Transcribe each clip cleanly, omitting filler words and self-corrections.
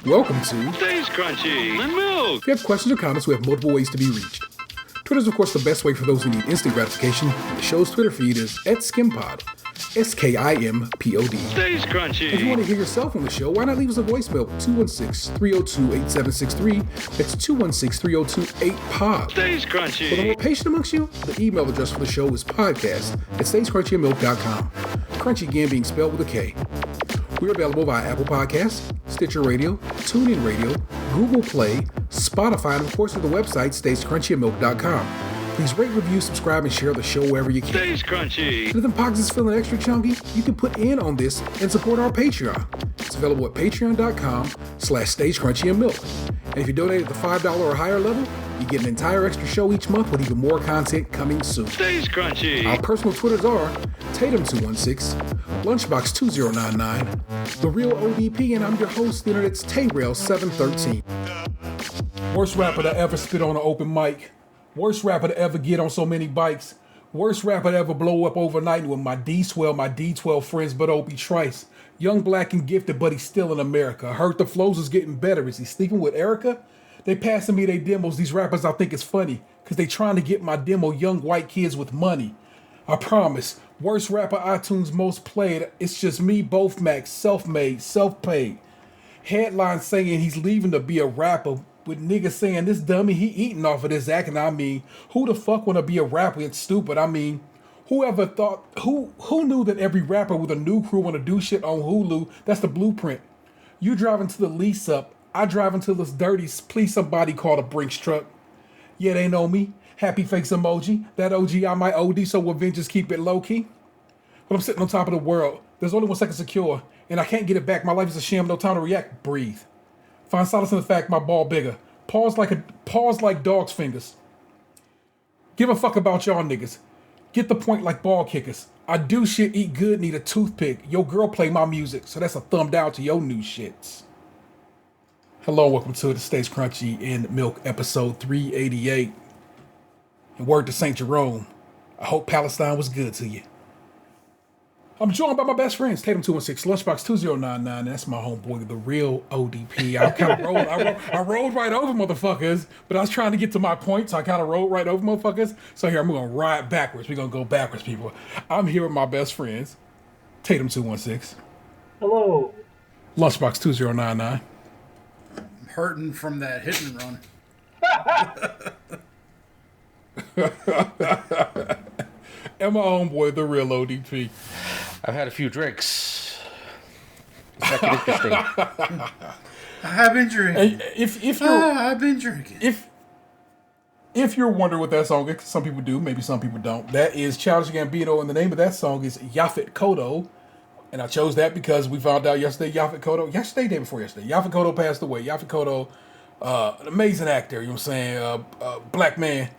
Welcome to Stays Crunchy and Milk. If you have questions or comments, we have multiple ways to be reached. Twitter is, of course, the best way for those who need instant gratification. The show's Twitter feed is @SkimPod, SKIMPOD. Stays Crunchy. If you want to hear yourself on the show, why not leave us a voicemail? 216-302-8763. That's 216-302-8POD. Stays For the Crunchy. more patient amongst you, the email address for the show is podcast@stayscrunchyandmilk.com. Crunchy again being spelled with a K. We're available via Apple Podcasts, Stitcher Radio, TuneIn Radio, Google Play, Spotify, and of course at the website stayscrunchyandmilk.com. Please rate, review, subscribe, and share the show wherever you can. Stays Crunchy. And if the pockets is feeling extra chunky, you can put in on this and support our Patreon. It's available at patreon.com/stayscrunchyandmilk. And if you donate at the $5 or higher level, you get an entire extra show each month with even more content coming soon. Stays Crunchy. Our personal Twitters are Tatum216, Lunchbox2099, The Real ODP, and I'm your host, the Internet's Tayrail713. Worst rapper to ever spit on an open mic. Worst rapper to ever get on so many bikes. Worst rapper to ever blow up overnight with my D-Swell, my D12 friends, but Opie Trice. Young, black, and gifted, but he's still in America. I heard the flows is getting better. Is he sleeping with Erica? They passing me their demos. These rappers I think it's funny, because they trying to get my demo, young white kids with money. I promise. Worst rapper iTunes most played. It's just me, both Max, self-made, self-paid. Headline saying he's leaving to be a rapper, with niggas saying this dummy, he eating off of this acting. I mean, who the fuck wanna be a rapper? It's stupid. I mean, whoever thought, who knew that every rapper with a new crew wanna do shit on Hulu? That's the blueprint. You driving to the lease up, I drive until it's dirty. Please somebody call the Brinks truck. Yeah, they know me. Happy face emoji. That OG I might OD, so Avengers keep it low key. But I'm sitting on top of the world. There's only 1 second secure, and I can't get it back. My life is a sham, no time to react. Breathe. Find solace in the fact my ball bigger. Pause like dog's fingers. Give a fuck about y'all niggas. Get the point like ball kickers. I do shit, eat good, need a toothpick. Your girl play my music, so that's a thumb down to your new shits. Hello, welcome to the Stays Crunchy and Milk episode 388. And word to St. Jerome, I hope Palestine was good to you. I'm joined by my best friends, Tatum216, Lunchbox2099, and that's my homeboy, the real ODP. I kind of rolled, I rolled right over motherfuckers, but I was trying to get to my point, so I kind of rolled right over motherfuckers. So here, I'm going to ride backwards. We're going to go backwards, people. I'm here with my best friends, Tatum216. Hello. Lunchbox2099. Hurting from that hit and run. And my homeboy, the real ODP. I've had a few drinks. It's not interesting. I have been drinking. If you're, I've been drinking. If you're wondering what that song is, some people do, maybe some people don't. That is Childish Gambino, and the name of that song is Yaphet Kotto. And I chose that because we found out yesterday, day before yesterday, Yaphet Kotto passed away. Yaphet Kotto, an amazing actor, you know what I'm saying, black man,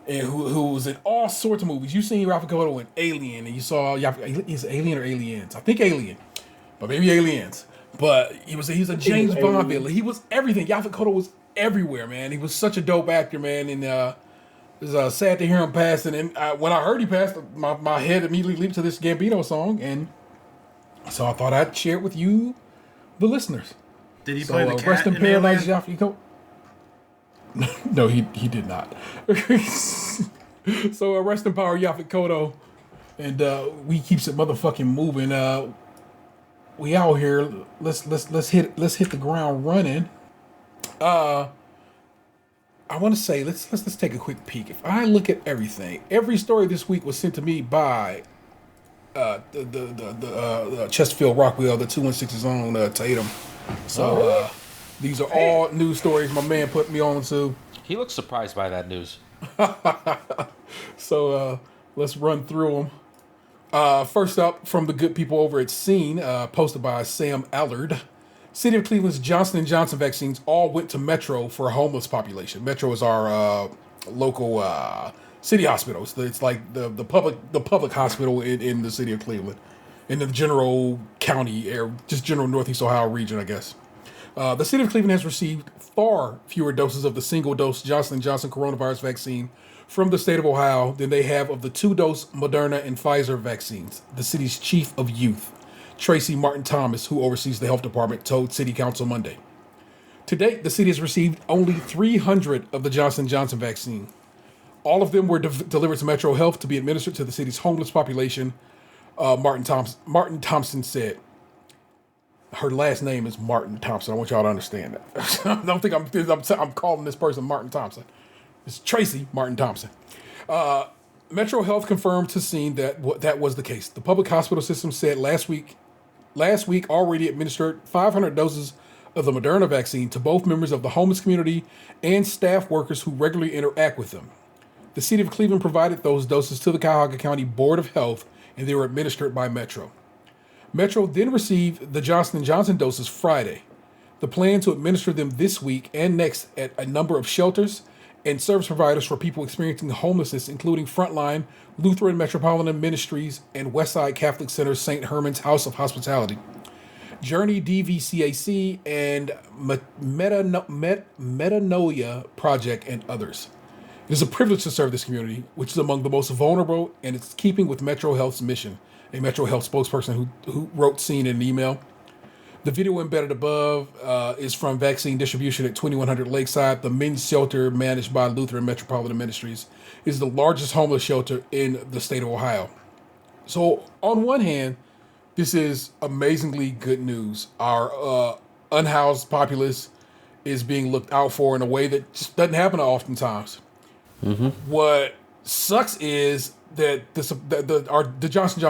and who was in all sorts of movies. You seen Yaphet Kotto in Alien, and you saw is it Alien or Aliens? I think Alien, but maybe Aliens. But he was a James Bond villain. He was everything. Yaphet Kotto was everywhere, man. He was such a dope actor, man, and it was sad to hear him pass. And when I heard he passed, my head immediately leaped to this Gambino song, and so I thought I'd share it with you, the listeners. Did he play the cat rest in in paradise, Alien? Yaphet Kotto. No, he did not. So rest in power, Yaphet Kotto, and we keeps it motherfucking moving. We out here. Let's hit the ground running. I want to say let's take a quick peek. If I look at everything, every story this week was sent to me by the Chesterfield Rockwell, the 216's own Tatum. So these are all news stories my man put me on to. He looks surprised by that news. So let's run through them. First up, from the good people over at Scene, posted by Sam Allard. City of Cleveland's Johnson & Johnson vaccines all went to Metro for a homeless population. Metro is our local city hospital. It's like the public hospital in the city of Cleveland, in the general county, or just general Northeast Ohio region, I guess. The city of Cleveland has received far fewer doses of the single-dose Johnson & Johnson coronavirus vaccine from the state of Ohio than they have of the 2-dose Moderna and Pfizer vaccines, the city's chief of youth Tracy Martin Thomas, who oversees the health department, told City Council Monday. To date, the city has received only 300 of the Johnson & Johnson vaccine. All of them were delivered to Metro Health to be administered to the city's homeless population, Martin Thompson said. Her last name is Martin Thompson. I want y'all to understand that. I don't think I'm calling this person Martin Thompson. It's Tracy Martin Thompson. Metro Health confirmed to scene that that was the case. The public hospital system said last week already administered 500 doses of the Moderna vaccine to both members of the homeless community and staff workers who regularly interact with them. The city of Cleveland provided those doses to the Cuyahoga County Board of Health, and they were administered by Metro. Metro then received the Johnson & Johnson doses Friday. The plan to administer them this week and next at a number of shelters and service providers for people experiencing homelessness, including Frontline, Lutheran Metropolitan Ministries, and Westside Catholic Center St. Herman's House of Hospitality, Journey DVCAC, and Metanoia Project, and others. It is a privilege to serve this community, which is among the most vulnerable, and it's keeping with Metro Health's mission, a Metro Health spokesperson who wrote seen in an email. The video embedded above is from vaccine distribution at 2100 Lakeside. The men's shelter managed by Lutheran Metropolitan Ministries is the largest homeless shelter in the state of Ohio. So on one hand, this is amazingly good news. Our unhoused populace is being looked out for in a way that just doesn't happen oftentimes. Mm-hmm. What sucks is that the supply of the Johnson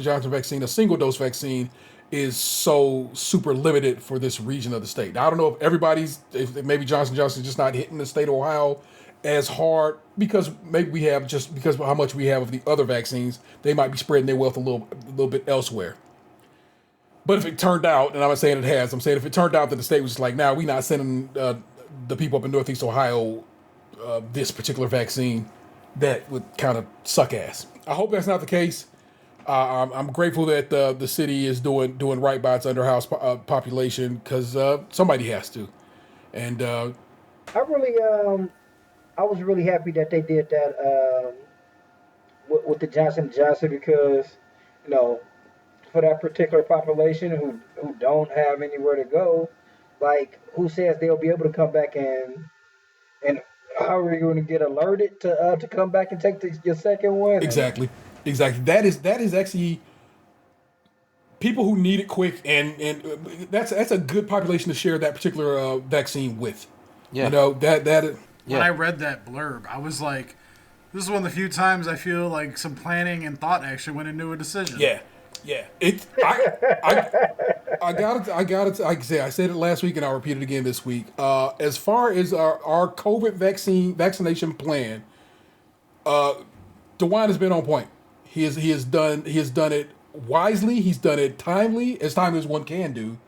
& Johnson vaccine, a single dose vaccine, is so super limited for this region of the state. Now, I don't know if maybe Johnson & Johnson is just not hitting the state of Ohio as hard because maybe because of how much we have of the other vaccines, they might be spreading their wealth a little bit elsewhere. But if it turned out, and I'm not saying it has, I'm saying if it turned out that the state was just like, nah, we're not sending the people up in Northeast Ohio this particular vaccine, that would kind of suck ass. I hope that's not the case. I'm grateful that the city is doing right by its underhoused population because somebody has to. And I was really happy that they did that with the Johnson & Johnson because, for that particular population who don't have anywhere to go, like, who says they'll be able to come back and how are you going to get alerted to come back and take your second one? Exactly. That is actually people who need it quick, and that's a good population to share that particular vaccine with. Yeah. When I read that blurb, I was like, this is one of the few times I feel like some planning and thought actually went into a decision. Yeah. I got it. I said it last week and I'll repeat it again this week. As far as our COVID vaccination plan, DeWine has been on point. He has done it wisely. He's done it timely as one can do,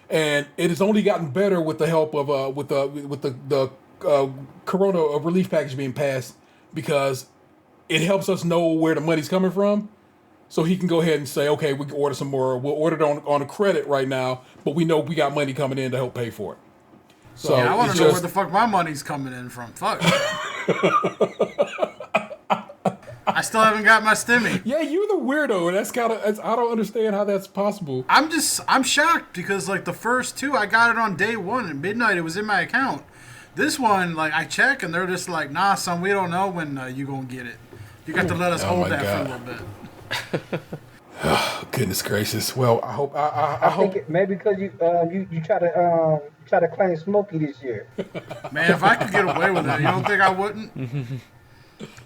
and it has only gotten better with the help of with the Corona relief package being passed, because it helps us know where the money's coming from. So he can go ahead and say, okay, we can order some more. We'll order it on a credit right now, but we know we got money coming in to help pay for it. So yeah, I want to know where the fuck my money's coming in from. Fuck. I still haven't got my stimmy. Yeah, you're the weirdo. That's I don't understand how that's possible. I'm shocked because like the first two, I got it on day one at midnight. It was in my account. This one, like I check and they're just like, nah, son, we don't know when you gonna get it. You got to let us hold that for a little bit. Oh, goodness gracious. Well, I hope I hope think maybe because you try to claim Smokey this year. Man, if I could get away with it, you don't think I wouldn't?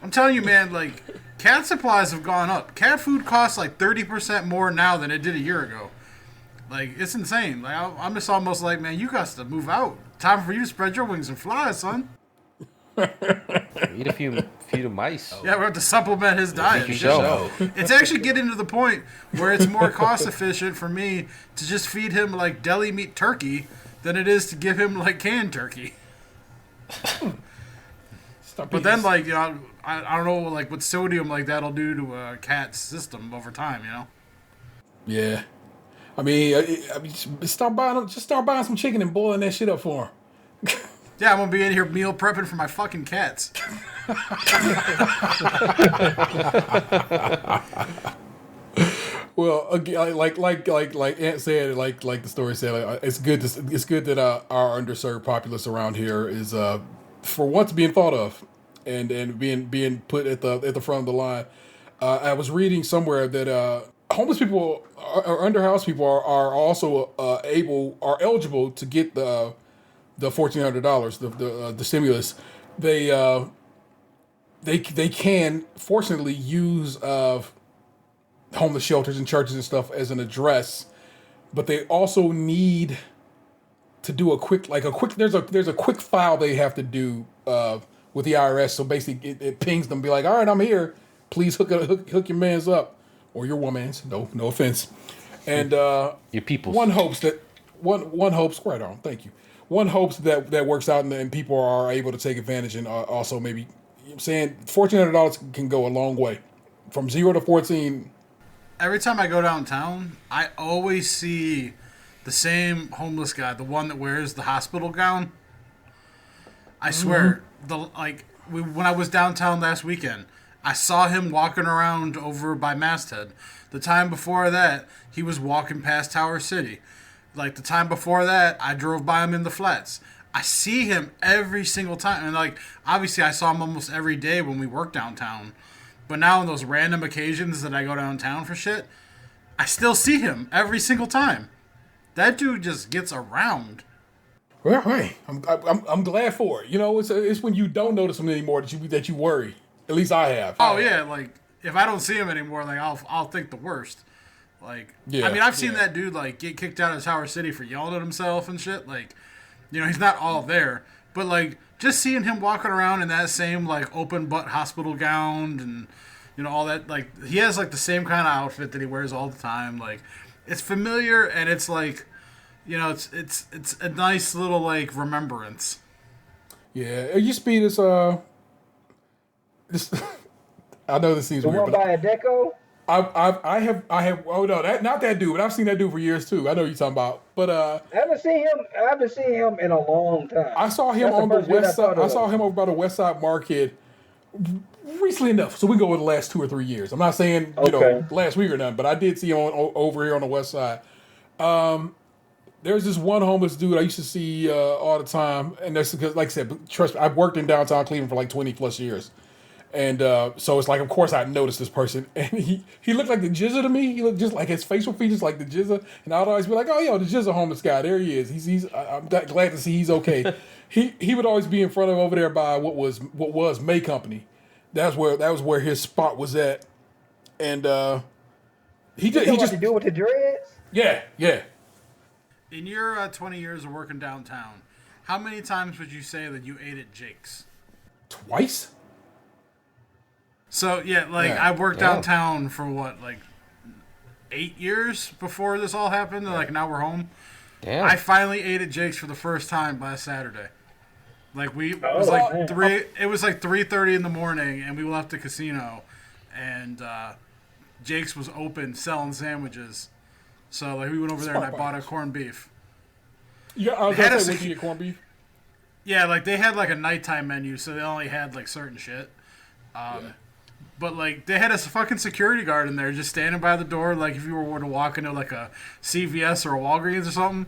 I'm telling you, man, like cat supplies have gone up. Cat food costs like 30% more now than it did a year ago. Like, it's insane. Like I'm just almost like, man, you got to move out. Time for you to spread your wings and fly, son. Eat a few mice. Yeah, we have to supplement his diet. It's actually getting to the point where it's more cost efficient for me to just feed him like deli meat turkey than it is to give him like canned turkey. But then, like, I don't know, like what sodium like that'll do to a cat's system over time, Yeah, I mean, just start buying some chicken and boiling that shit up for him. Yeah, I'm gonna be in here meal prepping for my fucking cats. Well, again, like Aunt said, like the story said, it's good that our underserved populace around here is for once being thought of, and being put at the front of the line. I was reading somewhere that homeless people or underhoused people are also eligible to get the $1,400, the stimulus. They can fortunately use homeless shelters and churches and stuff as an address, but they also need to do there's a quick file they have to do with the IRS. So basically, it pings them, be like, all right, I'm here. Please hook your man's up or your woman's. No offense. And your people. One hopes right on. Thank you. One hopes that works out and people are able to take advantage and also maybe, you know what I'm saying, $1,400 can go a long way from 0 to 14. Every time I go downtown, I always see the same homeless guy, the one that wears the hospital gown. I swear, when I was downtown last weekend, I saw him walking around over by Masthead. The time before that, he was walking past Tower City. Like, the time before that, I drove by him in the flats. I see him every single time. And, like, obviously I saw him almost every day when we worked downtown. But now on those random occasions that I go downtown for shit, I still see him every single time. That dude just gets around. Well, hey, I'm glad for it. You know, it's when you don't notice him anymore that you worry. At least I have. Oh yeah, like if I don't see him anymore, like I'll think the worst. Like, yeah, I mean, I've seen that dude like get kicked out of Tower City for yelling at himself and shit. Like, you know, he's not all there, but like just seeing him walking around in that same like open butt hospital gown and you know all that, like he has like the same kind of outfit that he wears all the time. Like, it's familiar and it's like, you know, it's a nice little like remembrance. Yeah, it used to be this. I know this seems the weird. The one by a deco? I have. Oh no, not that dude. But I've seen that dude for years too. I know what you're talking about. But I haven't seen him in a long time. I saw him on the west side. I saw him over by the West Side Market recently enough. So we can go with the last 2 or 3 years. I'm not saying you know last week or nothing, but I did see him over here on the West Side. There's this one homeless dude I used to see all the time, and that's because, like I said, trust me, I've worked in downtown Cleveland for like 20 plus years. And so it's like, of course, I noticed this person, and he looked like the Jizza to me. He looked just like his facial features like the Jizza, and I'd always be like, "Oh, yo, the Jizza homeless guy, there he is. I'm glad to see he's okay." he would always be in front of over there by what was May Company. That was where his spot was at, and he just to do with the dreads. Yeah. In your 20 years of working downtown, how many times would you say that you ate at Jake's? Twice. So, yeah, like, I worked downtown for, what, like, 8 years before this all happened, and, like, now we're home. Damn. I finally ate at Jake's for the first time last Saturday. Like, it was like 3:30 in the morning, and we left the casino, and Jake's was open selling sandwiches. So, like, we went over there, and I bought a corned beef. Yeah, I was going to say, would you get corned beef? Yeah, like, they had, like, a nighttime menu, so they only had, like, certain shit. But, like, they had a fucking security guard in there just standing by the door, like, if you were to walk into, like, a CVS or a Walgreens or something.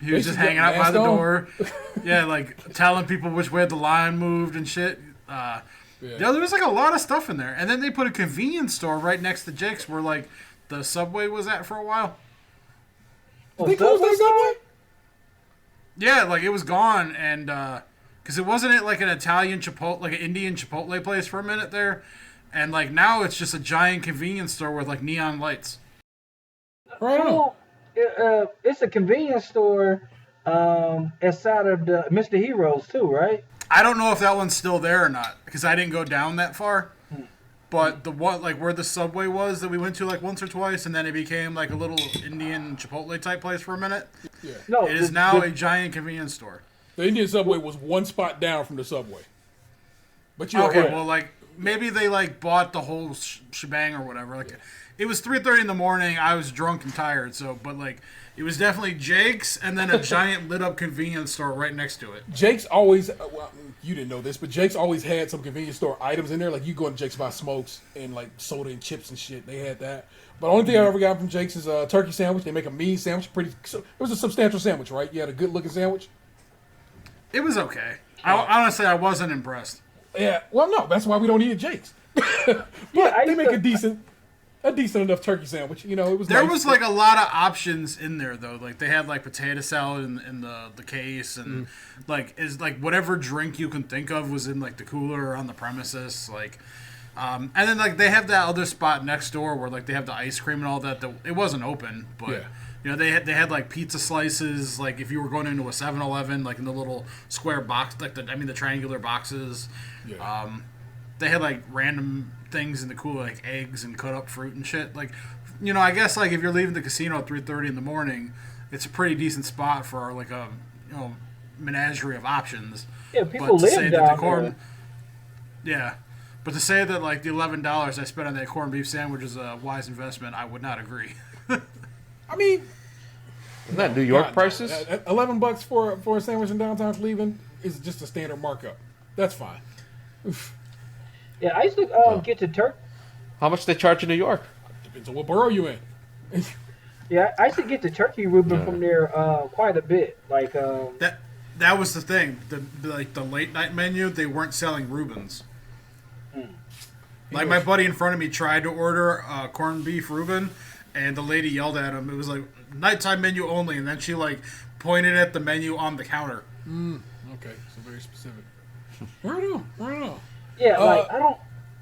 He was just hanging out by the door. Yeah, like, telling people which way the line moved and shit. Yeah, there was, like, a lot of stuff in there. And then they put a convenience store right next to Jake's where, like, the Subway was at for a while. Did they close that Subway? Yeah, like, it was gone, and, because it wasn't it like an Italian Chipotle, like an Indian Chipotle place for a minute there. And, like, now it's just a giant convenience store with, like, neon lights. Right on. It's a convenience store inside of the Mr. Heroes, too, right? I don't know if that one's still there or not, because I didn't go down that far. But the one, like, where the Subway was that we went to, like, once or twice, and then it became, like, a little Indian Chipotle-type place for a minute. Yeah. No, it is now a giant convenience store. The Indian Subway was one spot down from the Subway. But you're okay, right. well, like, maybe they, like, bought the whole shebang or whatever. Like, it was 3:30 in the morning. I was drunk and tired, so, but, like, it was definitely Jake's and then a giant lit-up convenience store right next to it. Jake's always, you didn't know this, but Jake's always had some convenience store items in there. Like you go to Jake's buy smokes and like soda and chips and shit. They had that. But the only thing I ever got from Jake's is a turkey sandwich. They make a mean sandwich. It was a substantial sandwich, right? You had a good looking sandwich. It was okay. Honestly, I wasn't impressed. Yeah. Well, no, that's why we don't eat at Jake's. But they make a decent enough turkey sandwich. You know, it was. There nice. was like a lot of options in there though. Like they had like potato salad in the case, and like whatever drink you can think of was in like the cooler or on the premises. Like, and then like they have that other spot next door where like they have the ice cream and all that. It wasn't open, but. Yeah. You know, they had like pizza slices, like if you were going into a 7-Eleven, like in the little square box, like the triangular boxes. Yeah. They had like random things in the cooler, like eggs and cut up fruit and shit. Like, you know, I guess like if you're leaving the casino at 3:30 in the morning, it's a pretty decent spot for like a menagerie of options. Yeah, people live down there. Yeah. But to say that like the $11 I spent on that corned beef sandwich is a wise investment, I would not agree. I mean, Isn't that New York prices? $11 for a sandwich in downtown Cleveland is just a standard markup. That's fine. Yeah, I used to get to turkey. How much they charge in New York? Depends on what borough you in. Yeah, I used to get the turkey Reuben from there quite a bit. Like that was the thing. The late night menu, they weren't selling Reubens. Like my buddy in front of me tried to order corned beef Reuben, and the lady yelled at him. It was like nighttime menu only, and then she like pointed at the menu on the counter. Okay, so very specific. Right on. yeah, like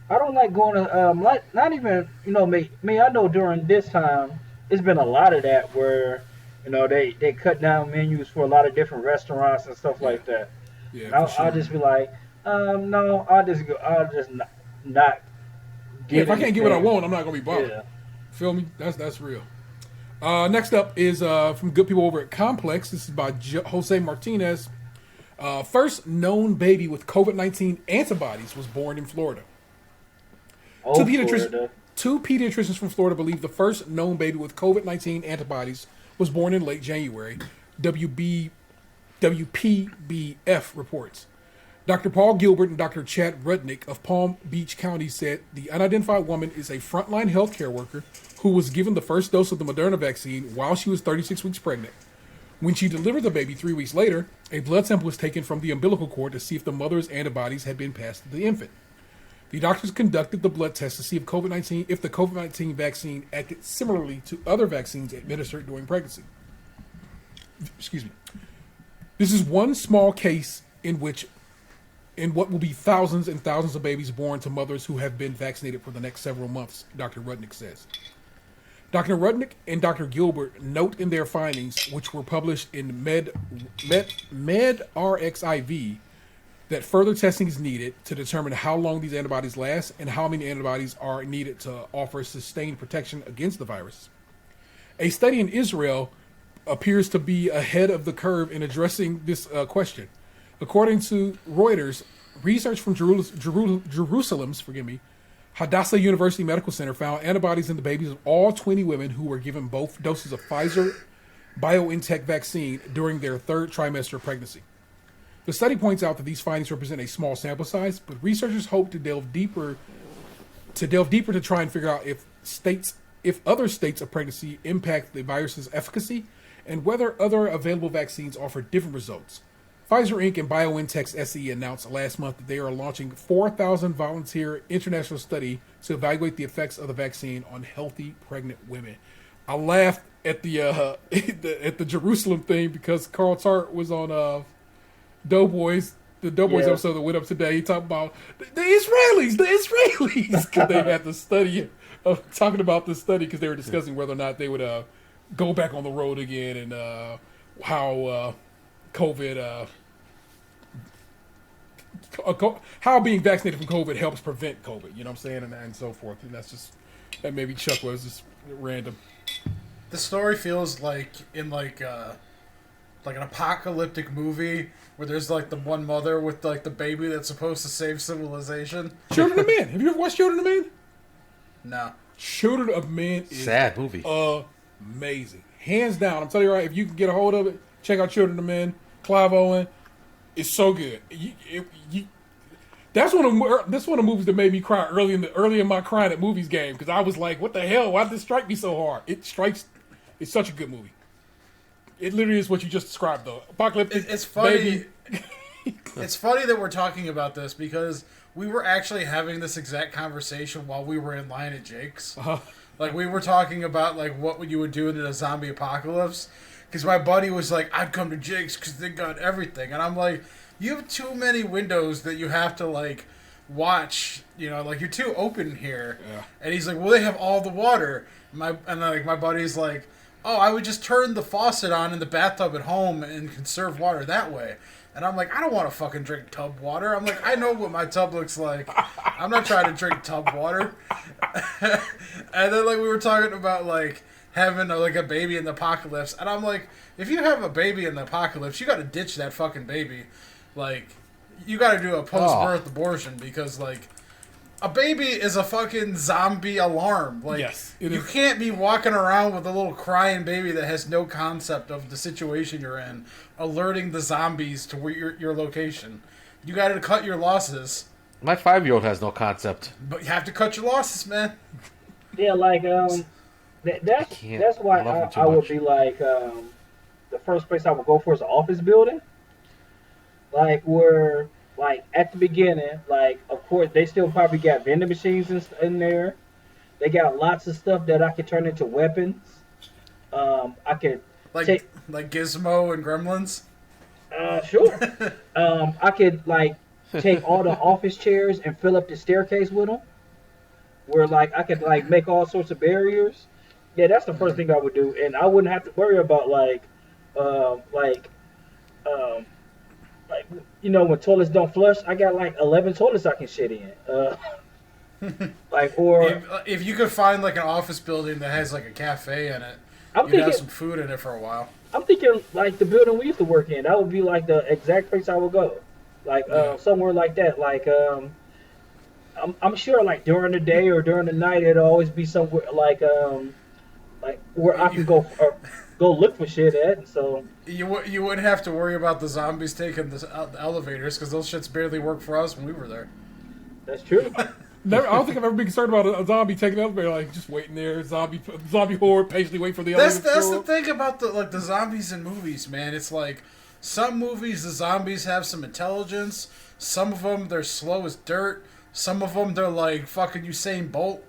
I don't like going to like not even me. I know during this time it's been a lot of that where they cut down menus for a lot of different restaurants and stuff like that. Yeah, I'll just be like, no, I'll just not. If I can't get what I want, I'm not gonna be bothered. Yeah. Feel me? That's real. Next up is from good people over at Complex. This is by Jose Martinez. First known baby with COVID-19 antibodies was born in Florida. Oh, Two pediatricians from Florida believe the first known baby with COVID-19 antibodies was born in late January. WPBF reports. Dr. Paul Gilbert and Dr. Chad Rudnick of Palm Beach County said the unidentified woman is a frontline healthcare worker who was given the first dose of the Moderna vaccine while she was 36 weeks pregnant. When she delivered the baby 3 weeks later, a blood sample was taken from the umbilical cord to see if the mother's antibodies had been passed to the infant. The doctors conducted the blood test to see if the COVID-19 vaccine acted similarly to other vaccines administered during pregnancy. Excuse me. This is one small case in what will be thousands and thousands of babies born to mothers who have been vaccinated for the next several months, Dr. Rudnick says. Dr. Rudnick and Dr. Gilbert note in their findings, which were published in MedRxiv, that further testing is needed to determine how long these antibodies last and how many antibodies are needed to offer sustained protection against the virus. A study in Israel appears to be ahead of the curve in addressing this question. According to Reuters, research from Jerusalem's Hadassah University Medical Center found antibodies in the babies of all 20 women who were given both doses of Pfizer BioNTech vaccine during their third trimester of pregnancy. The study points out that these findings represent a small sample size, but researchers hope to delve deeper to try and figure out if other states of pregnancy impact the virus's efficacy and whether other available vaccines offer different results. Pfizer Inc. and BioNTech's SE announced last month that they are launching 4,000 volunteer international study to evaluate the effects of the vaccine on healthy pregnant women. I laughed at the at the Jerusalem thing because Carl Tart was on Doughboys episode that went up today. He talked about the Israelis, because they had the study talking about this study because they were discussing whether or not they would go back on the road again and how COVID, how being vaccinated from COVID helps prevent COVID. You know what I'm saying, and so forth. And that made me chuckle. It was just random. The story feels like in like an apocalyptic movie where there's like the one mother with like the baby that's supposed to save civilization. Children of Men. Have you ever watched Children of Men? No. Children of Men is sad movie. Amazing. Hands down. I'm telling you right, if you can get a hold of it, check out Children of Men. Clive Owen. It's so good. That's one of the movies that made me cry early in my crying at movies game, because I was like, what the hell? Why did this strike me so hard? It's such a good movie. It literally is what you just described, though. Apocalyptic. It's funny. Baby. It's funny that we're talking about this because we were actually having this exact conversation while we were in line at Jake's. Uh-huh. Like, we were talking about, like, what you would do in a zombie apocalypse. Because my buddy was like, I'd come to Jake's because they got everything. And I'm like, you have too many windows that you have to, like, watch. You know, like, you're too open here. Yeah. And he's like, well, they have all the water. My buddy's like, oh, I would just turn the faucet on in the bathtub at home and conserve water that way. And I'm like, I don't want to fucking drink tub water. I'm like, I know what my tub looks like. I'm not trying to drink tub water. And then, like, we were talking about, like, having, a baby in the apocalypse. And I'm like, if you have a baby in the apocalypse, you got to ditch that fucking baby. Like, you got to do a post-birth abortion because, like, a baby is a fucking zombie alarm. Like, Yes, you can't be walking around with a little crying baby that has no concept of the situation you're in, alerting the zombies to where your location. You got to cut your losses. My 5-year-old has no concept. But you have to cut your losses, man. Yeah, like that's why love him too I would much. be like the first place I would go for is an office building. Like where, like at the beginning, like of course they still probably got vending machines in there. They got lots of stuff that I could turn into weapons. I could Like Gizmo and Gremlins. sure. I could like take all the office chairs and fill up the staircase with them. Where like I could like make all sorts of barriers. Yeah, that's the first thing I would do, and I wouldn't have to worry about like you know when toilets don't flush. I got like 11 toilets I can shit in. If you could find like an office building that has like a cafe in it, I'm you'd have thinking some food in it for a while. I'm thinking like the building we used to work in. That would be like the exact place I would go, like somewhere like that. Like I'm sure like during the day or during the night it'll always be somewhere like where I can go look for shit at. So You wouldn't have to worry about the zombies taking the elevators because those shits barely worked for us when we were there. that's true. Never, I don't think I've ever been concerned about a zombie taking the elevator, like just waiting there, zombie horde patiently waiting for the elevator. That's the thing about the zombies in movies, man. It's like some movies the zombies have some intelligence. Some of them they're slow as dirt. Some of them they're like fucking Usain Bolt.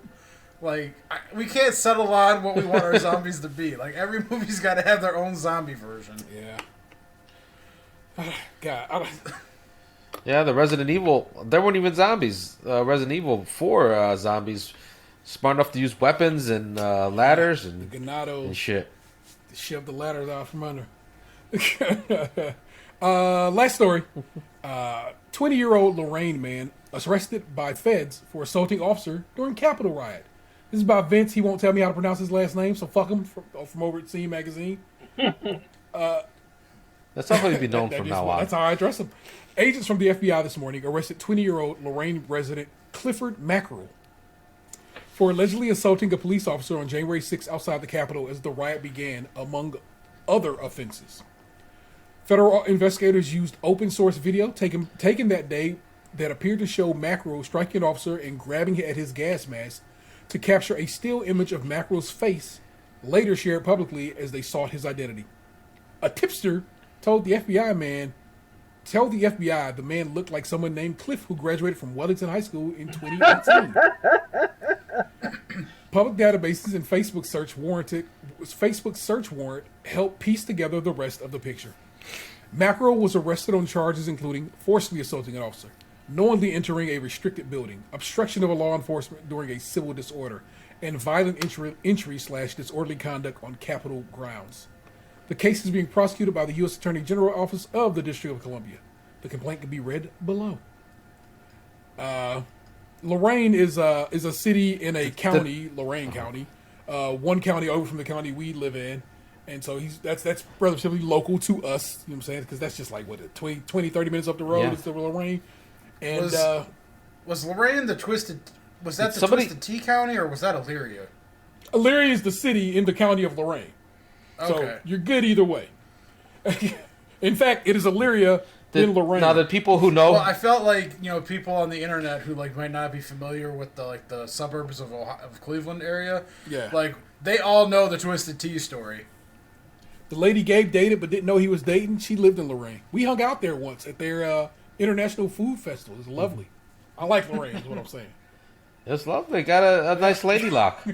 Like we can't settle on what we want our zombies to be. Like every movie's got to have their own zombie version. Yeah. God. Yeah, the Resident Evil, there weren't even zombies. Resident Evil 4 zombies smart enough to use weapons and ladders and Ganado shit. Shove the ladders out from under. Last story. 20-year-old Lorraine man arrested by feds for assaulting officer during Capitol riot. This is about Vince. He won't tell me how to pronounce his last name, so fuck him from over at Scene Magazine. That's not how he'd be known from now on. That's how I address him. Agents from the FBI this morning arrested 20-year-old Lorraine resident Clifford Mackerel for allegedly assaulting a police officer on January 6 outside the Capitol as the riot began, among other offenses. Federal investigators used open source video taken that day that appeared to show Mackerel striking an officer and grabbing at his gas mask to capture a still image of Mackerel's face, later shared publicly as they sought his identity. A tipster told the FBI the man looked like someone named Cliff who graduated from Wellington High School in 2018. Public databases and Facebook search warrant helped piece together the rest of the picture. Mackerel was arrested on charges including forcibly assaulting an officer, knowingly entering a restricted building, obstruction of a law enforcement during a civil disorder, and violent entry/disorderly conduct on Capitol grounds. The case is being prosecuted by the U.S. Attorney General Office of the District of Columbia. The complaint can be read below. Lorain is a city in a county, Lorain County, one county over from the county we live in. And so that's relatively local to us, you know what I'm saying? Because that's just like, 20, 30 minutes up the road is the Lorain. And was Lorain the Twisted... Was that the Twisted Tea County, or was that Elyria? Elyria is the city in the county of Lorain. So Okay. you're good either way. In fact, it is Elyria in Lorraine. Now, the people who know... Well, I felt like, people on the internet who, might not be familiar with the suburbs of Cleveland area. Yeah. They all know the Twisted Tea story. The lady Gabe dated but didn't know he was dating, she lived in Lorraine. We hung out there once at their International Food Festival. It was lovely. I like Lorraine, is what I'm saying. It's lovely. Got a nice lady lock.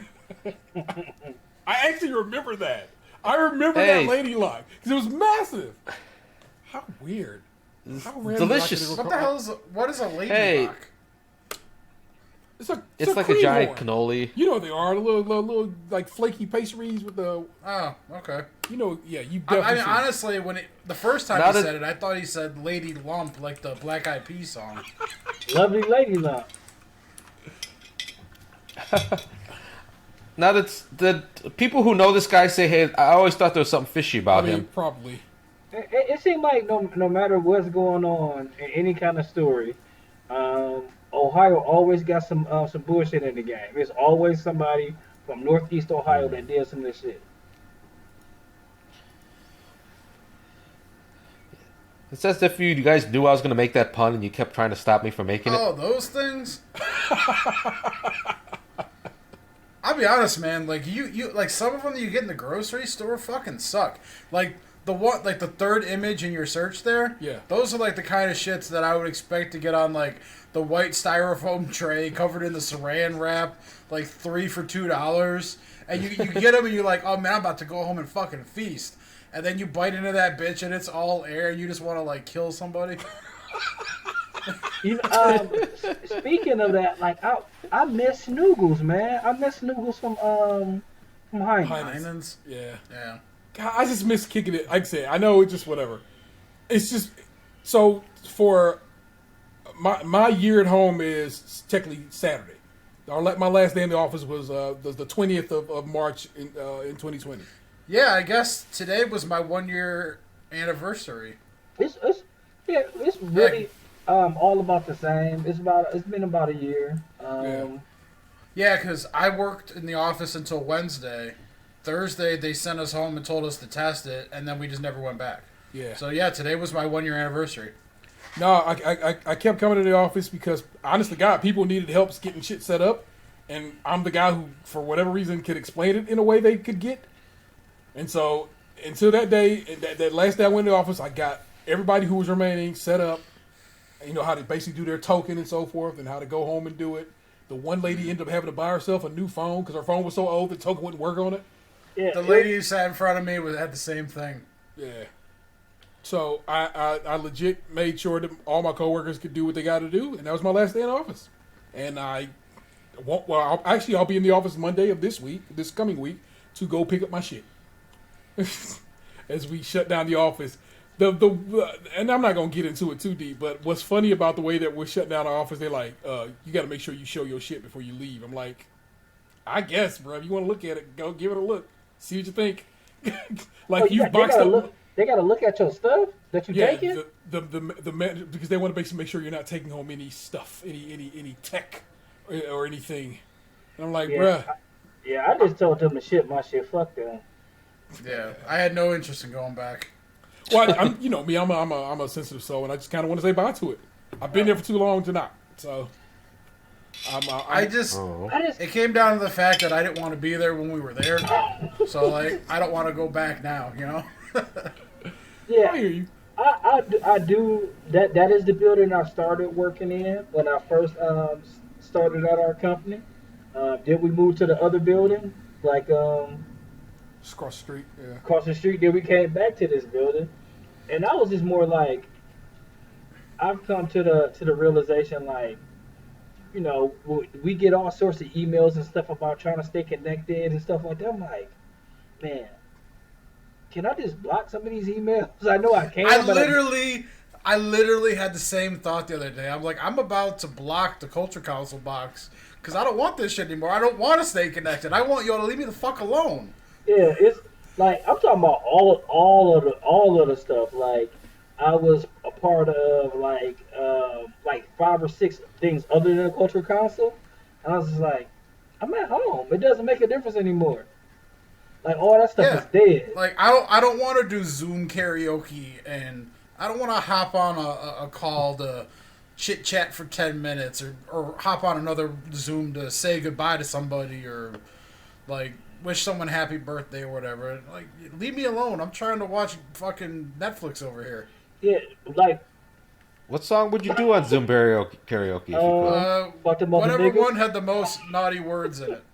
I actually remember that. I remember that lady lock because it was massive. How weird. How random. Delicious. What is a lady lock? It's like a giant cannoli. You know what they are, the little like flaky pastries with the. Oh, okay. You definitely. I mean, honestly, the first time he said it, I thought he said "Lady Lump" like the Black Eyed Peas song. Lovely lady lump. Now the people who know this guy say, "Hey, I always thought there was something fishy about him." Probably. It seemed like no matter what's going on in any kind of story, Ohio always got some bullshit in the game. There's always somebody from Northeast Ohio that did some of this shit. It's as if you guys knew I was going to make that pun and you kept trying to stop me from making it. Oh, those things. I'll be honest, man. You some of them that you get in the grocery store fucking suck. The third image in your search there. Yeah. Those are the kind of shits that I would expect to get on the white styrofoam tray covered in the saran wrap, 3 for $2, and you get them and you're like, oh man, I'm about to go home and fucking feast. And then you bite into that bitch and it's all air and you just want to kill somebody. Speaking of that, I miss Snoogles, man. I miss Snoogles from Heinen's. Yeah. Yeah. God, I just miss kicking it. Like I said, I know it's just whatever. It's just so for my year at home is technically Saturday. My last day in the office was the 20th of March in 2020. Yeah, I guess today was my 1 year anniversary. It's really all about the same. It's been about a year. Yeah, because I worked in the office until Wednesday. Thursday they sent us home and told us to test it, and then we just never went back. Yeah. So yeah, today was my 1 year anniversary. No, I kept coming to the office because, honestly, God, people needed help getting shit set up, and I'm the guy who, for whatever reason, could explain it in a way they could get. And so, until that day, that last day I went to the office, I got everybody who was remaining set up, how to basically do their token and so forth, and how to go home and do it. The one lady ended up having to buy herself a new phone because her phone was so old the token wouldn't work on it. Yeah, the lady who sat in front of me had the same thing. Yeah. So I legit made sure that all my coworkers could do what they got to do, and that was my last day in office. And I'll be in the office Monday of this coming week, to go pick up my shit. As we shut down the office, and I'm not gonna get into it too deep, but what's funny about the way that we're shutting down our office, they're like, you got to make sure you show your shit before you leave. I'm like, I guess, bro. If you want to look at it, go give it a look, see what you think. You've boxed up. They gotta look at your stuff that you taking. Because they want to basically make sure you're not taking home any stuff, any tech or anything. And I'm like, bruh. I just told them to ship my shit. Fuck them. Yeah, I had no interest in going back. Well, I'm me. I'm a sensitive soul, and I just kind of want to say bye to it. I've been there for too long to not. So, it came down to the fact that I didn't want to be there when we were there. So I don't want to go back now. Yeah, I hear you. I do. That is the building I started working in when I first started at our company. Then we moved to the other building, Just across the street. Yeah. Across the street. Then we came back to this building, and I was just more like, I've come to the realization, we get all sorts of emails and stuff about trying to stay connected and stuff like that. I'm like, man, can I just block some of these emails? I know I can. I literally had the same thought the other day. I'm like, I'm about to block the Culture Council box because I don't want this shit anymore. I don't want to stay connected. I want y'all to leave me the fuck alone. Yeah, it's I'm talking about all of the stuff. I was a part of 5 or 6 things other than the Culture Council, and I was just like, I'm at home. It doesn't make a difference anymore. All that stuff is dead. I don't want to do Zoom karaoke and I don't want to hop on a call to chit chat for 10 minutes or hop on another Zoom to say goodbye to somebody or like wish someone happy birthday or whatever. Like, leave me alone. I'm trying to watch fucking Netflix over here. Yeah, like What song would you do on Zoom karaoke if you could? fuck them other Whatever niggas. one had the most naughty words in it.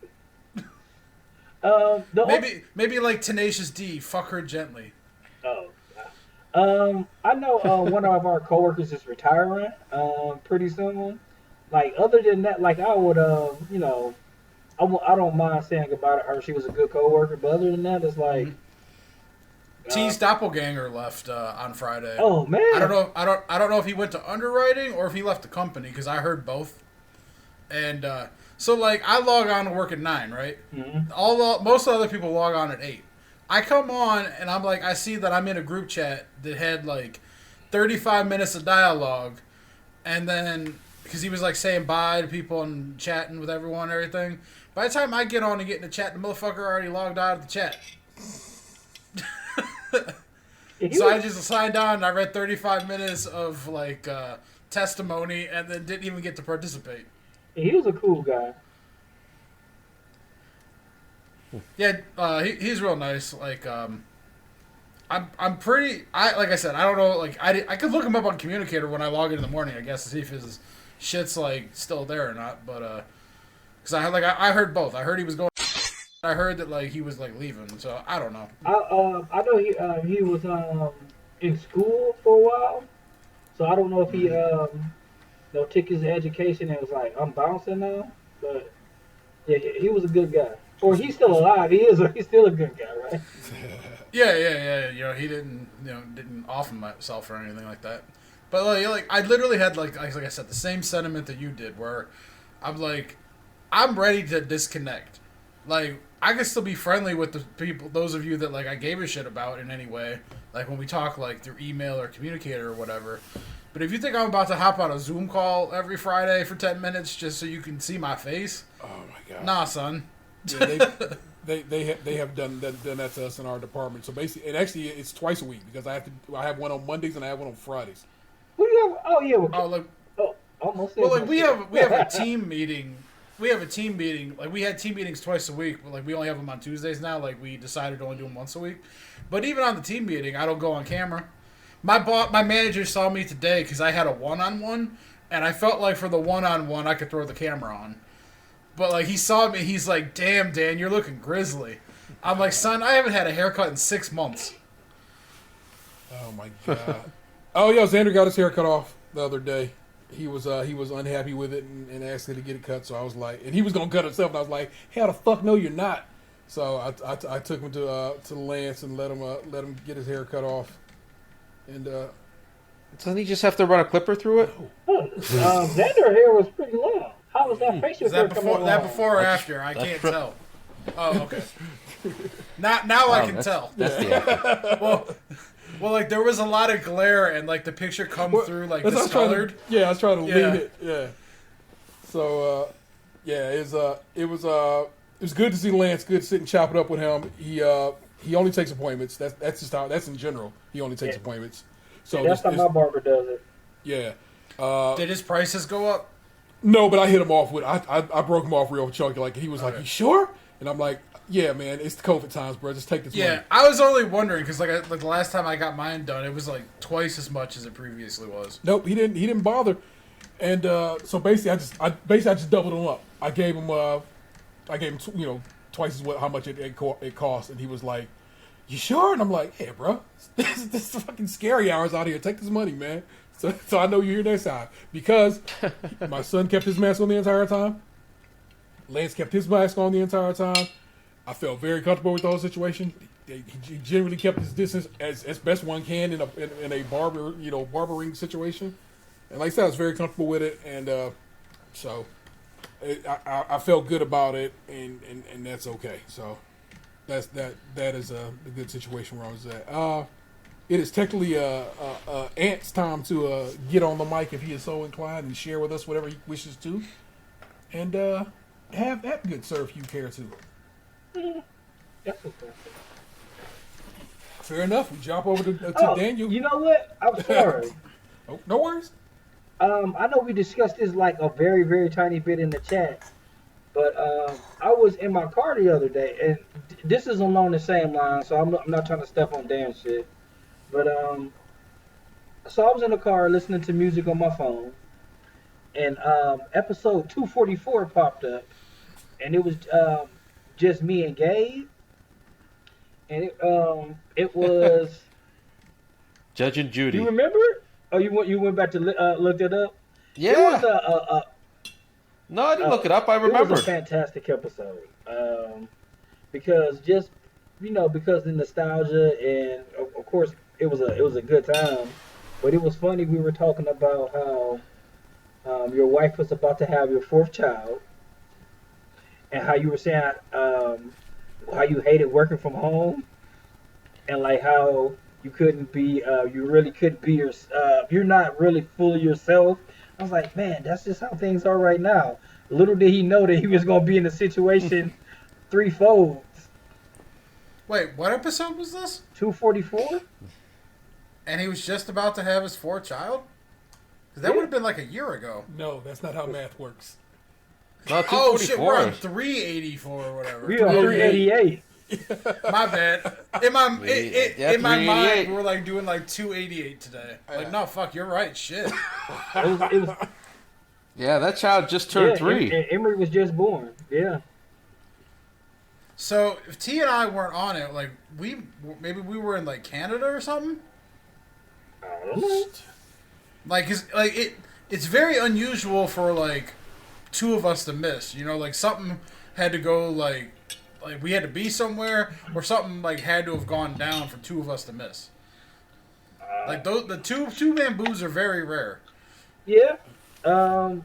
Maybe like Tenacious D, fuck her gently. I know one of our coworkers is retiring pretty soon. Like other than that, like I would you know, I don't mind saying goodbye to her. She was a good coworker, but other than that, it's like T's doppelganger left on Friday. oh man, I don't know if he went to underwriting or if he left the company because I heard both. And so like I log on to work at 9, right? Mm-hmm. Most other people log on at 8. I come on and I'm like I see that I'm in a group chat that had like 35 minutes of dialogue, and then because he was like saying bye to people and chatting with everyone and everything. By the time I get on and get in the chat, the motherfucker already logged out of the chat. So I just signed on and I read 35 minutes of like testimony and then didn't even get to participate. he was a cool guy. Yeah, he's real nice. Like, I'm pretty. Like I said, I don't know. Like, I could look him up on Communicator when I log in the morning. I guess to see if his shit's like still there or not. But because I heard both. I heard he was going. I heard that like he was like leaving. So I don't know. I know he was in school for a while, so I don't know if he took his education and was like I'm bouncing now. But yeah, he was a good guy. Or he's still alive. He's still a good guy, right? Yeah. You know, he didn't off himself or anything like that. But like I literally had like I said the same sentiment that you did, where I'm like, I'm ready to disconnect. Like I can still be friendly with the people, those of you that like I gave a shit about in any way, like when we talk like through email or Communicator or whatever. But if you think I'm about to hop on a Zoom call every Friday for 10 minutes just so you can see my face, Oh my god. nah, son. Yeah, they have done that to us in our department. So basically, and actually, it's twice a week because I have one on Mondays and I have one on Fridays. Who do you have? Oh yeah. Oh, look. Almost. Well, like we have a team meeting. We have a team meeting. Like we had team meetings twice a week, but like we only have them on Tuesdays now. Like we decided to only do them once a week. But even on the team meeting, I don't go on camera. My manager saw me today because I had a one-on-one, and I felt like for the one-on-one I could throw the camera on. But like he saw me, he's like, "Damn, Dan, you're looking grizzly." I'm like, "Son, I haven't had a haircut in 6 months." Oh my god. Oh yeah, Xander got his hair cut off the other day. He was unhappy with it and asked me to get it cut. So I was like, and he was gonna cut himself, and I was like, "Hell the fuck no, you're not." So I took him to Lance and let him get his hair cut off. And Doesn't he just have to run a clipper through it? Xander hair was pretty long. How was that facial Is hair that coming before along? or after? I can't tell. Oh, okay. Now I can tell. That's the Well, like there was a lot of glare and like the picture come through like I was discolored. I was trying to Yeah. lean it. Yeah. So it was good to see Lance. Good to sit and chop it up with him. He only takes appointments. That's just how. That's in general. He only takes appointments. So That's how my barber does it. Yeah. Did his prices go up? No, but I hit him off with I broke him off real chunky. Like he was like, "You sure?" And I'm like, "Yeah, man, it's the COVID times, bro. Just take this Yeah, money." I was only wondering because like the last time I got mine done, it was like twice as much as it previously was. Nope, he didn't bother. And so basically, I just doubled him up. I gave him twice as how much it cost, and he was like, "You sure?" And I'm like, "Yeah, bro, this is fucking scary hours out here. Take this money, man." So I know you're here next time because my son kept his mask on the entire time. Lance kept his mask on the entire time. I felt very comfortable with the whole situation. He generally kept his distance as best one can in a barbering situation. And like I said, I was very comfortable with it, and so I felt good about it, and that's okay. So that is a good situation where I was at. It is technically Ant's time to get on the mic if he is so inclined and share with us whatever he wishes to, and have that good sir if you care to. That's okay. Fair enough. We jump over to Oh, Daniel. you know what? I'm sorry. Oh, no worries. I know we discussed this like a very, very tiny bit in the chat, but I was in my car the other day, and this is along the same line, so I'm not trying to step on Dan shit. But so I was in the car listening to music on my phone, and episode 244 popped up, and it was just me and Gabe, and it was Judge and Judy. you remember it? Oh, you went back to look it up? Yeah. It was No, I didn't look it up. I remember. It was a fantastic episode. Because just because the nostalgia, and of course it was a good time. But it was funny. We were talking about how your wife was about to have your fourth child, and how you were saying how you hated working from home, and like how you couldn't be, you really couldn't be you're not really fully yourself. I was like, man, that's just how things are right now. Little did he know that he was going to be in a situation threefold. Wait, what episode was this? 244? And he was just about to have his fourth child? 'Cause that would have been like a year ago. No, that's not how math works. No, Oh shit, we're 244. on 384 or whatever. We are 388. My bad. In my in my 388. mind, we're like doing like 288 today. Like, no, fuck, you're right. Shit. It was Yeah, that child just turned 3. And Emery was just born. Yeah. So if T and I weren't on it, like maybe we were in like Canada or something. I don't know. Like, it's very unusual for like two of us to miss. You know, like something had to go like we had to be somewhere, or something like had to have gone down for two of us to miss. Like the two bamboos are very rare. Yeah. I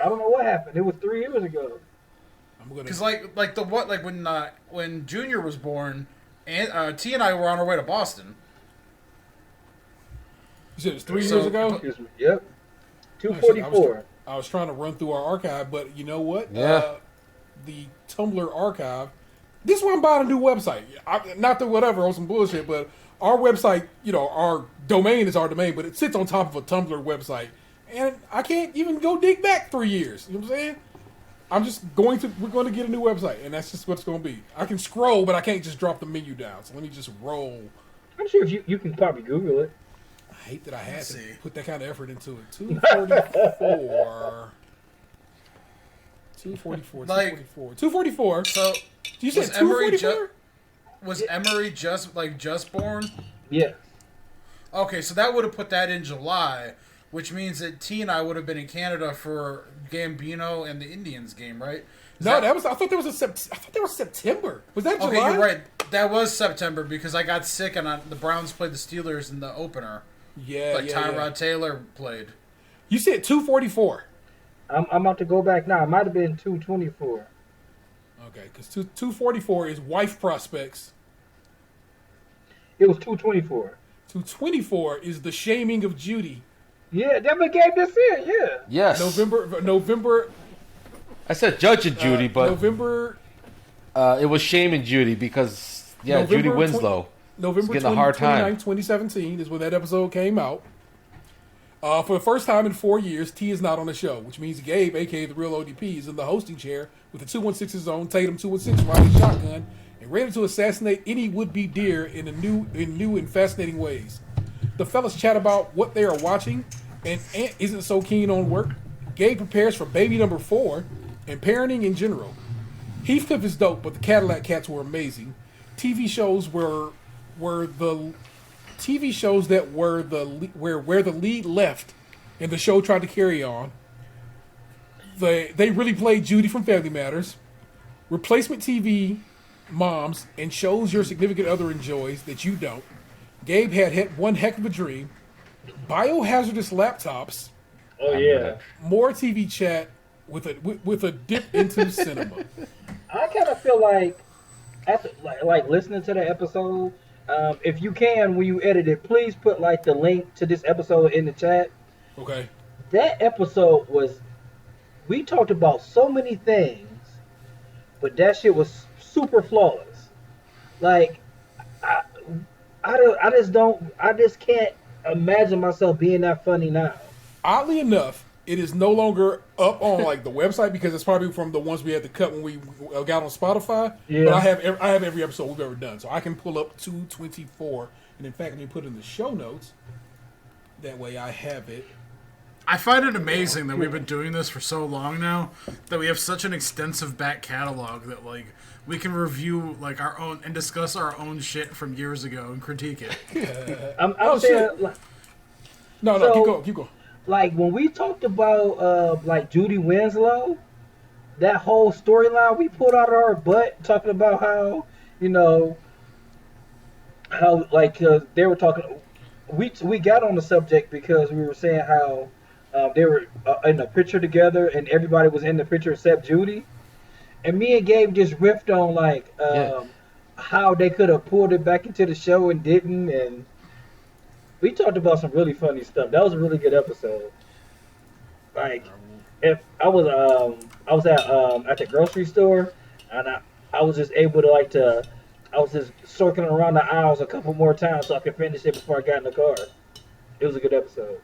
don't know what happened. It was 3 years ago. Because when Junior was born, and T and I were on our way to Boston. You said it was 3 years ago? Excuse me. Yep. 244. I was trying to run through our archive, but you know what? Yeah. The Tumblr archive. This is why I'm buying a new website. Not the whatever on some bullshit, but our website, our domain is our domain, but it sits on top of a Tumblr website. And I can't even go dig back 3 years. You know what I'm saying? We're going to get a new website, and that's just what it's going to be. I can scroll, but I can't just drop the menu down. So let me just roll. I'm sure if you can probably Google it. I hate that I had to put that kind of effort into it. 244. 244. So You said 244? Was Emery just born? Yeah. Okay, so that would have put that in July, which means that T and I would have been in Canada for Gambino and the Indians game, right? I thought that was September. Was that July? Okay, you're right. That was September because I got sick and the Browns played the Steelers in the opener. Yeah, Tyrod Taylor played. You said 244. I'm about to go back now. It might have been 224. Okay, because 244 is wife prospects. It was 224. 224 is the shaming of Judy. Yeah, that what Gabe just said. Yeah. Yes. November. I said Judge and Judy, but November. It was Shame and Judy because November Judy Winslow. November getting a hard time. 29, 2017 is when that episode came out. For the first time in 4 years, T is not on the show, which means Gabe, a.k.a. the real ODP, is in the hosting chair with the 216's own Tatum 216 riding shotgun and ready to assassinate any would-be deer in new and fascinating ways. The fellas chat about what they are watching, and Ant isn't so keen on work. Gabe prepares for baby number 4 and parenting in general. Heathcliff is dope, but the Cadillac Cats were amazing. TV shows where the lead left and the show tried to carry on. They really played Judy from Family Matters. Replacement TV moms and shows your significant other enjoys that you don't. Gabe had one heck of a dream. Biohazardous laptops. Oh yeah. More TV chat with a dip into cinema. I kind of feel like after like listening to the episode. If you can, when you edit it, please put like the link to this episode in the chat. Okay. That episode we talked about so many things, but that shit was super flawless. Like, I just can't imagine myself being that funny now. Oddly enough, it is no longer up on like the website because it's probably from the ones we had to cut when we got on Spotify. Yeah. But I have every episode we've ever done, so I can pull up 224, and in fact, let me put it in the show notes. That way, I have it. I find it amazing that we've been doing this for so long now that we have such an extensive back catalog that like we can review like our own and discuss our own shit from years ago and critique it. I'm saying, like, No, So- keep going. like when we talked about like Judy Winslow, that whole storyline we pulled out of our butt, talking about how how like they were talking. We got on the subject because we were saying how they were in a picture together and everybody was in the picture except Judy. And me and Gabe just riffed on like how they could have pulled it back into the show and didn't, and we talked about some really funny stuff. That was a really good episode. Like, if I was at the grocery store, and I was just able to I was just circling around the aisles a couple more times so I could finish it before I got in the car. It was a good episode.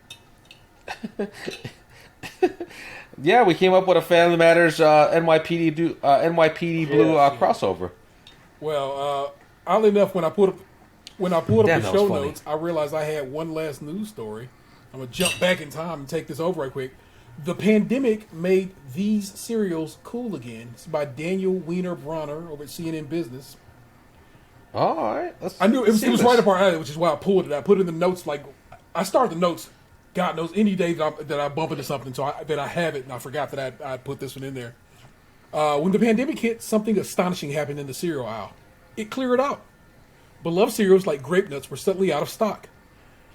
Yeah, we came up with a Family Matters NYPD Blue Yes. crossover. Well, oddly enough, when I pulled up Damn, the that was show funny. notes, I realized I had one last news story. I'm gonna jump back in time and take this over right quick. The pandemic made these cereals cool again. It's by Daniel Wiener Bronner over at CNN Business. Oh, all right. I knew it was right up our alley, which is why I pulled it. I put it in the notes. Like I started the notes. God knows any day that I bump into something, so I have it, and I forgot that I put this one in there. When the pandemic hit, something astonishing happened in the cereal aisle. It cleared out. Beloved cereals like grape nuts were suddenly out of stock.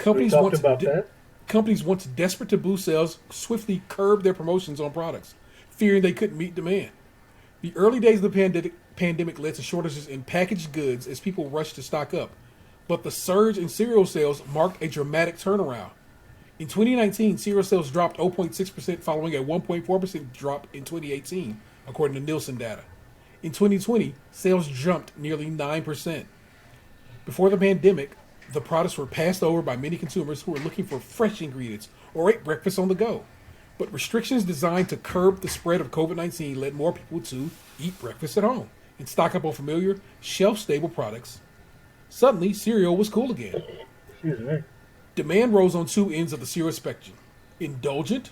We talked about that. Companies once desperate to boost sales swiftly curbed their promotions on products, fearing they couldn't meet demand. The early days of the pandemic led to shortages in packaged goods as people rushed to stock up. But the surge in cereal sales marked a dramatic turnaround. In 2019, cereal sales dropped 0.6% following a 1.4% drop in 2018, according to Nielsen data. In 2020, sales jumped nearly 9%. Before the pandemic, the products were passed over by many consumers who were looking for fresh ingredients or ate breakfast on the go. But restrictions designed to curb the spread of COVID-19 led more people to eat breakfast at home and stock up on familiar, shelf-stable products. Suddenly, cereal was cool again. Excuse me. Demand rose on two ends of the cereal spectrum. Indulgent,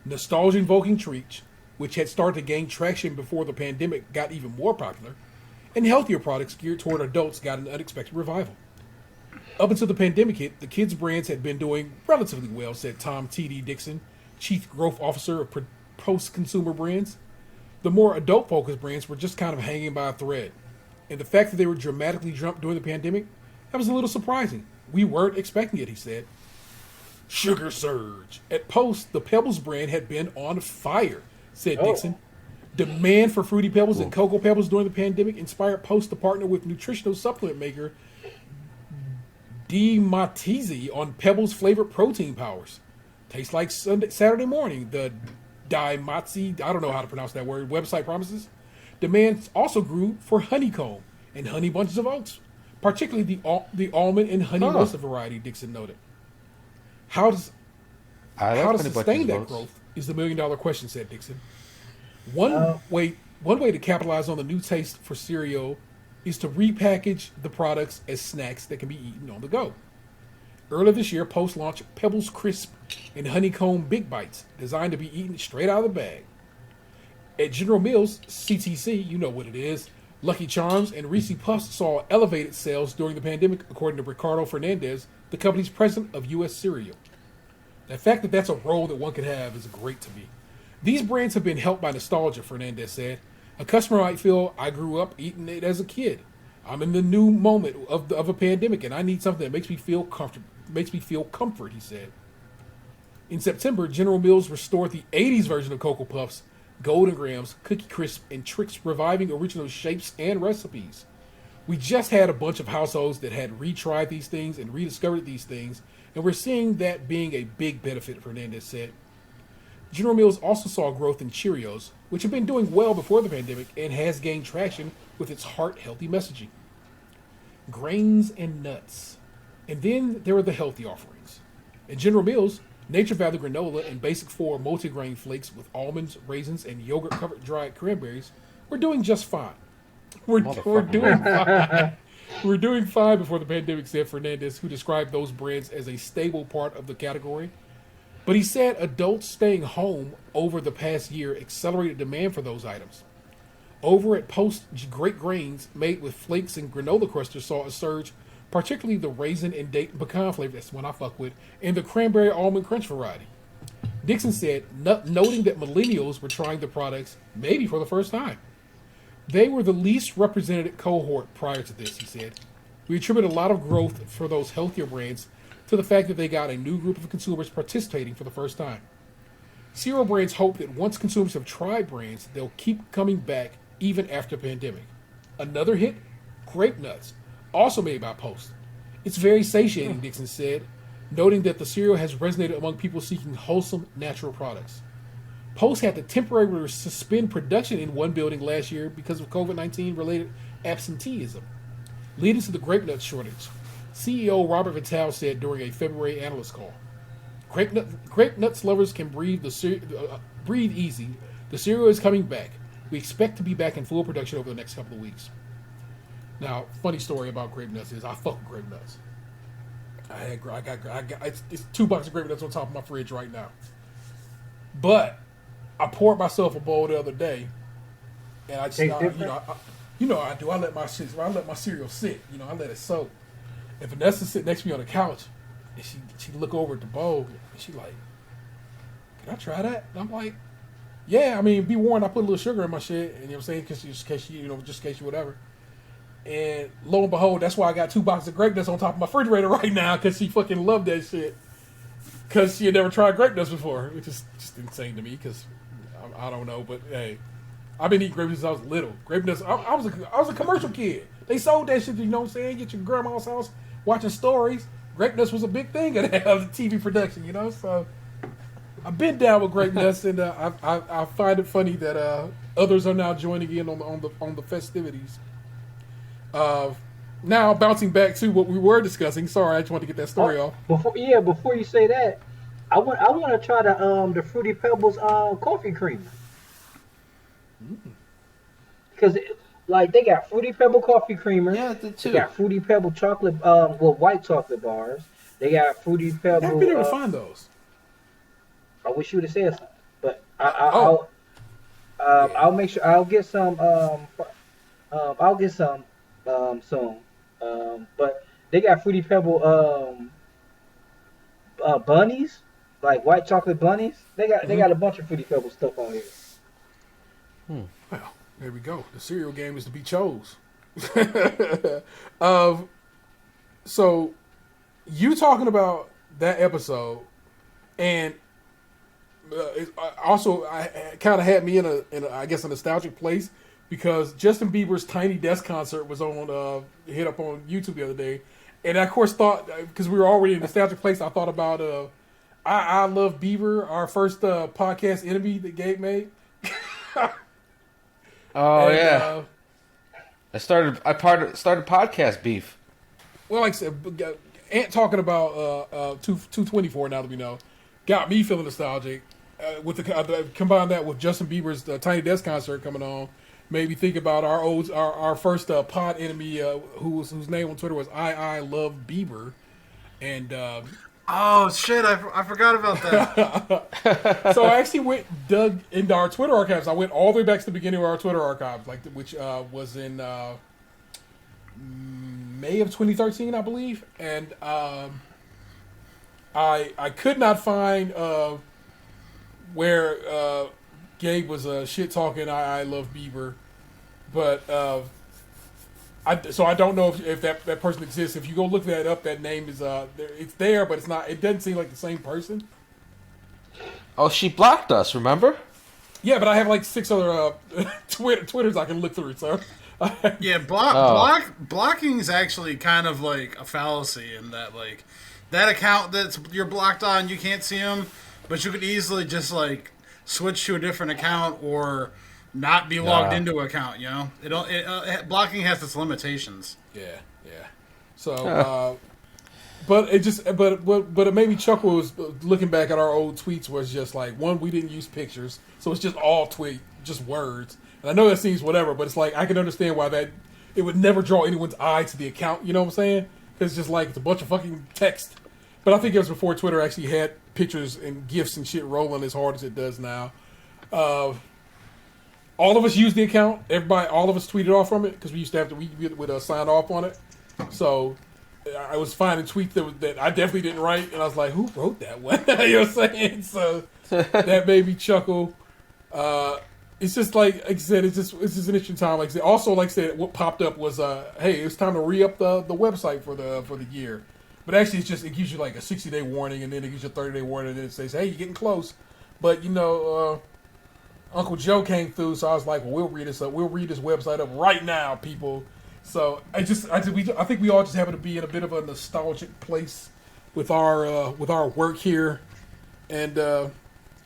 nostalgia-invoking treats, which had started to gain traction before the pandemic got even more popular, and healthier products geared toward adults got an unexpected revival. Up until the pandemic hit, the kids' brands had been doing relatively well, said Tom T.D. Dixon, Chief Growth Officer of Post-Consumer Brands. The more adult-focused brands were just kind of hanging by a thread. And the fact that they were dramatically jumped during the pandemic, that was a little surprising. We weren't expecting it, he said. Sugar surge. At Post, the Pebbles brand had been on fire, said Dixon. Demand for Fruity Pebbles and Cocoa Pebbles during the pandemic inspired Post to partner with nutritional supplement maker D. Matizzi on Pebbles flavored protein powers. Tastes like Saturday morning, the Daimatsi, I don't know how to pronounce that word, website promises. Demand also grew for honeycomb and honey bunches of oats, particularly the almond and honey roasted variety, Dixon noted. How to sustain that growth is the million-dollar question, said Dixon. One way to capitalize on the new taste for cereal is to repackage the products as snacks that can be eaten on the go. Earlier this year, Post launched Pebbles Crisp and Honeycomb Big Bites, designed to be eaten straight out of the bag. At General Mills, CTC, you know what it is, Lucky Charms and Reese Puffs saw elevated sales during the pandemic, according to Ricardo Fernandez, the company's president of U.S. Cereal. The fact that that's a role that one could have is great to me. These brands have been helped by nostalgia, Fernandez said. A customer might feel, I grew up eating it as a kid. I'm in the new moment of a pandemic, and I need something that makes me feel comfort, he said. In September, General Mills restored the 80s version of Cocoa Puffs, Golden Grams, Cookie Crisp, and Trix, reviving original shapes and recipes. We just had a bunch of households that had retried these things and rediscovered these things, and we're seeing that being a big benefit, Fernandez said. General Mills also saw growth in Cheerios, which had been doing well before the pandemic and has gained traction with its heart-healthy messaging. Grains and nuts. And then there were the healthy offerings. At General Mills, Nature Valley granola and Basic 4 multigrain flakes with almonds, raisins, and yogurt-covered dried cranberries were doing just fine. We're doing fine. We're doing fine before the pandemic, said Fernandez, who described those brands as a stable part of the category. But he said adults staying home over the past year accelerated demand for those items. Over at Post, Great Grains made with flakes and granola crusters saw a surge, particularly the raisin and date pecan flavor, that's the one I fuck with, and the cranberry almond crunch variety. Dixon said, noting that millennials were trying the products maybe for the first time. They were the least represented cohort prior to this, he said. We attribute a lot of growth for those healthier brands to the fact that they got a new group of consumers participating for the first time. Cereal brands hope that once consumers have tried brands, they'll keep coming back even after the pandemic. Another hit, Grape Nuts, also made by Post. It's very satiating, Dixon said, noting that the cereal has resonated among people seeking wholesome, natural products. Post had to temporarily suspend production in one building last year because of COVID-19 related absenteeism, leading to the grape nut shortage. CEO Robert Vitale said during a February analyst call, Grape nuts lovers can breathe easy. The cereal is coming back. We expect to be back in full production over the next couple of weeks. Now, funny story about grape nuts is I fuck with grape nuts. I got it's 2 boxes of grape nuts on top of my fridge right now. But I poured myself a bowl the other day, and I just I do. I let my cereal sit. I let it soak. And Vanessa sit next to me on the couch, and she look over at the bowl, and she like, "Can I try that?" And I'm like, "Yeah." I mean, be warned, I put a little sugar in my shit, and you know what I'm saying, just in case you whatever. And lo and behold, that's why I got 2 boxes of grape nuts on top of my refrigerator right now, because she fucking loved that shit. Because she had never tried grape nuts before, which is just insane to me, because I don't know, but hey, I've been eating grape nuts since I was little. Grape nuts, I was a commercial kid. They sold that shit, you know what I'm saying? Get your grandma's house watching stories. Grape nuts was a big thing of the TV production, so I've been down with grape nuts, and I find it funny that others are now joining in on the festivities. Now bouncing back to what we were discussing. Sorry, I just wanted to get that story off. Before you say that, I want to try the Fruity Pebbles coffee creamer. Because they got Fruity Pebble coffee creamer. Yeah, they too. They got Fruity Pebble chocolate white chocolate bars. They got Fruity Pebble. I've been able to find those. I wish you would have said something, but I'll make sure I'll get some. I'll get some soon. But they got Fruity Pebble bunnies, like white chocolate bunnies. They got a bunch of Fruity Pebble stuff on here. Well, there we go. The cereal game is to be chose. So you talking about that episode, and it also kind of had me in a I guess a nostalgic place, because Justin Bieber's Tiny Desk concert was on hit up on YouTube the other day, and I of course thought, because we were already in a nostalgic place, I thought about I Love Bieber, our first podcast enemy that Gabe made. Yeah. I started podcast beef. Well, like I said, Ant talking about 224 now that we know got me feeling nostalgic. With combine that with Justin Bieber's Tiny Desk concert coming on, made me think about our first pod enemy whose name on Twitter was I Love Bieber, and oh shit, I forgot about that. so I actually dug into our Twitter archives. I went all the way back to the beginning of our Twitter archives, which was in May of 2013, I believe, and I could not find where Gabe was shit talking I Love Bieber, but I don't know if that person exists. If you go look that up, that name is it's there, but it's not. It doesn't seem like the same person. Oh, she blocked us. Remember? Yeah, but I have like 6 other Twitters I can look through. So yeah, blocking is actually kind of like a fallacy in that that account that you're blocked on, you can't see them, but you could easily just switch to a different account or not be logged into an account. Blocking has its limitations. Yeah. So But it just, but it made me chuckle. Was looking back at our old tweets was just like, one, we didn't use pictures, so it's just all tweet, just words. And I know that seems whatever, but it's like I can understand why that it would never draw anyone's eye to the account. You know what I'm saying? It's just like it's a bunch of fucking text. But I think it was before Twitter actually had pictures and GIFs and shit rolling as hard as it does now. All of us used the account. All of us tweeted off from it because we used to have to we would sign off on it. So I was finding tweets that I definitely didn't write, and I was like, "Who wrote that one?" You know what I'm saying? So that made me chuckle. It's just like I said, it's just an interesting time. Like I said, also like I said, what popped up was, hey, it's time to re-up the website for the year. But actually, it's just it gives you like a 60-day warning, and then it gives you a 30-day warning, and then it says, hey, you're getting close. But you know, Uncle Joe came through, so I was like, well, we'll read this up. We'll read this website up right now, people. So I think we all just happen to be in a bit of a nostalgic place with our work here, and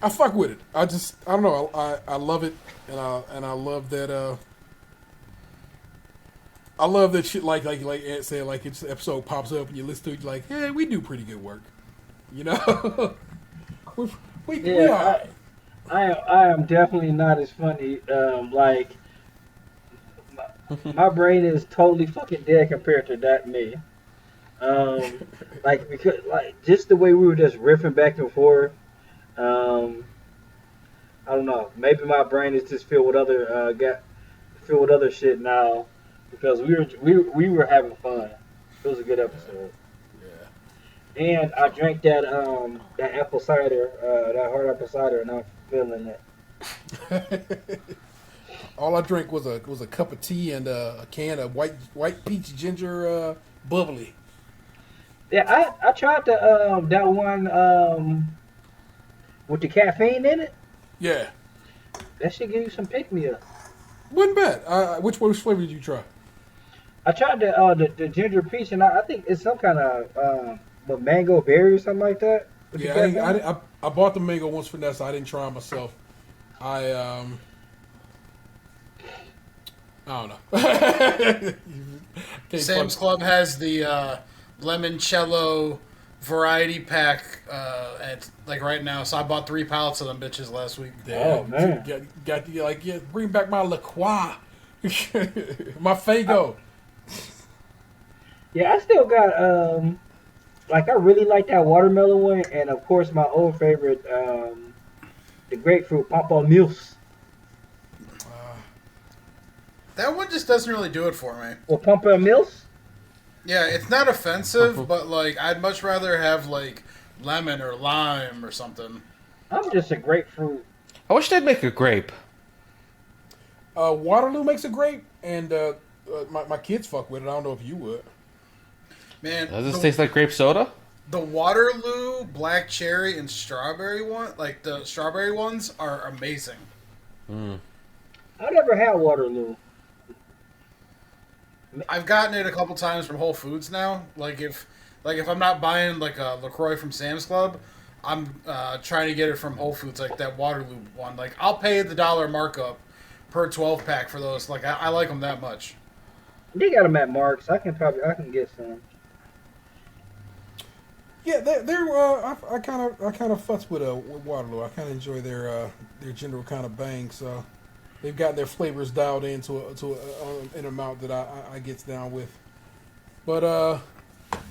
I fuck with it. I don't know. I love it, and I love that. I love that shit. Like Ant said, like each episode pops up and you listen to it, you're like, yeah, we do pretty good work. You know, we are. I am definitely not as funny. My brain is totally fucking dead compared to that me. Because just the way we were just riffing back and forth. I don't know. Maybe my brain is just filled with other shit now because we were having fun. It was a good episode. Yeah. And I drank that apple cider, that hard apple cider, and I'm feeling it. All I drank was a cup of tea and a can of white peach ginger bubbly. Yeah, I tried that one with the caffeine in it. Yeah. That should give you some pick me up. Wasn't bad. Which flavor did you try? I tried the ginger peach, and I think it's some kind of mango berry or something like that. Yeah, I bought the mango once for Nessa. I didn't try it myself. I don't know. Sam's Club has the limoncello variety pack at like right now, so I bought 3 pallets of them bitches last week. Oh man, got bring back my La Croix, my Fago. Yeah, I still got I really like that watermelon one, and of course my old favorite, the grapefruit pamplemousse. That one just doesn't really do it for me. Well, pamplemousse? Yeah, it's not offensive, but like I'd much rather have like lemon or lime or something. I'm just a grapefruit. I wish they'd make a grape. Waterloo makes a grape, and my kids fuck with it. I don't know if you would. Man, Does this taste like grape soda? The Waterloo, black cherry, and strawberry one, like the strawberry ones, are amazing. I never had Waterloo. I've gotten it a couple times from Whole Foods now. Like if I'm not buying like a LaCroix from Sam's Club, I'm trying to get it from Whole Foods, like that Waterloo one. Like I'll pay the $1 markup per 12 pack for those. Like I like them that much. They got them at Mark's. I can get some. Yeah, I kind of futz with Waterloo. I kind of enjoy their general kind of bang. So they've got their flavors dialed in to an amount that I gets down with. But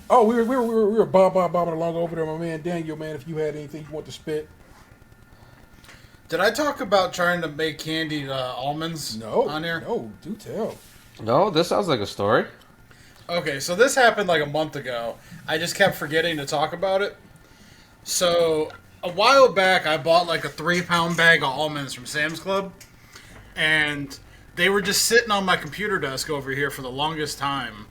we were bobbing along over there, my man Daniel. Man, if you had anything you want to spit. Did I talk about trying to make candied almonds on here? No, do tell. No, this sounds like a story. Okay, so this happened like a month ago. I just kept forgetting to talk about it. So a while back, I bought like a 3-pound bag of almonds from Sam's Club, and they were just sitting on my computer desk over here for the longest time.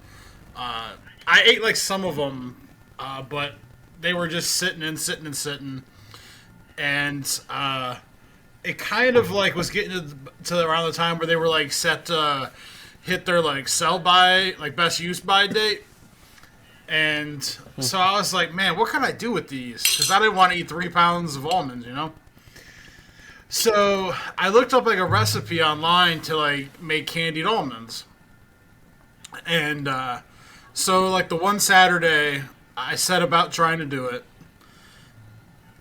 I ate like some of them, but they were just sitting, and it kind of like was getting to around the time where they were like set to hit their like sell by, like best use by date. And so I was like, man, what can I do with these? Because I didn't want to eat 3 pounds of almonds, you know? So I looked up like a recipe online to like make candied almonds. And so like the one Saturday, I set about trying to do it.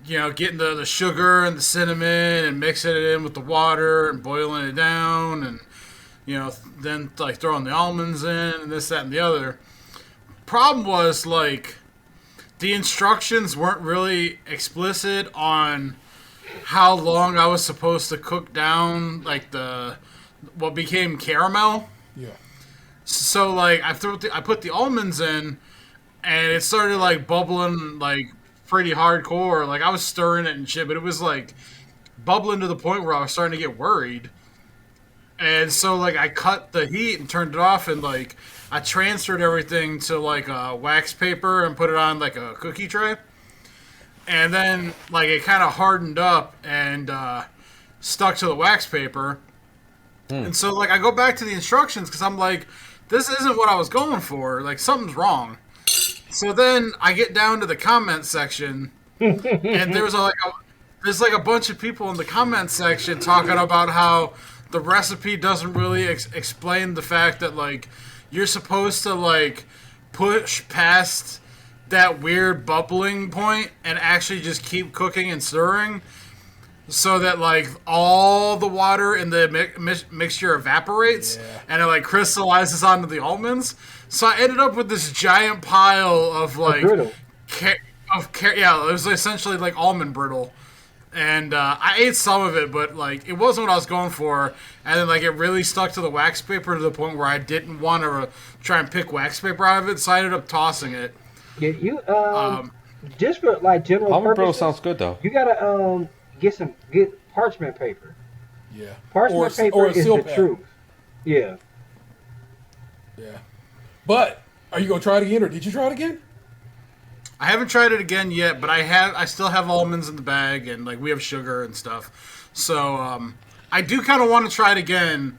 Getting the sugar and the cinnamon and mixing it in with the water and boiling it down and, then like throwing the almonds in and this, that, and the other. Problem was, like, the instructions weren't really explicit on how long I was supposed to cook down, like, what became caramel. Yeah. So, like, I put the almonds in, and it started, like, bubbling, like, pretty hardcore. Like, I was stirring it and shit, but it was, like, bubbling to the point where I was starting to get worried. And so, like, I cut the heat and turned it off, and, like, I transferred everything to, like, a wax paper and put it on, like, a cookie tray. And then, like, it kind of hardened up and stuck to the wax paper. And so, like, I go back to the instructions because I'm like, this isn't what I was going for. Like, something's wrong. So then I get down to the comment section, and there's like a bunch of people in the comment section talking about how the recipe doesn't really explain the fact that, like, you're supposed to, like, push past that weird bubbling point and actually just keep cooking and stirring so that, like, all the water in the mixture evaporates and it, like, crystallizes onto the almonds. So I ended up with this giant pile of, like, brittle. Yeah, it was essentially like almond brittle. And I ate some of it, but, like, it wasn't what I was going for. And then, like, it really stuck to the wax paper to the point where I didn't want to try and pick wax paper out of it, so I ended up tossing it. Yeah, you just for, like, general Almond brittle purposes, sounds good though. you gotta get parchment paper. Yeah. Parchment paper or is seal the pack. truth. Yeah. Yeah. But are you gonna try it again, or did you try it again? I haven't tried it again yet, but I still have almonds in the bag, and, like, we have sugar and stuff. So I do kind of want to try it again,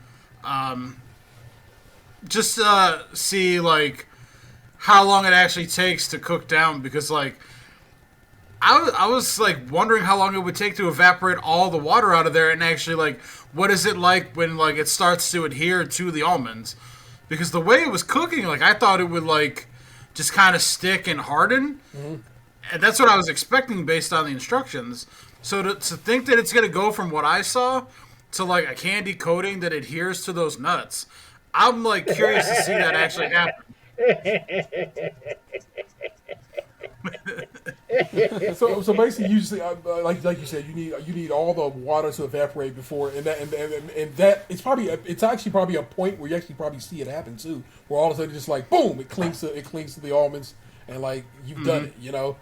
just to see, like, how long it actually takes to cook down, because, like, I was like wondering how long it would take to evaporate all the water out of there, and actually, like, what is it like when, like, it starts to adhere to the almonds? Because the way it was cooking, like, I thought it would, like, just kind of stick and harden. Mm-hmm. And that's what I was expecting based on the instructions. So to think that it's going to go from what I saw to, like, a candy coating that adheres to those nuts, I'm, like, curious to see that actually happen. So basically, you just, like you said, you need all the water to evaporate before, and that it's actually probably a point where you actually probably see it happen too, where all of a sudden just like boom, it clings to the almonds, and, like, you've done it. You know,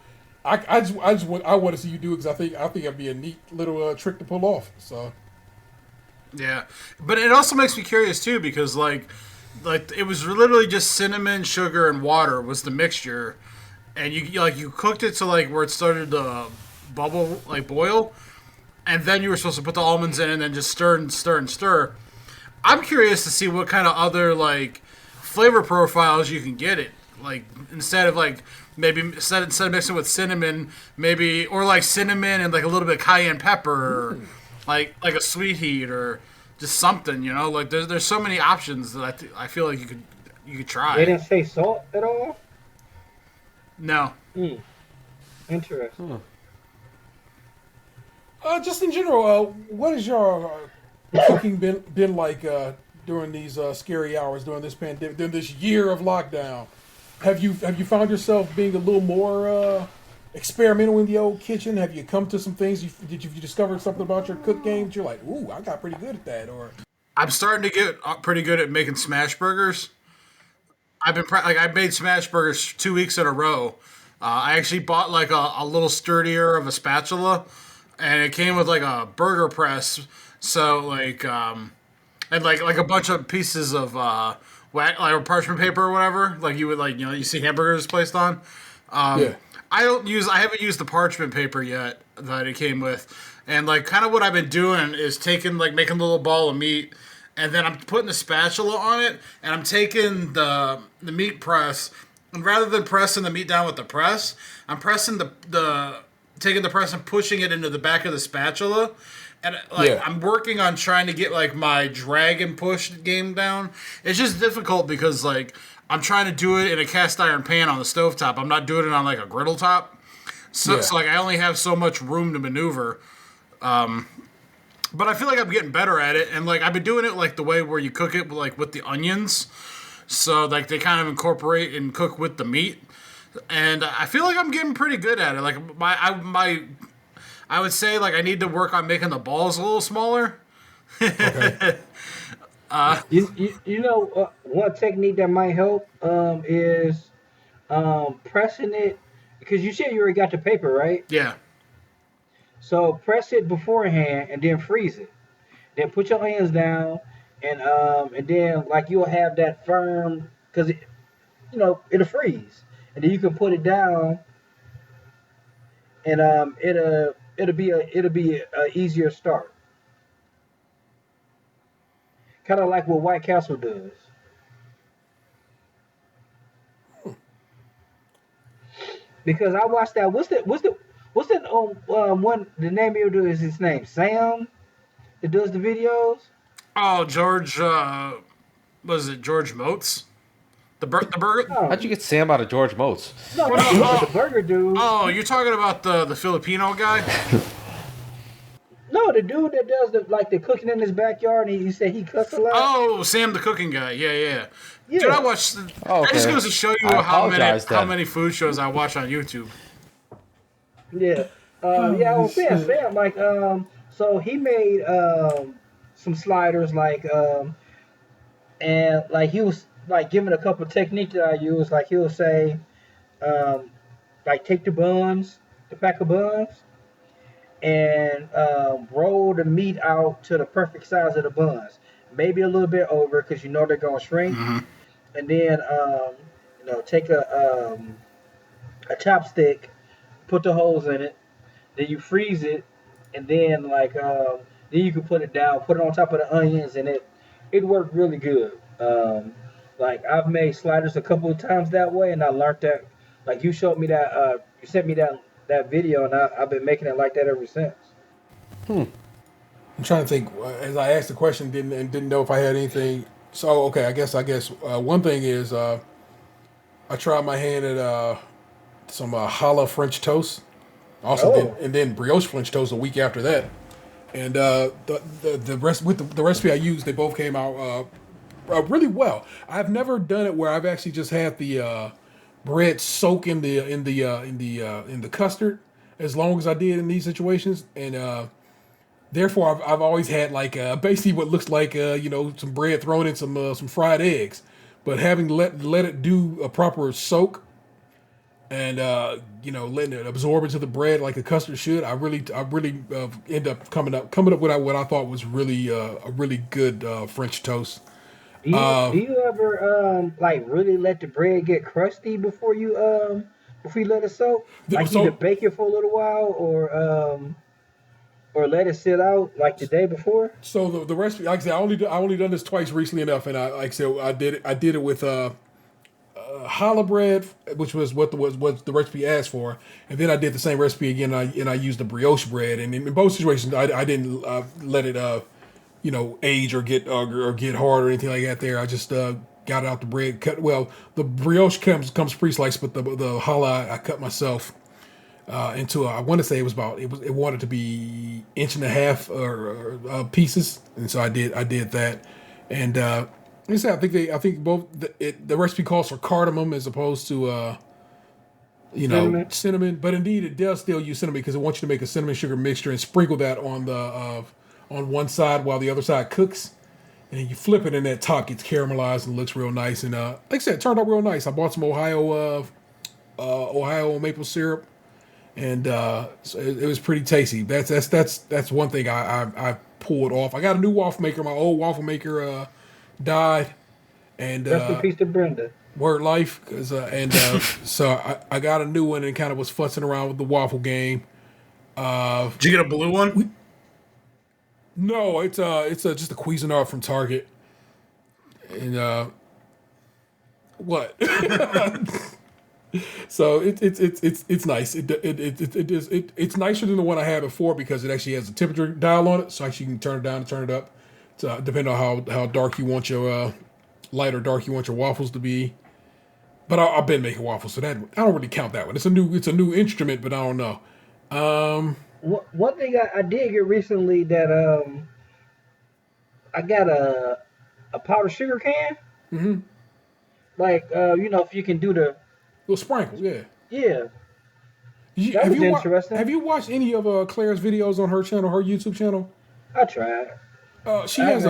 I want to see you do it because I think it'd be a neat little trick to pull off. So yeah, but it also makes me curious too, because like it was literally just cinnamon, sugar, and water was the mixture. And you cooked it to, like, where it started to bubble, like, boil, and then you were supposed to put the almonds in and then just stir and stir and stir. I'm curious to see what kind of other, like, flavor profiles you can get it. Like, instead of, like, maybe instead of mixing with cinnamon, maybe, or, like, cinnamon and, like, a little bit of cayenne pepper, or, like a sweet heat, or just something, you know? Like, there's so many options that I feel like you could try. They didn't say salt at all? No. Interesting. Just in general, what has your cooking been like during these scary hours, during this pandemic, during this year of lockdown? Have you found yourself being a little more experimental in the old kitchen? Have you come to some things? Did you discover something about your cook games? You're like, ooh, I got pretty good at that. Or I'm starting to get pretty good at making smash burgers. I made smash burgers 2 weeks in a row. I actually bought, like, a little sturdier of a spatula, and it came with, like, a burger press. So, like, and like a bunch of pieces of like parchment paper or whatever, like you would, like, you see hamburgers placed on. yeah. I haven't used the parchment paper yet that it came with, and, like, kind of what I've been doing is making a little ball of meat. And then I'm putting the spatula on it, and I'm taking the meat press, and rather than pressing the meat down with the press, I'm pressing taking the press and pushing it into the back of the spatula, And like Yeah. I'm working on trying to get like my drag and push game down. It's just difficult because like I'm trying to do it in a cast iron pan on the stovetop. I'm not doing it on like a griddle top. So, Yeah. so like I only have so much room to maneuver. But I feel like I'm getting better at it, and like I've been doing it like the way where you cook it like with the onions, so like they kind of incorporate and cook with the meat, and I feel like I'm getting pretty good at it. Like I would say like I need to work on making the balls a little smaller. Okay. You know, one technique that might help is pressing it because you said you already got the paper, right? Yeah. So press it beforehand and then freeze it. Then put your hands down and then like you'll have that firm because it'll freeze and then you can put it down and it'll be a easier start. Kind of like what White Castle does. Because I watched that. What's that one? The name of it is his name Sam that does the videos. Oh, George. Was it George Moats? The burger. No, How'd you get Sam out of George Moats? no, Oh, the burger dude. oh, you're talking about the Filipino guy? No, the dude that does the cooking in his backyard. And he said he cooks a lot. Oh, Sam the cooking guy. Yeah, yeah. Yeah. Dude, I watched. Oh, That just okay. goes to show you I how many apologize then. food shows I watch on YouTube. Yeah. Yeah, I was saying Sam so he made some sliders and like he was like giving a couple of techniques that I use. Like he'll say like take the pack of buns, and roll the meat out to the perfect size of the buns. Maybe a little bit over because they're gonna shrink. Mm-hmm. And then take a chopstick, put the holes in it, then you freeze it, and then then you can put it down, put it on top of the onions, and it worked really good. Like I've made sliders a couple of times that way, and I learned that. Like you showed me that, you sent me that video, and I've been making it like that ever since. I'm trying to think. As I asked the question, didn't know if I had anything. So okay, I guess one thing is I tried my hand at some challah French toast. Also, Oh. then brioche French toast a week after that. And the rest with the recipe I used, they both came out really well. I've never done it where I've actually just had the bread soak in the custard as long as I did in these situations, and therefore I've always had like basically what looks like some bread thrown in some fried eggs, but having let it do a proper soak and letting it absorb into the bread like a custard should. I really end up coming up with what I thought was really a really good French toast. Do you ever really let the bread get crusty before you let it soak? Like So- either bake it for a little while or let it sit out like the day before? So the recipe, like I said, I only done this twice recently enough, and I did it with challah bread, which was what the recipe asked for, and then I did the same recipe again, and I used the brioche bread, and in both situations I didn't let it age or get hard or anything like that. There, I just got out the bread cut. Well, the brioche comes pre-sliced, but the challah I cut myself. Into I want to say it wanted to be 1.5 or pieces, and so I did that, and like I said, I think both the recipe calls for cardamom as opposed to cinnamon, but indeed it does still use cinnamon because it wants you to make a cinnamon sugar mixture and sprinkle that on the on one side while the other side cooks, and then you flip it and that top gets caramelized and looks real nice, and like I said, it turned out real nice. I bought some Ohio maple syrup. And so it was pretty tasty. That's one thing I pulled off. I got a new waffle maker. My old waffle maker died, and Rest in peace to Brenda. word life. So I got a new one and kind of was fussing around with the waffle game. Did you get a blue one? No, it's just a Cuisinart from Target. And what? So it's nice. It's nicer than the one I had before because it actually has a temperature dial on it, so actually you can turn it down and turn it up, to, depending on how dark you want your light or dark you want your waffles to be. But I've been making waffles, so that I don't really count that one. It's a new instrument, but I don't know. One thing I did get recently that I got a powdered sugar can. Mm-hmm. Like if you can do the Little sprinkles, yeah. yeah. That Have was you interesting. have you watched any of Claire's videos on her channel, her YouTube channel? I tried. She has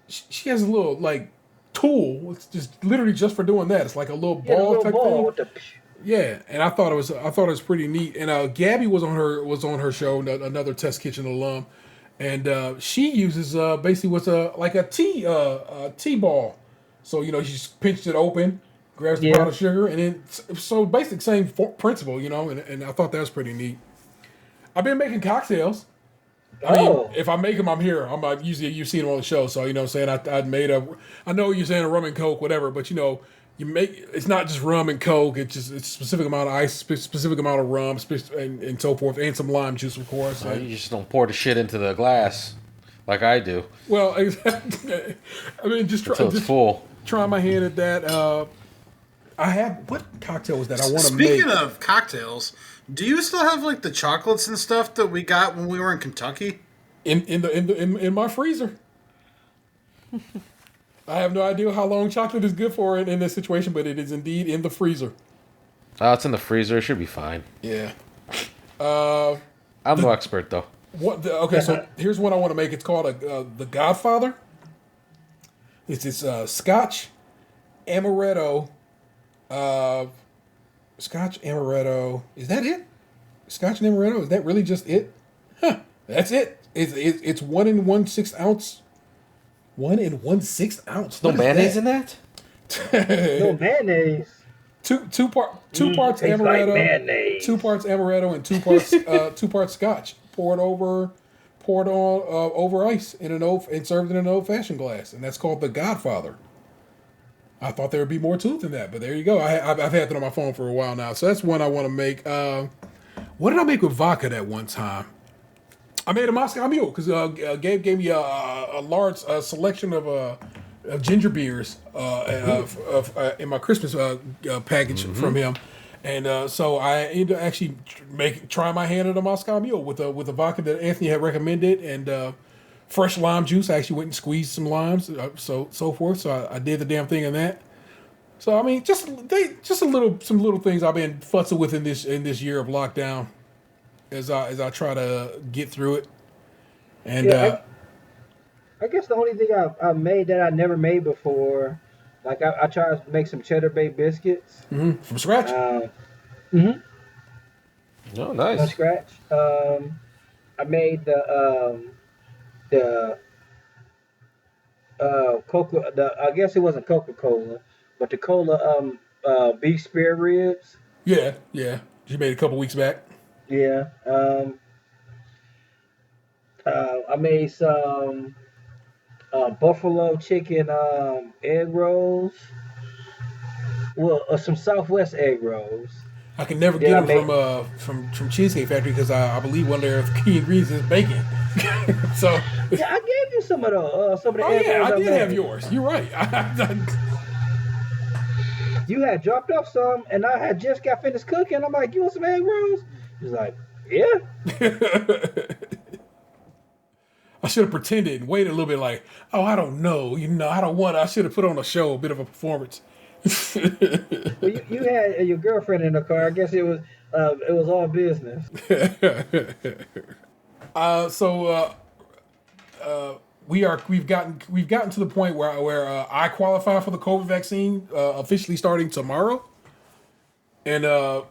she has a little like tool. It's just literally just for doing that. It's like a little Yeah, the ball little type ball thing. with the. Yeah, and I thought it was pretty neat. And Gabby was on her show, another Test Kitchen alum, and she uses basically what's like a tea ball. So she just pinched it open, grabs the powdered sugar, and then so basically same principle, and I thought that was pretty neat. I've been making cocktails. I mean, if I make them, I'm here. I'm usually you've seen them on the show, so what I'm saying. I made I know you're saying a rum and coke, whatever, but you make it's not just rum and coke. It's a specific amount of ice, specific amount of rum, and so forth, and some lime juice, of course. You just don't pour the shit into the glass like I do. Well, I mean, Until it's full. Try my hand at that. I have what cocktail was that I want to make? Speaking of cocktails, do you still have like the chocolates and stuff that we got when we were in Kentucky? In my freezer. I have no idea how long chocolate is good for in this situation, but it is indeed in the freezer. Oh, it's in the freezer. It should be fine. Yeah. I'm no expert though. Okay, so here's what I want to make. It's called the Godfather. It's Scotch, Amaretto. Scotch, Amaretto. Is that it? Scotch and Amaretto. Is that really just it? Huh. That's it. It's 1 1/6 ounce. 1 1/6 ounce. No mayonnaise in that? No mayonnaise. Two parts amaretto, like mayonnaise. 2 parts amaretto, and 2 parts Scotch. Poured on over ice and served in an old fashioned glass, and that's called the Godfather. I thought there would be more to it than that, but there you go. I've had that on my phone for a while now, so that's one I want to make. What did I make with vodka that one time? I made a Moscow Mule because Gabe gave me a large selection of ginger beers in my Christmas package from him, and so I ended up actually trying my hand at a Moscow Mule with a vodka that Anthony had recommended and fresh lime juice. I actually went and squeezed some limes, so forth. So I did the damn thing in that. So I mean, some little things I've been futzing with in this year of lockdown, as I try to get through it. And I guess the only thing I made that I never made before, like I tried to make some cheddar bay biscuits. from scratch. Oh, nice. From scratch. I made the Coca. I guess it wasn't Coca-Cola, but the cola beef spare ribs. Yeah. You made a couple weeks back. Yeah. I made some buffalo chicken egg rolls. Well, some Southwest egg rolls. I can never get them from Cheesecake Factory because I believe one of their key ingredients is bacon. So yeah, I gave you some of the egg rolls. I did have yours. You're right. You had dropped off some, and I had just got finished cooking. I'm like, you want some egg rolls? He's like, yeah. I should have pretended and waited a little bit like, oh, I don't know. I don't want it. I should have put on a show, a bit of a performance. Well, you had your girlfriend in the car. I guess it was all business. We've gotten to the point where I qualify for the COVID vaccine officially starting tomorrow, and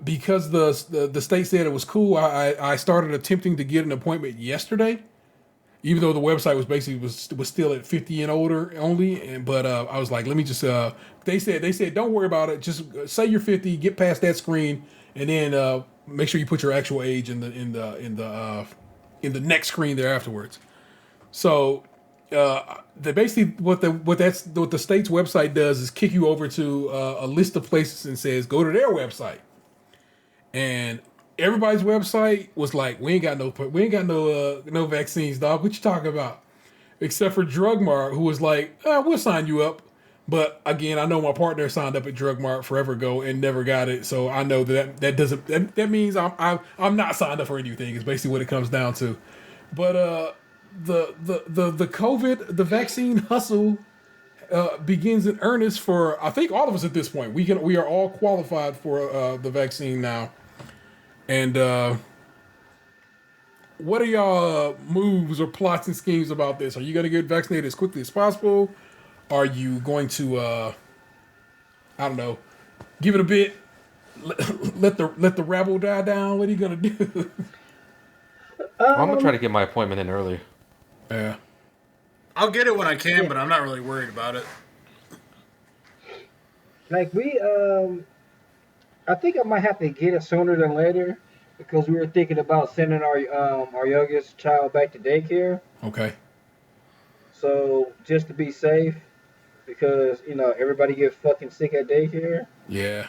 because the state said it was cool, I started attempting to get an appointment yesterday, even though the website was still at 50 and older only. But I was like, let me just. They said don't worry about it. Just say you're 50, get past that screen, and then make sure you put your actual age in the next screen there afterwards. So they basically what the state's website does is kick you over to a list of places and says go to their website. And everybody's website was like, we ain't got no vaccines, dog. What you talking about? Except for Drug Mart, who was like, we'll sign you up. But again, I know my partner signed up at Drug Mart forever ago and never got it, so I know that means I'm not signed up for anything. Is basically what it comes down to. But the COVID, the vaccine hustle begins in earnest for I think all of us at this point. We are all qualified for the vaccine now. And what are y'all moves or plots and schemes about this? Are you going to get vaccinated as quickly as possible? Are you going to, I don't know, give it a bit, let the rabble die down? What are you going to do? I'm going to try to get my appointment in earlier. Yeah. I'll get it when I can, but I'm not really worried about it. Like I think I might have to get it sooner than later because we were thinking about sending our youngest child back to daycare. Okay. So just to be safe, because everybody gets fucking sick at daycare. Yeah.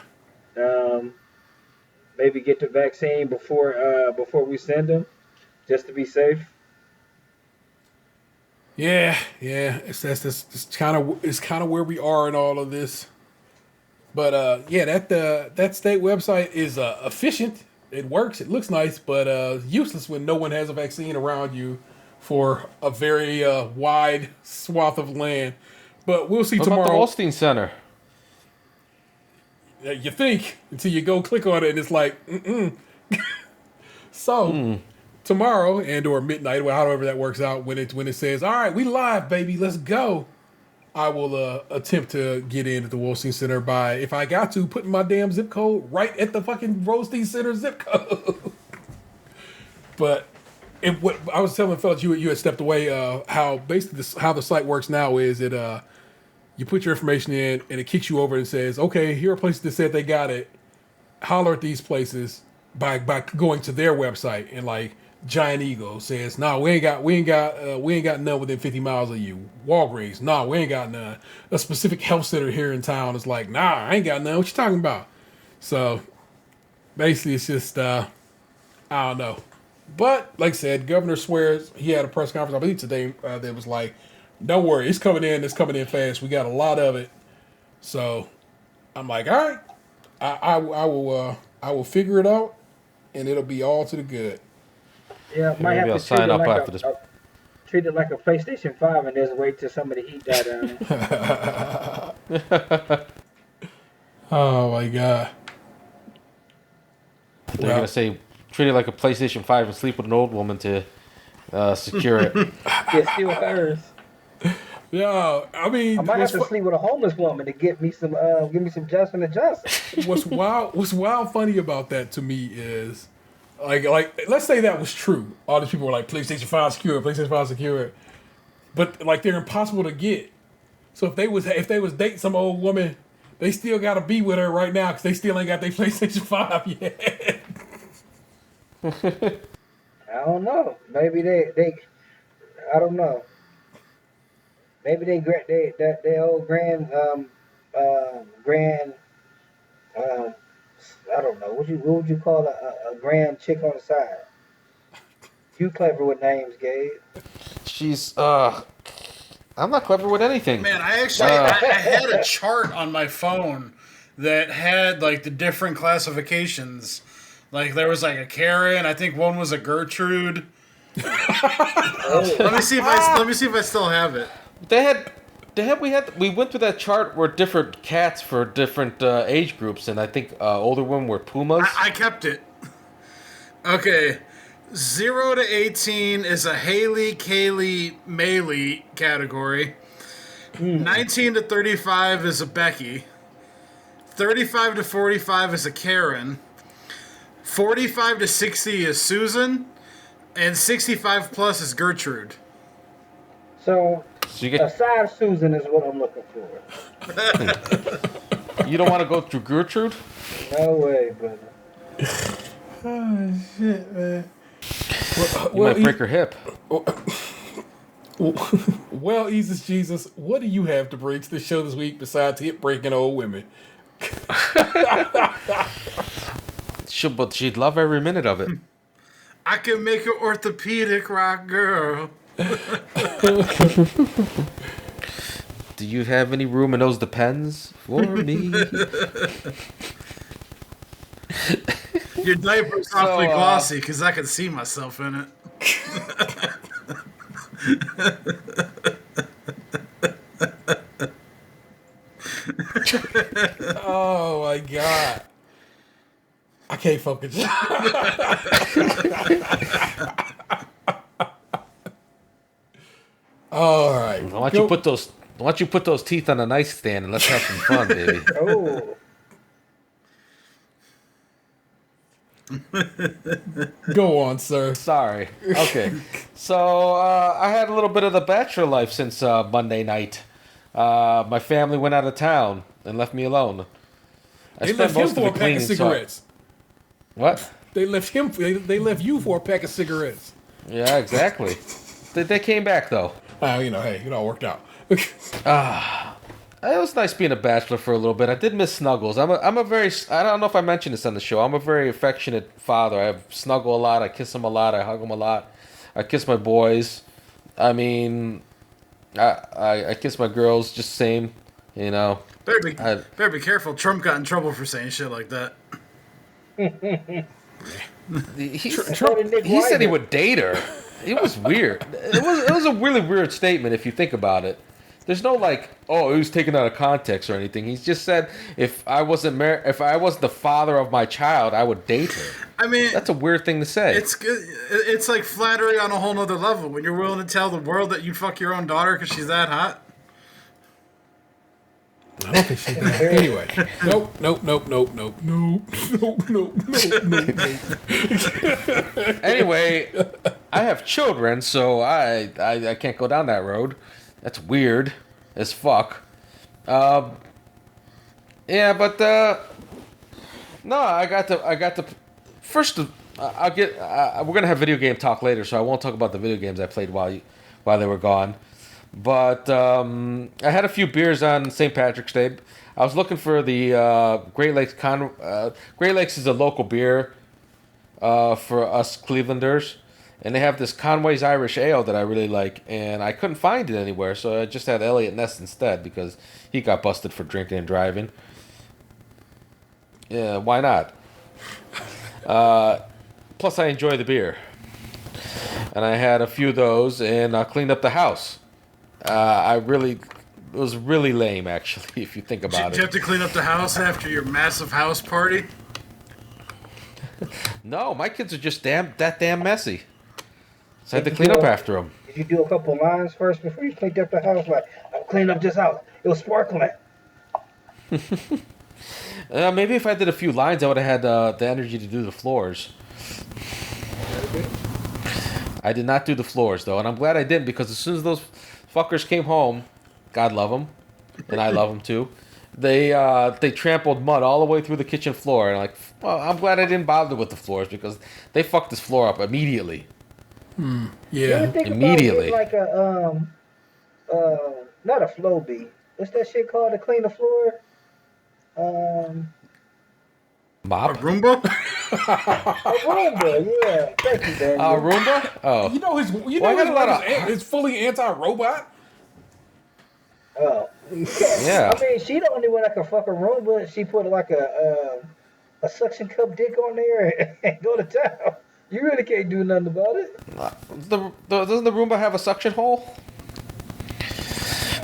Maybe get the vaccine before we send them, just to be safe. Yeah. It's kind of where we are in all of this. But that state website is efficient. It works. It looks nice, but useless when no one has a vaccine around you for a very wide swath of land. But we'll see what tomorrow. About the Holstein Center? You think until you go click on it, and it's like, So tomorrow or midnight, or however that works out, when it says, "All right, we live, baby, let's go," I will attempt to get in at the Holstein Center by, if I got to, putting my damn zip code right at the fucking Holstein Center zip code. But what I was telling the fellas, you had stepped away. How basically how the site works now is you put your information in and it kicks you over and says, okay, here are places that said they got it. Holler at these places by going to their website, and like Giant Eagle says, no, we ain't got none within 50 miles of you. Walgreens, no, we ain't got none. A specific health center here in town is like, nah, I ain't got none. What you talking about? So basically it's just I don't know. But like I said, Governor swears, he had a press conference, I believe today, that was like, don't worry, it's coming in fast. We got a lot of it. So I'm like, all right, I will figure it out, and it'll be all to the good. Yeah, might Maybe have I'll to treat sign it up like after this. treat it like a PlayStation 5 and just wait till some of the heat die down. Oh my god. They're going to say, treat it like a PlayStation 5 and sleep with an old woman to secure it. It's still hers. Yeah, I mean, I might have to sleep with a homeless woman to give me some Johnson & Johnson. what's wild funny about that to me is like let's say that was true. All these people were like, PlayStation 5 secure, but like they're impossible to get. So if they was dating some old woman, they still gotta be with her right now because they still ain't got their PlayStation 5 yet. I don't know. Maybe they I don't know. Maybe they old grand I don't know. What would you call a grand chick on the side? You clever with names, Gabe. She's, I'm not clever with anything. Man, I had a chart on my phone that had like the different classifications. Like there was like a Karen. I think one was a Gertrude. Let me see if I still have it. We went through that chart where different cats for different age groups, and I think older women were pumas. I kept it. Okay, 0 to 18 is a Haley, Kaylee, Maylee category. 19 to 35 is a Becky. 35 to 45 is a Karen. 45 to 60 is Susan, and 65 plus is Gertrude. So you get, a side Susan is what I'm looking for. you don't want to go through Gertrude? No way, brother. Oh shit, man. You might break her hip. Well, Jesus, what do you have to bring to the show this week besides hit breaking old women? But she'd love every minute of it. I can make an orthopedic rock girl. Do you have any room in those Depends for me? Your diaper's awfully glossy because I can see myself in it. Oh my god. I can't focus. All right. Why don't you put those teeth on a nightstand and let's have some fun, baby? Oh. Go on, sir. Sorry. Okay. So I had a little bit of the Bachelor life since Monday night. My family went out of town and left me alone. They left him for a pack of cigarettes. What? They left him. They left you for a pack of cigarettes. Yeah, exactly. They came back though. Hey, it all worked out. It was nice being a bachelor for a little bit. I did miss snuggles. I don't know if I mentioned this on the show. I'm a very affectionate father. I snuggle a lot. I kiss them a lot. I hug them a lot. I kiss my boys. I mean, I kiss my girls just the same, you know. Better be careful. Trump got in trouble for saying shit like that. He said he would date her. It was weird. It was a really weird statement if you think about it. There's no like, oh, it was taken out of context or anything. He just said if I wasn't the father of my child, I would date her. I mean, that's a weird thing to say. It's good. It's like flattery on a whole nother level when you're willing to tell the world that you fuck your own daughter because she's that hot. I don't think she's that. Anyway, nope. Anyway, I have children, so I can't go down that road. That's weird as fuck. Yeah, but no, I got to. First, I'll get. We're gonna have video game talk later, so I won't talk about the video games I played while they were gone. But I had a few beers on St. Patrick's Day. I was looking for the Great Lakes Great Lakes is a local beer for us Clevelanders, and they have this Conway's Irish Ale that I really like, and I couldn't find it anywhere, so I just had Elliot Ness instead because he got busted for drinking and driving. Yeah, why not? Plus, I enjoy the beer, and I had a few of those, and I cleaned up the house. It was really lame, actually, if you think about it. Did you have to clean up the house after your massive house party? No, my kids are just damn messy. So I had to clean up after them. Did you do a couple lines first before you cleaned up the house? Like, I'm cleaning up this house. It was sparkling. Maybe if I did a few lines, I would have had the energy to do the floors. I did not do the floors, though, and I'm glad I didn't, because as soon as those fuckers came home, God love them, and I love them too, they trampled mud all the way through the kitchen floor, and well, I'm glad I didn't bother with the floors, because they fucked this floor up immediately. Yeah, immediately. Like a not a flow bee. What's that shit called to clean the floor? Mop? A Roomba? A Roomba, yeah. Thank you, Daniel. Roomba? Oh. It's fully anti-robot. Oh. Yeah. I mean, she the only one that can fuck a Roomba. She put like a suction cup dick on there and go to town. You really can't do nothing about it. Doesn't the Roomba have a suction hole?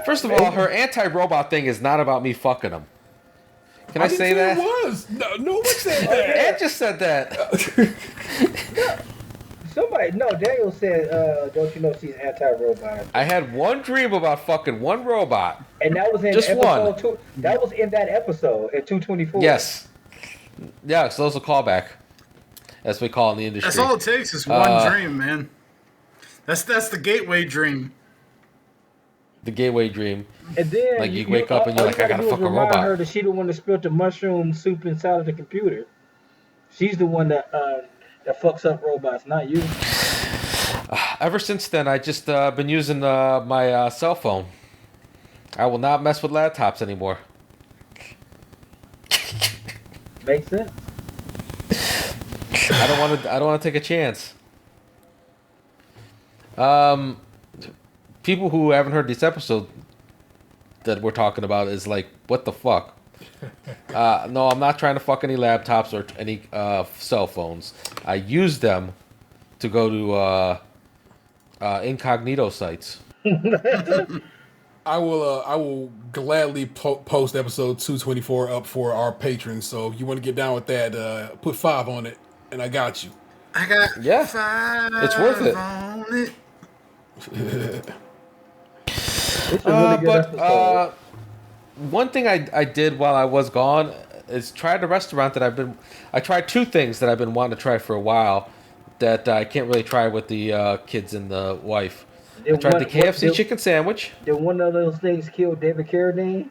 First of all, her anti-robot thing is not about me fucking them. Can I say that? It was. No one said that. Ed just said that. Daniel said, don't you know she's anti-robot? I had one dream about fucking one robot. And that was in just episode one. 2. That was in that episode, in 224. Yes. Yeah, so that was a callback. As we call it in the industry. That's all it takes is one dream, man. That's the gateway dream. The gateway dream. And then like you wake up and you're like, I gotta fuck a robot. Her that she the one that spilled the mushroom soup inside of the computer. She's the one that fucks up robots, not you. Ever since then, I just been using my cell phone. I will not mess with laptops anymore. Makes sense. I don't want to take a chance. People who haven't heard this episode that we're talking about is like, what the fuck? No, I'm not trying to fuck any laptops or any cell phones. I use them to go to incognito sites. I will gladly post episode 224 up for our patrons. So if you want to get down with that, put 5 on it, and I got you. I got 5 it's worth it. on it. It's a really good episode. One thing I did while I was gone is try the restaurant that I tried 2 things that I've been wanting to try for a while that I can't really try with the kids and the wife. I tried the KFC chicken sandwich. Did one of those things kill David Carradine?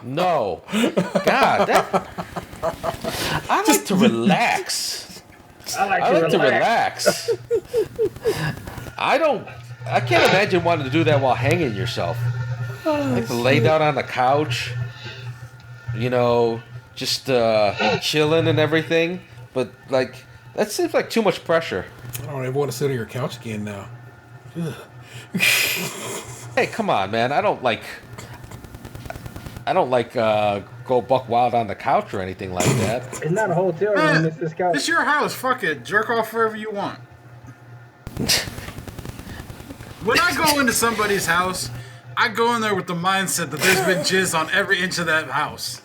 No. God, I like to relax. I like to relax. I can't imagine wanting to do that while hanging yourself. Like to lay down on the couch, just chilling and everything. But like that seems like too much pressure. I don't ever want to sit on your couch again now. Hey, come on, man! I don't like go buck wild on the couch or anything like that. It's not a hotel room. It's this couch. It's your house. Fuck it. Jerk off wherever you want. When I go into somebody's house, I go in there with the mindset that there's been jizz on every inch of that house.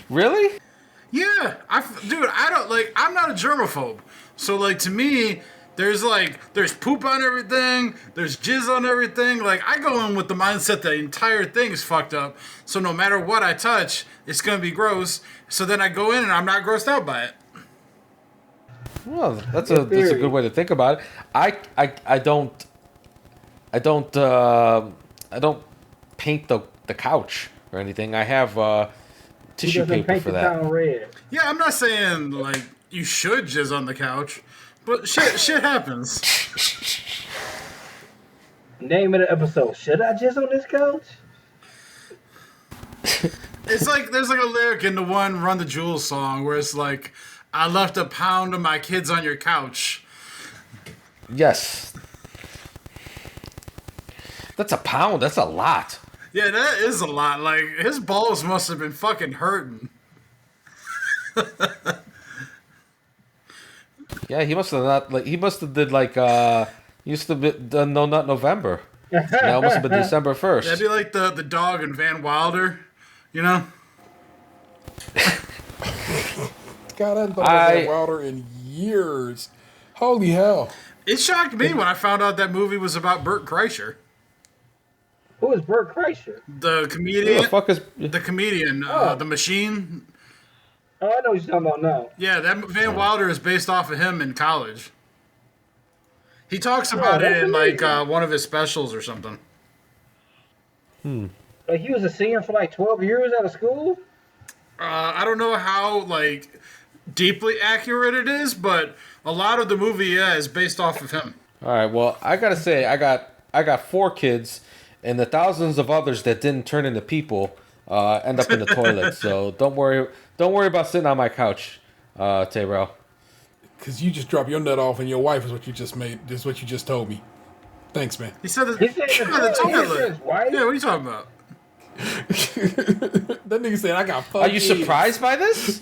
Really? Yeah, I'm not a germaphobe. So like to me, there's poop on everything, there's jizz on everything. Like I go in with the mindset that the entire thing is fucked up. So no matter what I touch, it's gonna be gross. So then I go in and I'm not grossed out by it. Well, that's a good way to think about it. I don't paint the couch or anything. I have tissue paper for that. Red. Yeah, I'm not saying like you should jizz on the couch, but shit happens. Name of the episode: Should I jizz on this couch? It's like there's like a lyric in the one Run the Jewels song where it's like, I left a pound of my kids on your couch. Yes. That's a pound. That's a lot. Yeah, that is a lot. Like, his balls must have been fucking hurting. Yeah, he must have not like he must have did like used to be done No Nut November. Now it must have been December 1st. That'd be like the dog in Van Wilder, you know? God, I haven't thought about that Wilder in years. Holy hell. It shocked me when I found out that movie was about Bert Kreischer. Who is Bert Kreischer? The comedian. Who the fuck is the comedian? The Machine. Oh, I know what you're talking about now. Yeah, that Van Wilder is based off of him in college. He talks about it in like one of his specials or something. Like he was a singer for like 12 years out of school? I don't know how like deeply accurate it is, but a lot of the movie is based off of him. All right, well, I got to say I got 4 kids and the thousands of others that didn't turn into people end up in the toilet. So don't worry about sitting on my couch, Tayrell. Because you just dropped your nut off and your wife is what you just made. This is what you just told me. Thanks, man. He said the toilet. Yeah, what are you talking about? That nigga said I got fucked. Are you surprised by this?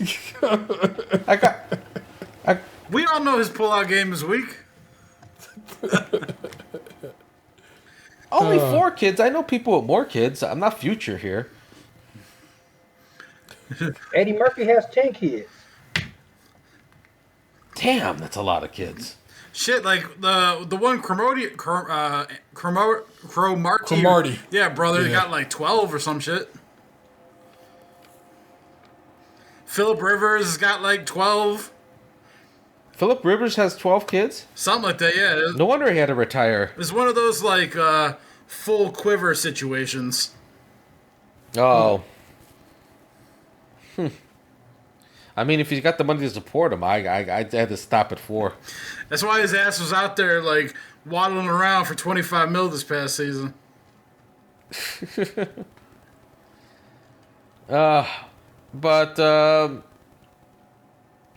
We all know his pull-out game is weak. Only 4 kids. I know people with more kids. I'm not Future here. Eddie Murphy has 10 kids. Damn, that's a lot of kids. Shit, like the one Cromartie. Yeah, brother, got like 12 or some shit. Philip Rivers has got like 12. Philip Rivers has 12 kids? Something like that, yeah. No wonder he had to retire. It's one of those like full quiver situations. Oh. I mean, if he's got the money to support him, I had to stop at 4. That's why his ass was out there like waddling around for 25 mil this past season. But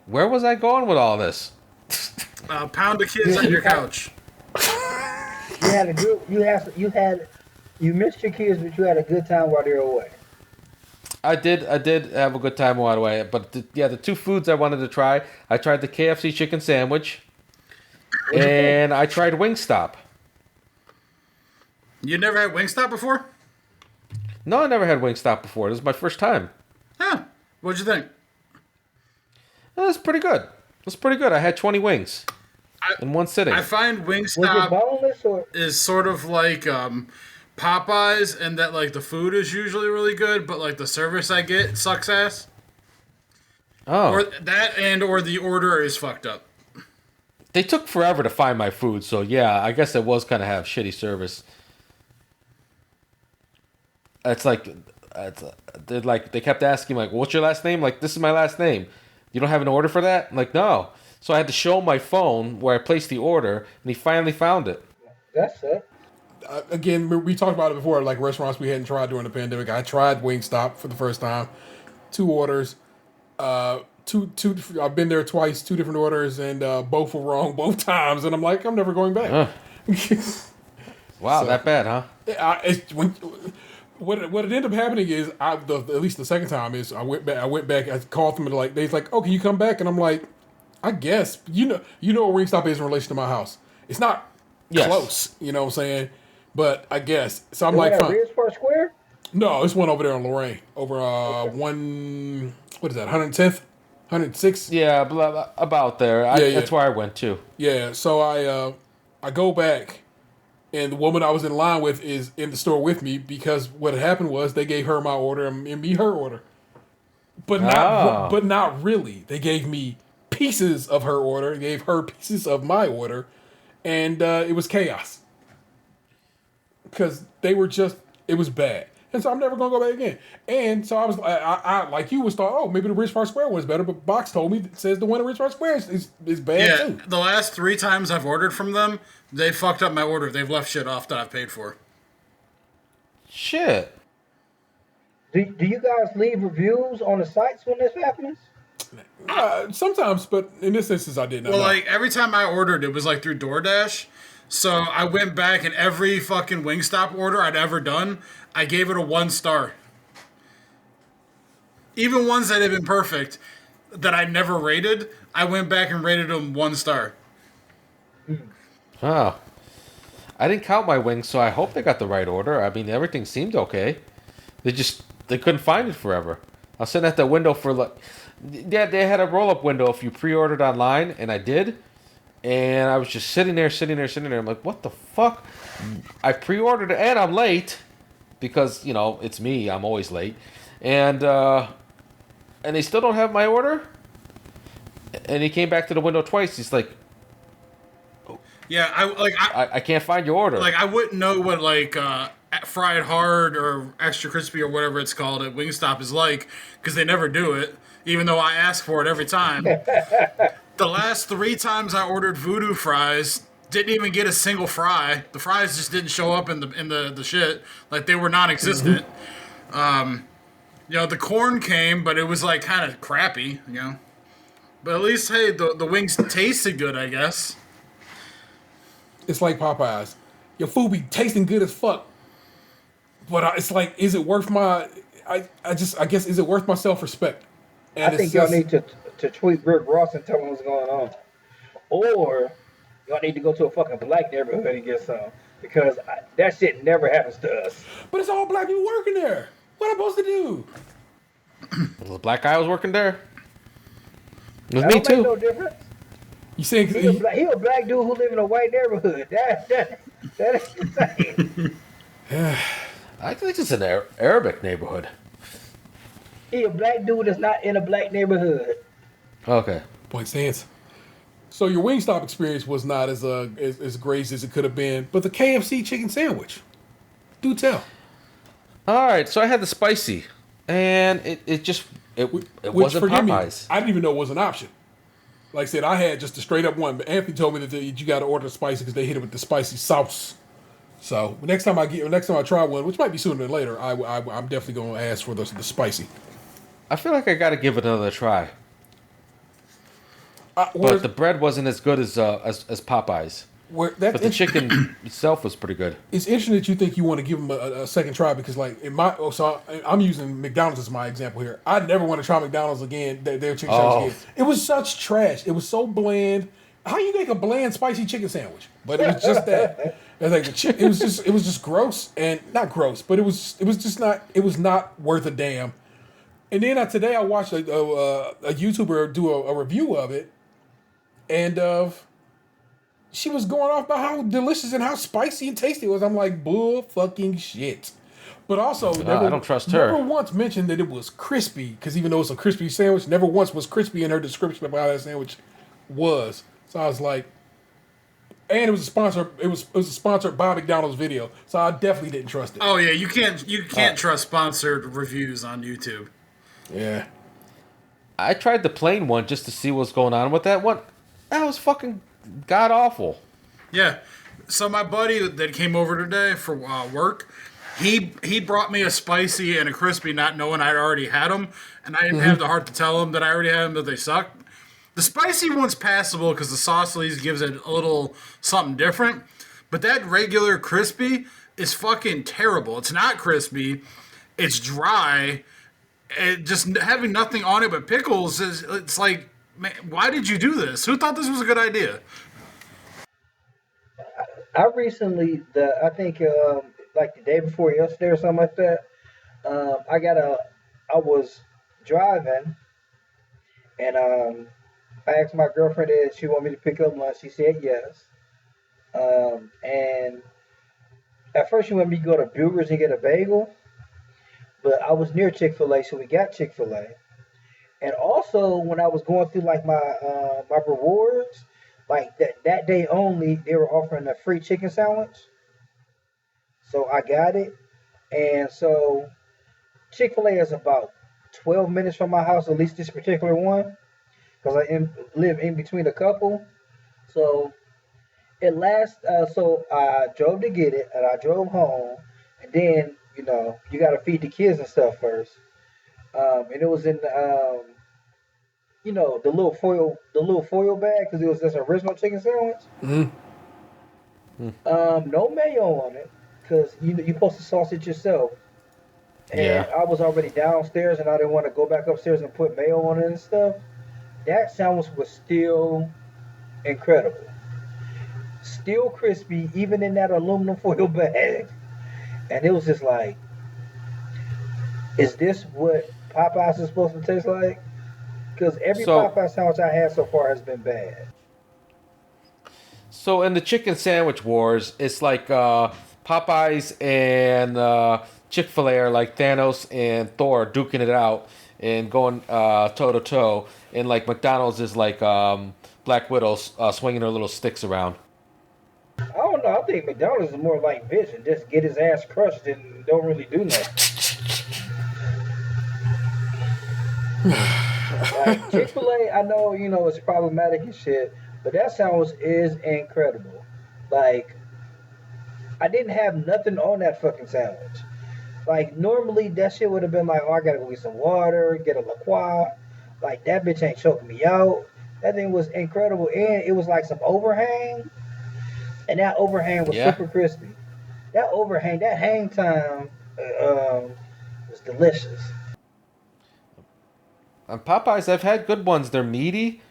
where was I going with all this? Pound the kids on your couch. You missed your kids, but you had a good time while they were away. I did have a good time while away. But the 2 foods I wanted to try, I tried the KFC chicken sandwich, and I tried Wingstop. You never had Wingstop before? No, I never had Wingstop before. This is my first time. Huh. What'd you think? It was pretty good. I had 20 wings in one sitting. I find Was it Wingstop boneless or? is sort of like Popeyes, and that like the food is usually really good, but like the service I get sucks ass. Oh. Or that, or the order is fucked up. They took forever to find my food, so yeah, I guess it was kind of have shitty service. It's like, they kept asking, like, what's your last name? Like, this is my last name. You don't have an order for that? I'm like, no. So I had to show my phone where I placed the order, and he finally found it. That's it. Again, we talked about it before, like restaurants we hadn't tried during the pandemic. I tried Wingstop for the first time. 2 orders. Two. I've been there twice, 2 different orders, and both were wrong both times. And I'm like, I'm never going back. Wow, So, that bad, huh? What it ended up happening is, at least the second time is, I went back. I called them and they're like, oh, can you come back? And I'm like, I guess you know where Wingstop is in relation to my house. It's not close, you know what I'm saying? But I guess so. I'm like, fine. Ridgeport Square? No, it's one over there on Lorraine, over what is that? 110th, 106th? Yeah, about there. That's where I went too. Yeah. So I go back, and the woman I was in line with is in the store with me, because what had happened was they gave her my order and me her order, but not really. They gave me pieces of her order, gave her pieces of my order, and it was chaos. Because it was bad. And so I'm never going to go back again. And so I like you was thought, oh, maybe the Ridgeport Square one's better, but Box told me, it says the one at Ridgeport Square is bad too. The last 3 times I've ordered from them, they fucked up my order. They've left shit off that I've paid for. Shit. Do you guys leave reviews on the sites when this happens? Sometimes, but in this instance, I didn't. Well, like every time I ordered, it was like through DoorDash. So I went back, and every fucking Wingstop order I'd ever done, I gave it a 1 star. Even ones that had been perfect, that I never rated, I went back and rated them 1 star. Oh. I didn't count my wings, so I hope they got the right order. I mean, everything seemed okay. They couldn't find it forever. I was sitting at the window for like... Yeah, they had a roll-up window if you pre-ordered online, and I did. And I was just sitting there. I'm like, what the fuck? I pre-ordered it, and I'm late. Because, it's me. I'm always late. And they still don't have my order? And he came back to the window twice. He's like... Yeah, I can't find your order. Like, I wouldn't know what, like, fried hard or extra crispy or whatever it's called at Wingstop is like, because they never do it, even though I ask for it every time. The last 3 times I ordered voodoo fries, didn't even get a single fry. The fries just didn't show up in the shit. Like, they were non-existent. The corn came, but it was, like, kind of crappy, But at least, hey, the wings tasted good, I guess. It's like Popeyes. Your food be tasting good as fuck. But it's like, is it worth my... I guess, is it worth my self-respect? And I think y'all need to tweet Rick Ross and tell him what's going on. Or y'all need to go to a fucking black neighborhood and get some. Because that shit never happens to us. But it's all black people working there. What am I supposed to do? The black guy was working there? It was That me don't too. make no difference. You saying... He a black dude who live in a white neighborhood. That ain't the same. I think it's an Arabic neighborhood. He a black dude that's not in a black neighborhood. Okay. Point stands. So your Wingstop experience was not as great as it could have been, but the KFC chicken sandwich. Do tell. All right, so I had the spicy, and it just It Which, wasn't forgive me, Popeyes. I didn't even know it was an option. Like I said, I had just a straight up one, but Anthony told me that you got to order spicy because they hit it with the spicy sauce. So next time I try one, which might be sooner than later, I'm definitely going to ask for the spicy. I feel like I got to give it another try. But the bread wasn't as good as Popeyes. But the chicken itself was pretty good. It's interesting that you think you want to give them a second try because, like, I'm using McDonald's as my example here. I never want to try McDonald's again. Their chicken sandwich again. It was such trash. It was so bland. How you make a bland spicy chicken sandwich? But it was just that. It was just gross and not gross, but it was not worth a damn. And then today I watched a YouTuber do a review of it, and she was going off about how delicious and how spicy and tasty it was. I'm like, bull fucking shit. But also, I don't trust her. Never once mentioned that it was crispy, because even though it's a crispy sandwich, never once was crispy in her description of how that sandwich was. So I was like, and it was a sponsor. It was a sponsored by McDonald's video, so I definitely didn't trust it. Oh yeah, you can't trust sponsored reviews on YouTube. Yeah, I tried the plain one just to see what's going on with that one. That was fucking god awful. Yeah. So my buddy that came over today for work, he brought me a spicy and a crispy, not knowing I'd already had them, and I didn't have the heart to tell him that I already had them, that they sucked. The spicy one's passable because the sauce at least gives it a little something different, but that regular crispy is fucking terrible. It's not crispy. It's dry. It just having nothing on it but pickles it's like, man, why did you do this? Who thought this was a good idea? I recently, I think like the day before yesterday or something like that, I was driving and I asked my girlfriend if she wanted me to pick up lunch. She said yes. And at first she wanted me to go to Buger's and get a bagel, but I was near Chick-fil-A, so we got Chick-fil-A. And also, when I was going through like my rewards, like that day only, they were offering a free chicken sandwich. So I got it. And so Chick-fil-A is about 12 minutes from my house, at least this particular one, because I live in between a couple. So so I drove to get it, and I drove home, and then, you got to feed the kids and stuff first. And it was in the, the little foil bag, because it was this original chicken sandwich. No mayo on it, because you're supposed to sauce it yourself. And I was already downstairs, and I didn't want to go back upstairs and put mayo on it and stuff. That sandwich was still incredible. Still crispy, even in that aluminum foil bag. And it was just like, is this what Popeyes is supposed to taste like? Because every Popeye sandwich I had so far has been bad. So in the chicken sandwich wars, it's like Popeyes and Chick-fil-A are like Thanos and Thor duking it out and going toe to toe, and like McDonald's is like Black Widow swinging her little sticks around. I don't know. I think McDonald's is more like Vision. Just get his ass crushed and don't really do nothing. Like Chick-fil-A, I know, it's problematic and shit, but that sandwich is incredible. Like, I didn't have nothing on that fucking sandwich. Like, normally that shit would have been like, oh, I gotta go get some water, get a La Croix. Like, that bitch ain't choking me out. That thing was incredible, and it was like some overhang, and that overhang was super crispy. That overhang, that hang time was delicious. And Popeyes, I've had good ones. They're meaty.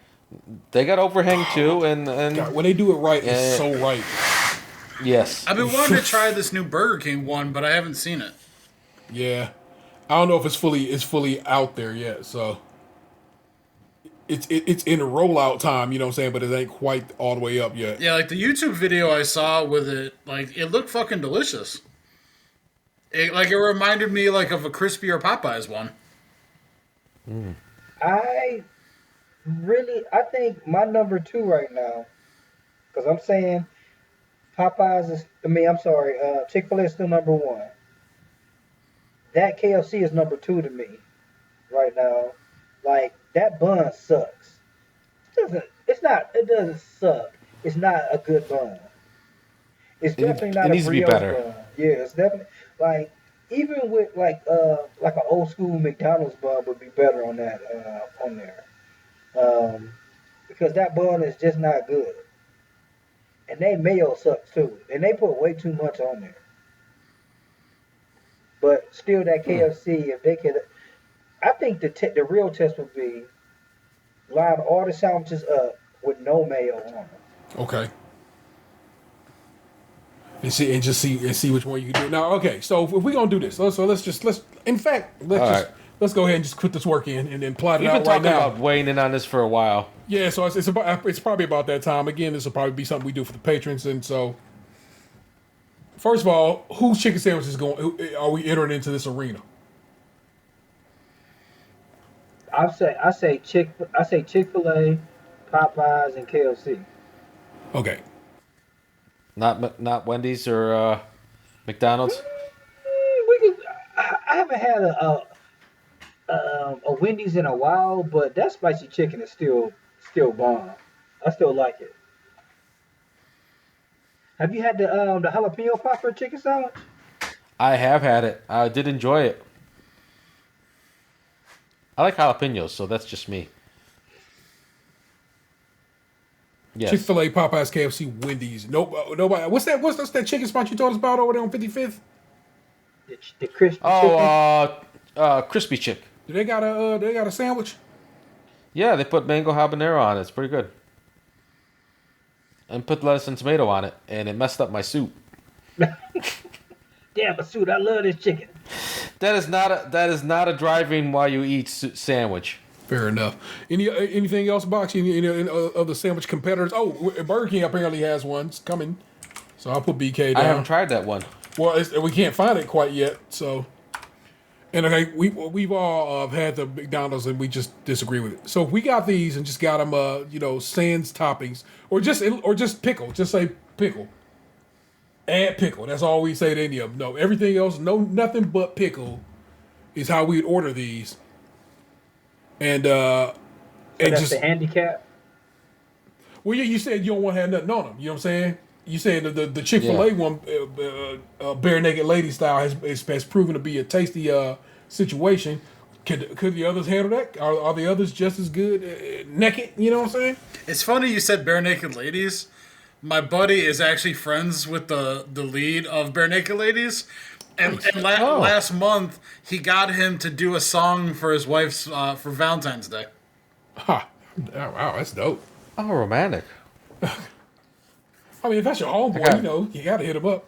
They got overhang too, and God, when they do it right, it's so right. Yes. I've been wanting to try this new Burger King one, but I haven't seen it. Yeah, I don't know if it's fully out there yet. So it's in the rollout time, you know what I'm saying? But it ain't quite all the way up yet. Yeah, like the YouTube video I saw with it, like it looked fucking delicious. It reminded me like of a crispier Popeyes one. I think my number 2 right now, because I'm saying Chick-fil-A is still number 1. That KFC is number 2 to me. right now. Like that bun sucks. It doesn't suck. It's not a good bun. It's definitely It not a needs to be brioche better. bun. Yeah, it's definitely like even with like an old school McDonald's bun would be better on that on there. Because that bun is just not good. And they mayo sucks too. And they put way too much on there. But still that Hmm. KFC, if they could I think the real test would be line all the sandwiches up with no mayo on them. Okay. And see which one you can do. Now, okay. So if we're gonna do this, let's. In fact, All right. let's go ahead and just put this work in and then plot it We've been out right talking now. about weighing in on this for a while. Yeah. So it's probably about that time. Again, this will probably be something we do for the patrons. And so, first of all, whose chicken sandwich is going? Are we entering into this arena? I say Chick-fil-A, Popeyes, and KFC. Okay. Not Wendy's or McDonald's. We could, I haven't had a Wendy's in a while, but that spicy chicken is still bomb. I still like it. Have you had the jalapeno popper chicken sandwich? I have had it. I did enjoy it. I like jalapenos, so that's just me. Yes. Chick-fil-A, Popeyes, KFC, Wendy's. Nobody. What's that chicken spot you told us about over there on 55th? The crispy chicken. Crispy chick. Do they got a sandwich? Yeah, they put mango habanero on it. It's pretty good. And put lettuce and tomato on it, and it messed up my soup. Damn, Masood, I love this chicken. That is not a driving while you eat sandwich. Fair enough. Anything else, Box? Any other sandwich competitors? Oh, Burger King apparently has one. It's coming. So I'll put BK down. I haven't tried that one. Well, we can't find it quite yet. So, and okay, we've all had the McDonald's and we just disagree with it. So if we got these and just got them, sans toppings or just pickle. Just say pickle. Add pickle. That's all we say to any of them. No, everything else, nothing but pickle is how we'd order these. And So that's just the handicap. well, yeah, you said you don't want to have nothing on them. You know what I'm saying? You said the Chick-fil-A one, bare naked lady style, has proven to be a tasty situation. Could the others handle that? Are the others just as good naked? You know what I'm saying? It's funny you said Bare Naked Ladies. My buddy is actually friends with the lead of Bare Naked Ladies. And last month, he got him to do a song for his wife's for Valentine's Day. Ha! Oh, wow, that's dope. Oh, romantic. I mean, if that's your homeboy, you gotta hit him up.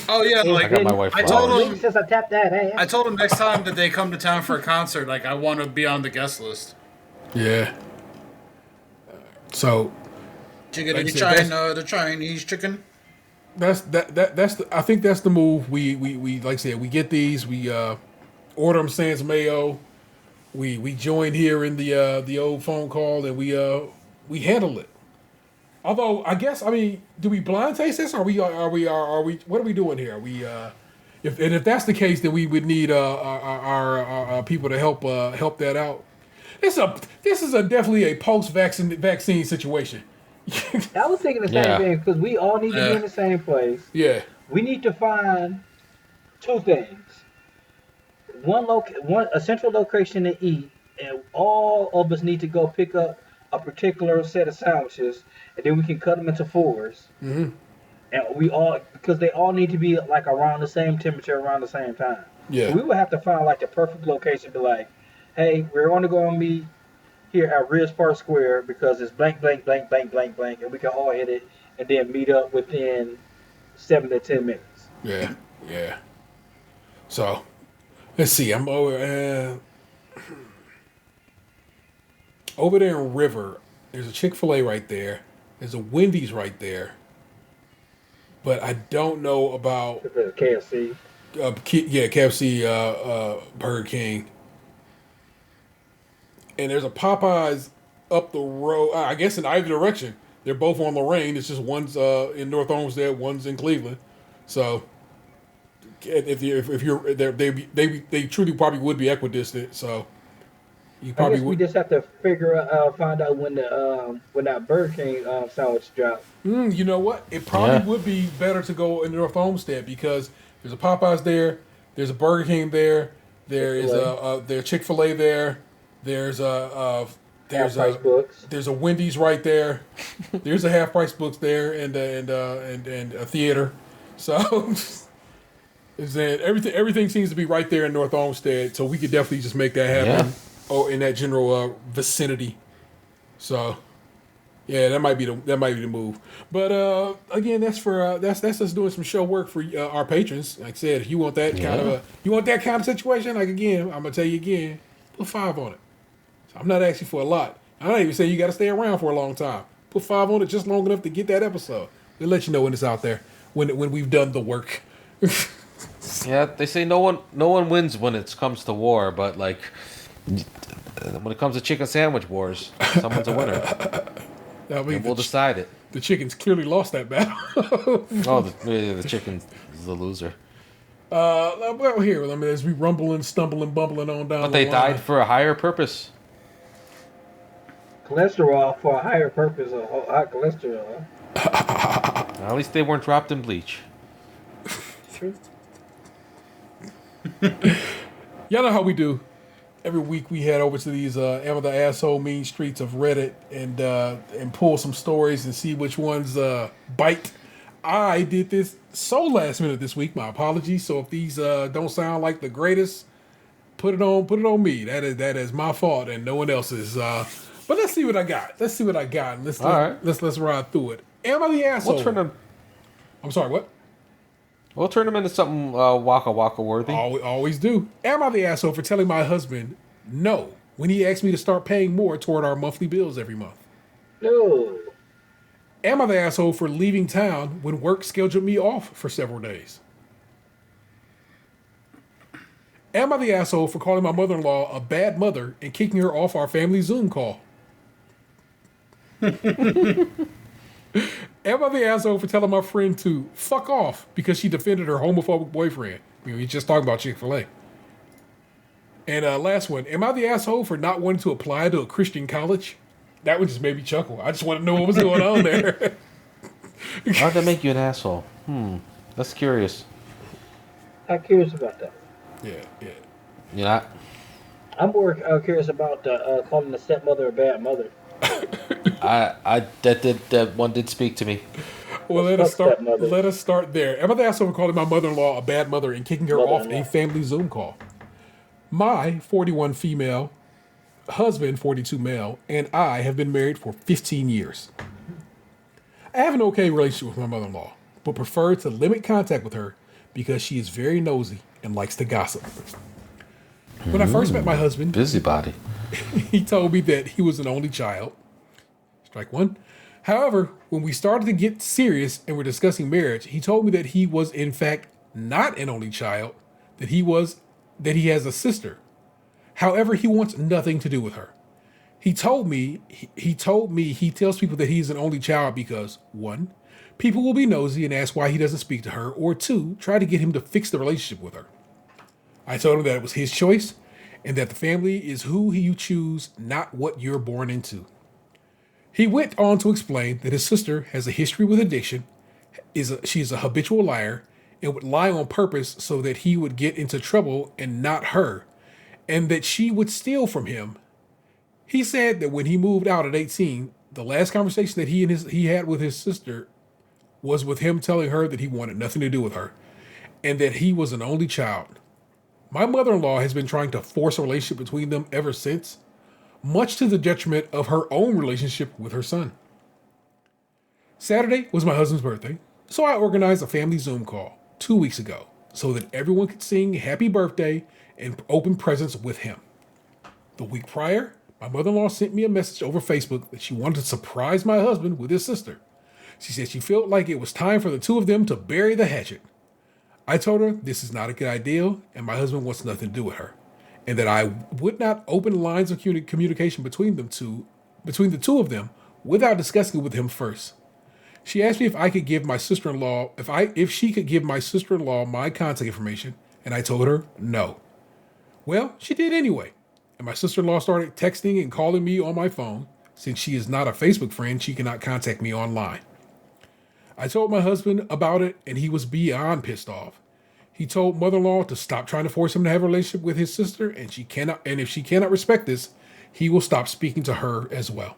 Oh yeah, I got my wife I flowers. told him Since I tapped that ass. I told him next time that they come to town for a concert, like I want to be on the guest list. Yeah. So Chicken Like in I said, China, the Chinese chicken. that's I think that's the move. We like I said, we get these, we order them sans mayo. We join here in the old phone call and we handle it. Although I guess do we blind taste this? Are we what are we doing here? If that's the case, then we would need our people to help that out. This is definitely a post vaccine situation. I was thinking the same Yeah. thing because we all need to be in the same place. Yeah. We need to find two things: one a central location to eat, and all of us need to go pick up a particular set of sandwiches, and then we can cut them into fours. Mm-hmm. And because they all need to be like around the same temperature around the same time. Yeah. So we would have to find like the perfect location to be like, hey, we're only going to meet here at Ridge Park Square because it's blank, blank, blank, blank, blank, blank, and we can all hit it and then meet up within 7 to 10 minutes. Yeah. Yeah. So let's see. I'm over there in River. There's a Chick-fil-A right there. There's a Wendy's right there. But I don't know about The KFC. KFC, Burger King. And there's a Popeyes up the road. I guess in either direction. They're both on Lorraine. It's just one's in North Olmsted, one's in Cleveland. So if you're they truly probably would be equidistant. So You I probably guess we would. just have to find out when that Burger King sandwich drops. You know what? It probably Yeah. would be better to go in North Homestead because there's a Popeyes there, there's a Burger King there, there is there's Chick-fil-A there, there's a Half price books. there's a Wendy's right there, there's a half price books there, and a theater. So is that everything seems to be right there in North Olmsted, so we could definitely just make that happen. Yeah. Oh, in that general vicinity. So yeah, that might be the move. But again, that's us doing some show work for our patrons. Like I said, if you want that kind of situation, like again, I'm gonna tell you again, put 5 on it. So I'm not asking for a lot. I'm not even saying you got to stay around for a long time. Put 5 on it, just long enough to get that episode. We'll let you know when it's out there, when we've done the work. Yeah, they say no one wins when it comes to war, but like when it comes to chicken sandwich wars, someone's a winner. I mean, And we'll decide it. the chickens clearly lost that battle. Oh, the chicken is the loser. Well, here, I mean, as we rumbling, stumbling, bumbling on down. But the they line. died for a higher purpose. Cholesterol for a higher purpose of high cholesterol. At least they weren't dropped in bleach. True. Y'all know how we do. Every week we head over to these Am I the Asshole mean streets of Reddit and pull some stories and see which ones bite. I did this so last minute this week. My apologies. So if these don't sound like the greatest, put it on me. That is my fault and no one else's. But let's see what I got. And let's ride through it. Am I the asshole? I'm sorry. What? We'll turn them into something Waka Waka worthy. Always do. Am I the asshole for telling my husband no when he asked me to start paying more toward our monthly bills every month? No. Am I the asshole for leaving town when work scheduled me off for several days? Am I the asshole for calling my mother-in-law a bad mother and kicking her off our family Zoom call? Am I the asshole for telling my friend to fuck off because she defended her homophobic boyfriend? We just talking about Chick-fil-A. And last one, am I the asshole for not wanting to apply to a Christian college? That one just made me chuckle. I just want to know what was going on there. How'd that make you an asshole? That's curious. I'm curious about that. Yeah. You're not? I'm more curious about calling the stepmother a bad mother. That one did speak to me. Well, let us start there. Am I the asshole for calling my mother-in-law a bad mother and kicking her off a family Zoom call? My 41 female husband, 42 male, and I have been married for 15 years. I have an okay relationship with my mother-in-law, but prefer to limit contact with her because she is very nosy and likes to gossip. When I first met my husband, Busybody. he told me that he was an only child. Strike one. However, when we started to get serious and were discussing marriage, he told me that he was in fact not an only child, that he has a sister. However, he wants nothing to do with her. He told me he tells people that he's an only child because 1, people will be nosy and ask why he doesn't speak to her, or 2, try to get him to fix the relationship with her. I told him that it was his choice and that the family is who you choose, not what you're born into. He went on to explain that his sister has a history with addiction, she is a habitual liar, and would lie on purpose so that he would get into trouble and not her, and that she would steal from him. He said that when he moved out at 18, the last conversation that he had with his sister was with him telling her that he wanted nothing to do with her, and that he was an only child. My mother-in-law has been trying to force a relationship between them ever since, much to the detriment of her own relationship with her son. Saturday was my husband's birthday, so I organized a family Zoom call 2 weeks ago so that everyone could sing happy birthday and open presents with him. The week prior, my mother-in-law sent me a message over Facebook that she wanted to surprise my husband with his sister. She said she felt like it was time for the two of them to bury the hatchet. I told her this is not a good idea and my husband wants nothing to do with her, and that I would not open lines of communication between the two of them without discussing it with him first. She asked me if I could give my sister-in-law, if she could give my sister-in-law my contact information, and I told her no. Well, she did anyway, and my sister-in-law started texting and calling me on my phone. Since she is not a Facebook friend, she cannot contact me online. I told my husband about it, and he was beyond pissed off. He told mother-in-law to stop trying to force him to have a relationship with his sister, and if she cannot respect this, he will stop speaking to her as well.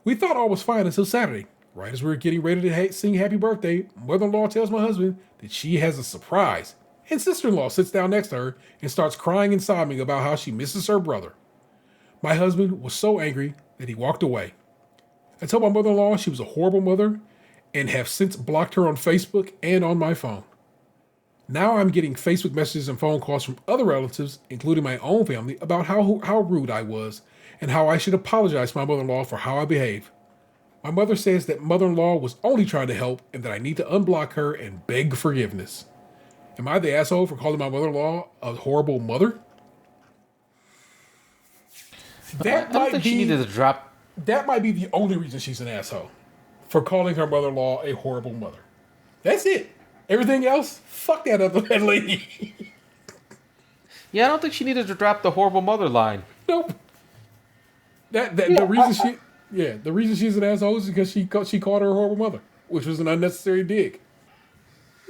We thought all was fine until Saturday. Right as we were getting ready to sing happy birthday, mother-in-law tells my husband that she has a surprise, and sister-in-law sits down next to her and starts crying and sobbing about how she misses her brother. My husband was so angry that he walked away. I told my mother-in-law she was a horrible mother and have since blocked her on Facebook and on my phone. Now I'm getting Facebook messages and phone calls from other relatives, including my own family, about how rude I was and how I should apologize to my mother-in-law for how I behaved. My mother says that mother-in-law was only trying to help and that I need to unblock her and beg forgiveness. Am I the asshole for calling my mother-in-law a horrible mother? I don't think she needed to drop. That might be the only reason she's an asshole. For calling her mother-in-law a horrible mother. That's it. Everything else, fuck that other lady. Yeah, I don't think she needed to drop the horrible mother line. Nope. The reason she's an asshole is because she called her a horrible mother, which was an unnecessary dig.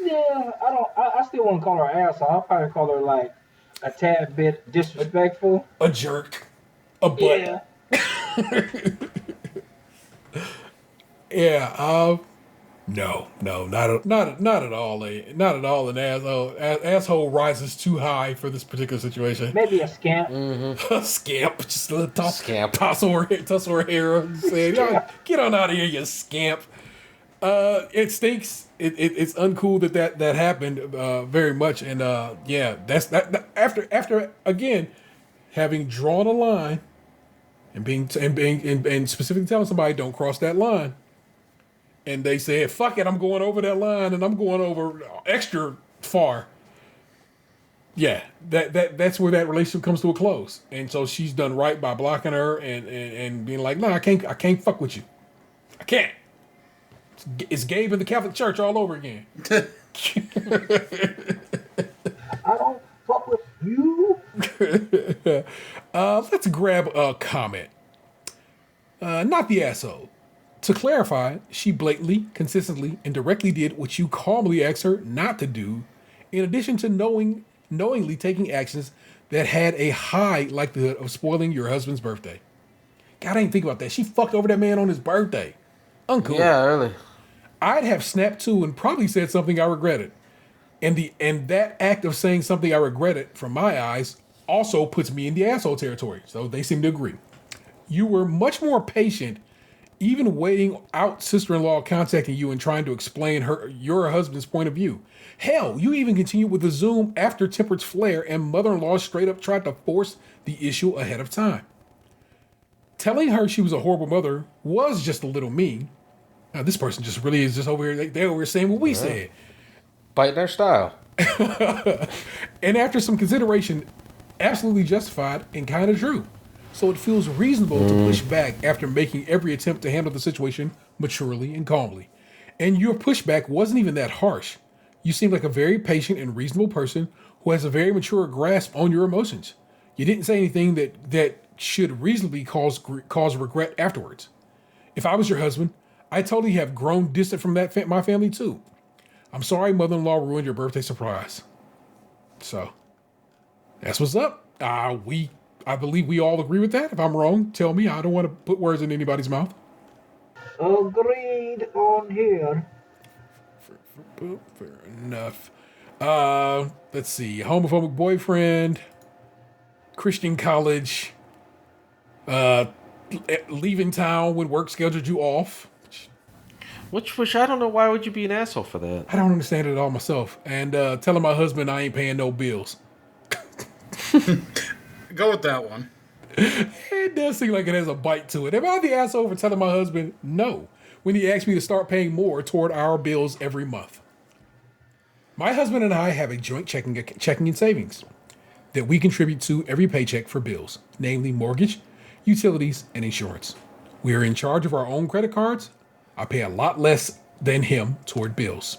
Yeah, I still wouldn't call her an asshole. I'll probably call her like a tad bit disrespectful. A jerk. A butt. Yeah. Yeah, no, not at all. Not at all an asshole. Asshole rises too high for this particular situation. Maybe a scamp. A scamp, just a little Scamp. tussle her hair, saying, "Get on out of here, you scamp." It stinks. It's uncool that happened very much, and yeah, that's that. After again having drawn a line and being specifically telling somebody don't cross that line. And they said, fuck it, I'm going over that line and I'm going over extra far. Yeah, that's where that relationship comes to a close. And so she's done right by blocking her and being like, no, I can't fuck with you. I can't. It's Gabe in the Catholic Church all over again. I don't fuck with you. Let's grab a comment. Not the asshole. To clarify, she blatantly, consistently, and directly did what you calmly asked her not to do, in addition to knowingly taking actions that had a high likelihood of spoiling your husband's birthday. God, I didn't think about that. She fucked over that man on his birthday. Uncool. Yeah, really. I'd have snapped too and probably said something I regretted. And that act of saying something I regretted, from my eyes, also puts me in the asshole territory. So they seem to agree. You were much more patient, even waiting out sister-in-law contacting you and trying to explain your husband's point of view. Hell, you even continued with the Zoom after temper's flare and mother-in-law straight up tried to force the issue ahead of time. Telling her she was a horrible mother was just a little mean. Now, this person just really is just over here. They're over here saying what we said. Biting their style. And after some consideration, absolutely justified and kind of true. So it feels reasonable to push back after making every attempt to handle the situation maturely and calmly. And your pushback wasn't even that harsh. You seem like a very patient and reasonable person who has a very mature grasp on your emotions. You didn't say anything that should reasonably cause regret afterwards. If I was your husband, I'd totally have grown distant from my family too. I'm sorry mother-in-law ruined your birthday surprise. So, that's what's up. I believe we all agree with that. If I'm wrong, tell me. I don't want to put words in anybody's mouth. Agreed on here. Fair enough. Let's see. Homophobic boyfriend. Christian college. Leaving town when work scheduled you off. Which I don't know, why would you be an asshole for that? I don't understand it at all myself. And telling my husband I ain't paying no bills. Go with that one. It does seem like it has a bite to it. Am I the asshole for telling my husband no when he asked me to start paying more toward our bills every month? My husband and I have a joint checking and savings that we contribute to every paycheck for bills, namely mortgage, utilities, and insurance. We are in charge of our own credit cards. I pay a lot less than him toward bills.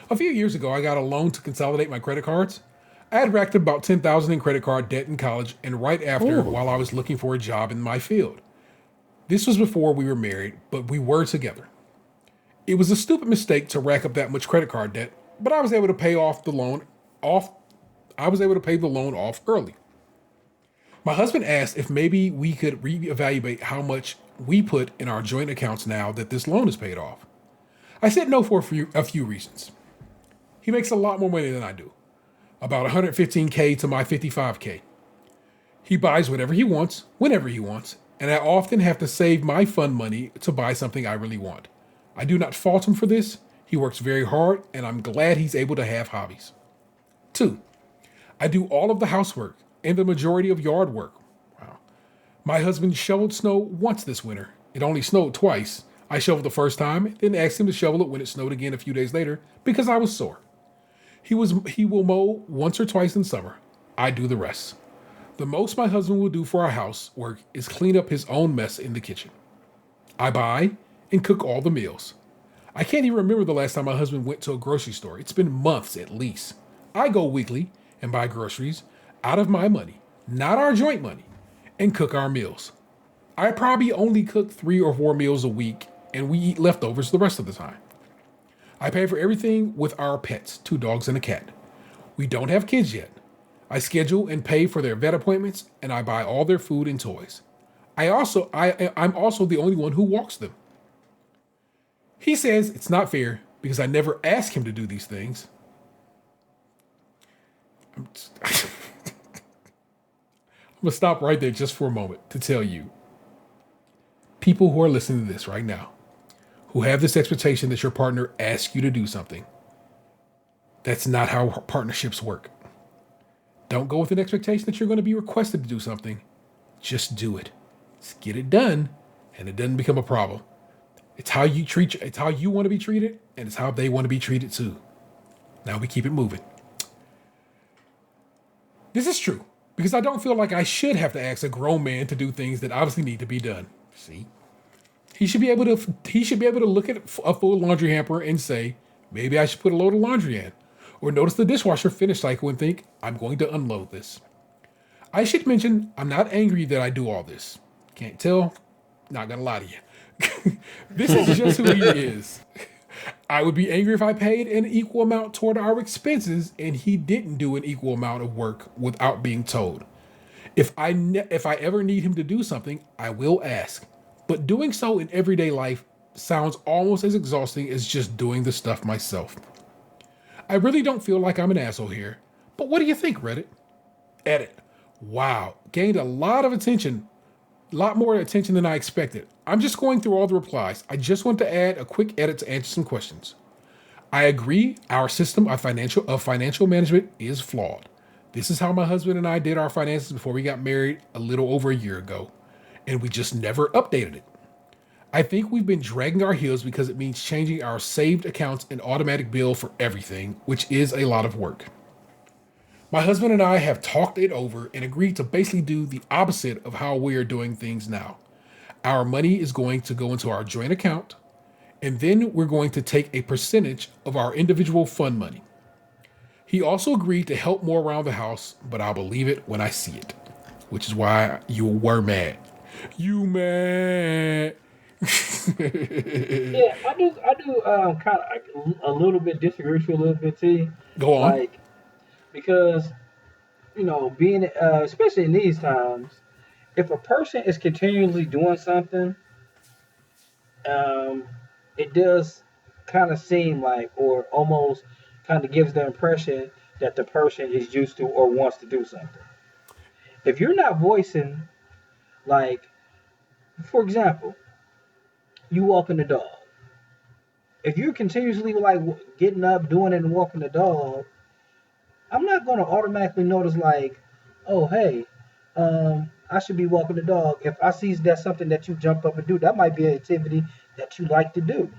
A few years ago, I got a loan to consolidate my credit cards. I had racked up about $10,000 in credit card debt in college and right after while I was looking for a job in my field. This was before we were married, but we were together. It was a stupid mistake to rack up that much credit card debt, but I was able to pay the loan off early. My husband asked if maybe we could reevaluate how much we put in our joint accounts now that this loan is paid off. I said no for a few reasons. He makes a lot more money than I do, about $115K to my $55K. He buys whatever he wants, whenever he wants, and I often have to save my fun money to buy something I really want. I do not fault him for this. He works very hard, and I'm glad he's able to have hobbies. 2, I do all of the housework and the majority of yard work. Wow. My husband shoveled snow once this winter. It only snowed twice. I shoveled the first time, then asked him to shovel it when it snowed again a few days later because I was sore. He will mow once or twice in summer. I do the rest. The most my husband will do for our housework is clean up his own mess in the kitchen. I buy and cook all the meals. I can't even remember the last time my husband went to a grocery store. It's been months at least. I go weekly and buy groceries out of my money, not our joint money, and cook our meals. I probably only cook 3 or 4 meals a week, and we eat leftovers the rest of the time. I pay for everything with our pets, 2 dogs and a cat. We don't have kids yet. I schedule and pay for their vet appointments, and I buy all their food and toys. I'm also the only one who walks them. He says it's not fair because I never ask him to do these things. I'm going to stop right there just for a moment to tell you, people who are listening to this right now, who have this expectation that your partner asks you to do something, that's not how partnerships work. Don't go with an expectation that you're going to be requested to do something. Just do it. Just get it done, and it doesn't become a problem. It's how you want to be treated, and it's how they want to be treated too. Now we keep it moving. This is true, because I don't feel like I should have to ask a grown man to do things that obviously need to be done. See? He should be able to look at a full laundry hamper and say, maybe I should put a load of laundry in. Or notice the dishwasher finish cycle and think, I'm going to unload this. I should mention, I'm not angry that I do all this. Can't tell? Not gonna lie to you. This is just who he is. I would be angry if I paid an equal amount toward our expenses and he didn't do an equal amount of work without being told. If I ever need him to do something, I will ask. But doing so in everyday life sounds almost as exhausting as just doing the stuff myself. I really don't feel like I'm an asshole here, but what do you think, Reddit? Edit. Wow, gained a lot of attention. A lot more attention than I expected. I'm just going through all the replies. I just want to add a quick edit to answer some questions. I agree our system of financial management is flawed. This is how my husband and I did our finances before we got married a little over a year ago, and we just never updated it. I think we've been dragging our heels because it means changing our saved accounts and automatic bill for everything, which is a lot of work. My husband and I have talked it over and agreed to basically do the opposite of how we are doing things now. Our money is going to go into our joint account, and then we're going to take a percentage of our individual fund money. He also agreed to help more around the house, but I'll believe it when I see it, which is why you were mad. You mad? Yeah, I do kind of a little bit disagree with you a little bit, T. Go on. Like, because, being, especially in these times, if a person is continually doing something, it does kind of seem like, or almost kind of gives the impression that the person is used to or wants to do something. If you're not voicing, like, for example, you walking the dog. If you're continuously like getting up, doing it, and walking the dog, I'm not going to automatically notice like, oh, hey, I should be walking the dog. If I see that's something that you jump up and do, that might be an activity that you like to do.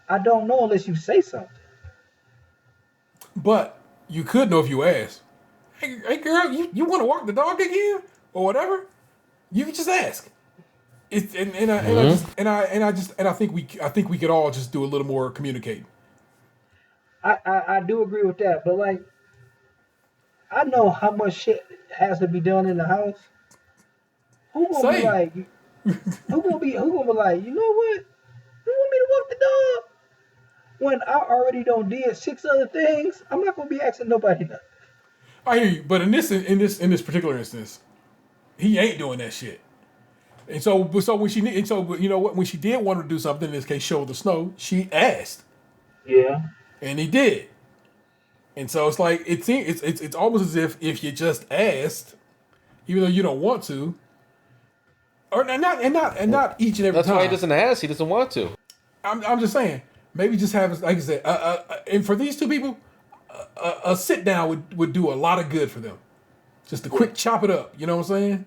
I don't know unless you say something. But you could know if you asked. Hey girl, you want to walk the dog again or whatever? You can just ask. It's I think we could all just do a little more communicating. I do agree with that, but like, I know how much shit has to be done in the house. Who gonna be Same. like? Who gonna be like? You know what? You want me to walk the dog? When I already done did 6 other things, I'm not gonna be asking nobody nothing. I hear you, but in this particular instance, he ain't doing that shit. And so when she and so you know what, when she did want to do something, in this case shovel the snow, she asked, Yeah. and he did. And so it's like it's almost as if you just asked, even though you don't want to, or not each and every That's time. why he doesn't ask. He doesn't want to. I'm just saying, maybe just have, like I said, and for these two people, a sit down would do a lot of good for them. Just a quick chop it up, you know what I'm saying?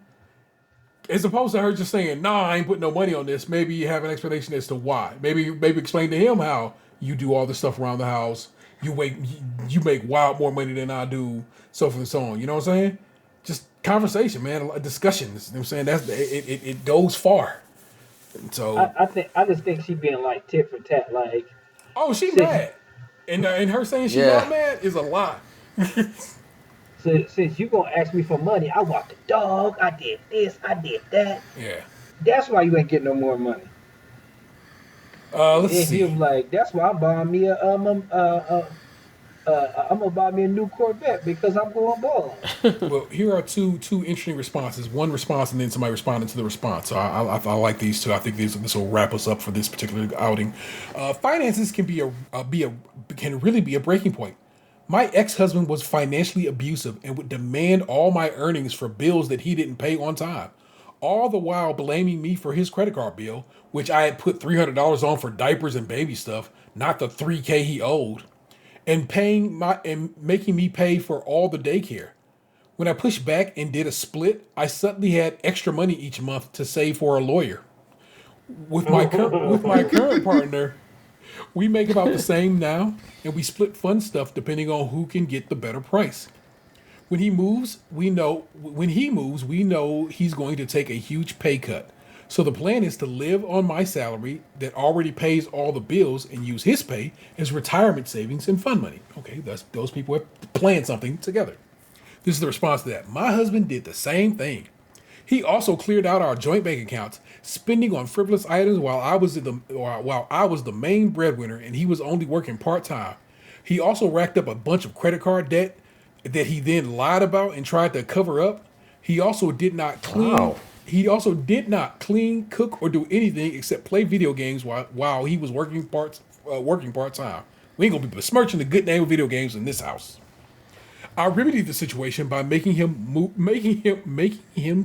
As opposed to her just saying, "Nah, I ain't putting no money on this." Maybe you have an explanation as to why. Maybe explain to him how you do all this stuff around the house. You make wild more money than I do, so forth and so on. You know what I'm saying? Just conversation, man, discussions. You know what I'm saying? It goes far. And so I just think she being like tit for tat, like. oh, she Since, mad. And her saying she not mad is a lie. since you gonna ask me for money, I walked the dog, I did this, I did that. Yeah. That's why you ain't getting no more money. Let's And he see. was like, that's why I'm buying me I'm gonna buy me a new Corvette because I'm going bald. Well, here are two interesting responses. One response and then somebody responding to the response. So I like these two. I think this will wrap us up for this particular outing. Finances can can really be a breaking point. My ex-husband was financially abusive and would demand all my earnings for bills that he didn't pay on time, all the while blaming me for his credit card bill, which I had put $300 on for diapers and baby stuff, not the $3K he owed, and making me pay for all the daycare. When I pushed back and did a split, I suddenly had extra money each month to save for a lawyer. With my current partner, we make about the same now, and we split fun stuff depending on who can get the better price. When he moves, we know he's going to take a huge pay cut. So the plan is to live on my salary that already pays all the bills and use his pay as retirement savings and fund money. Okay, those people have planned something together. This is the response to that. My husband did the same thing. He also cleared out our joint bank accounts, spending on frivolous items while I was the main breadwinner and he was only working part-time. He also racked up a bunch of credit card debt that he then lied about and tried to cover up. He also did not clean. Wow. He also did not clean, cook, or do anything except play video games while he was working part-time. We ain't gonna be besmirching the good name of video games in this house. I remedied the situation by making him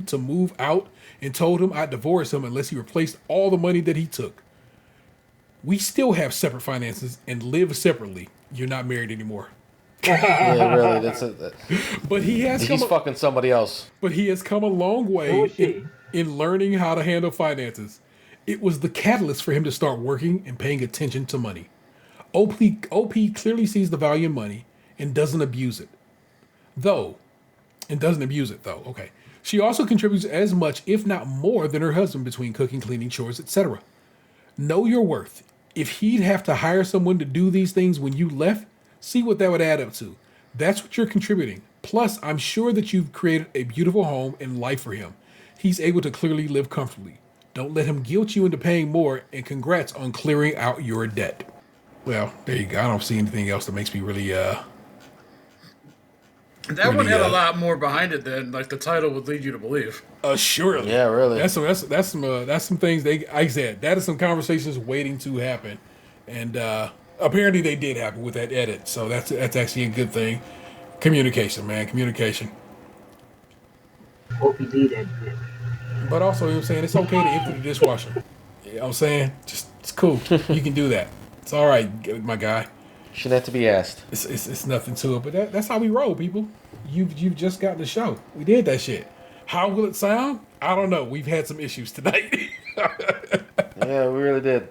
to move out and told him I'd divorce him unless he replaced all the money that he took. We still have separate finances and live separately. You're not married anymore. Yeah, really. But He's fucking somebody else. But he has come a long way in learning how to handle finances. It was the catalyst for him to start working and paying attention to money. OP clearly sees the value in money and doesn't abuse it. Okay. She also contributes as much, if not more, than her husband between cooking, cleaning, chores, etc. Know your worth. If he'd have to hire someone to do these things when you left, see what that would add up to. That's what you're contributing. Plus, I'm sure that you've created a beautiful home and life for him. He's able to clearly live comfortably. Don't let him guilt you into paying more, and congrats on clearing out your debt. Well, there you go. I don't see anything else that makes me really That one had a lot more behind it than like the title would lead you to believe. Surely. Yeah, really. That's some things like I said, that is some conversations waiting to happen. And apparently they did happen with that edit. So that's actually a good thing. Communication, man. Communication. Hope you did that. But also, you know what I'm saying, it's okay to empty the dishwasher. You know what I'm saying? It's cool. You can do that. It's all right, my guy. Shouldn't have to be asked. It's nothing to it, but that's how we roll, people. You've just gotten the show. We did that shit. How will it sound? I don't know. We've had some issues tonight. Yeah, we really did.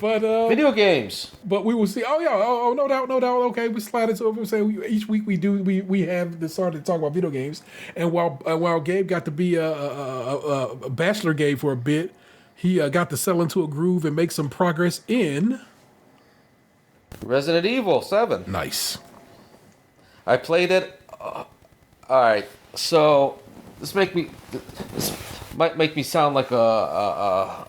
But Video games. But we will see. Oh yeah. Oh, no doubt. Okay, we slide into it. We're saying each week we have started to talk about video games. And while Gabe got to be a Bachelor Gabe for a bit, he got to settle into a groove and make some progress in Resident Evil 7. Nice. I played it All right, so this might make me sound like a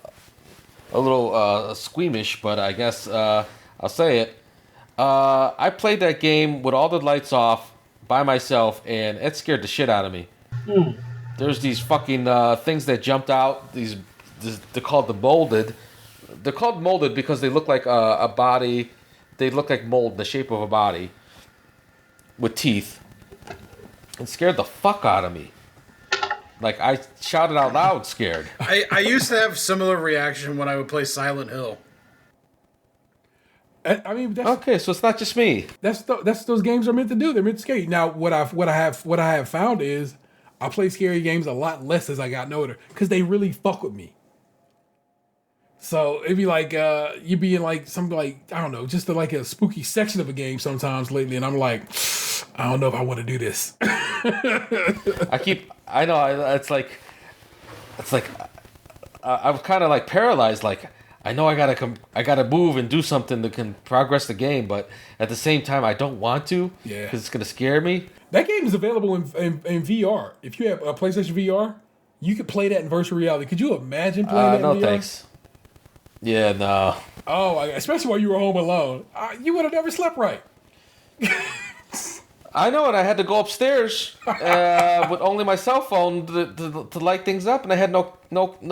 little squeamish, but I guess I'll say it. I played that game with all the lights off by myself, and it scared the shit out of me. There's these fucking things that jumped out. They're called the molded. They're called molded because they look like a body. They look like mold in the shape of a body with teeth. It scared the fuck out of me. Like, I shouted out loud scared. I used to have similar reaction when I would play Silent Hill. I mean, that's, Okay, so it's not just me. that's those games are meant to do. They're meant to scare you. Now, what I have found is I play scary games a lot less as I got older because they really fuck with me. So it'd be like you'd be in like something like, I don't know, just like a spooky section of a game sometimes lately, and I'm like, I don't know if I want to do this. I know. It's like I'm kind of like paralyzed. Like, I know I gotta move and do something that can progress the game, but at the same time, I don't want to. Yeah. Because it's gonna scare me. That game is available in VR. If you have a PlayStation VR, you could play that in virtual reality. Could you imagine playing that No in VR? thanks. Yeah, no. Oh, especially while you were home alone. You would have never slept right. I know, and I had to go upstairs with only my cell phone to light things up, and I had no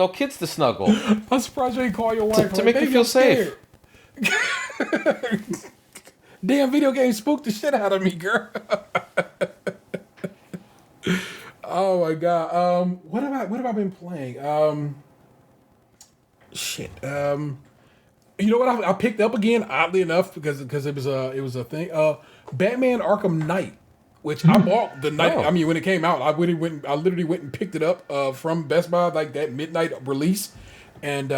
kids to snuggle. I'm surprised you didn't call your wife To make me "Baby, feel I'm scared." safe. Damn video game spooked the shit out of me, girl. Oh my god. What have I been playing? Shit. You know what I picked up again, oddly enough, because it was a thing. Batman Arkham Knight, which I bought the night. Oh. I mean, when it came out, I literally went and picked it up from Best Buy, like that midnight release, and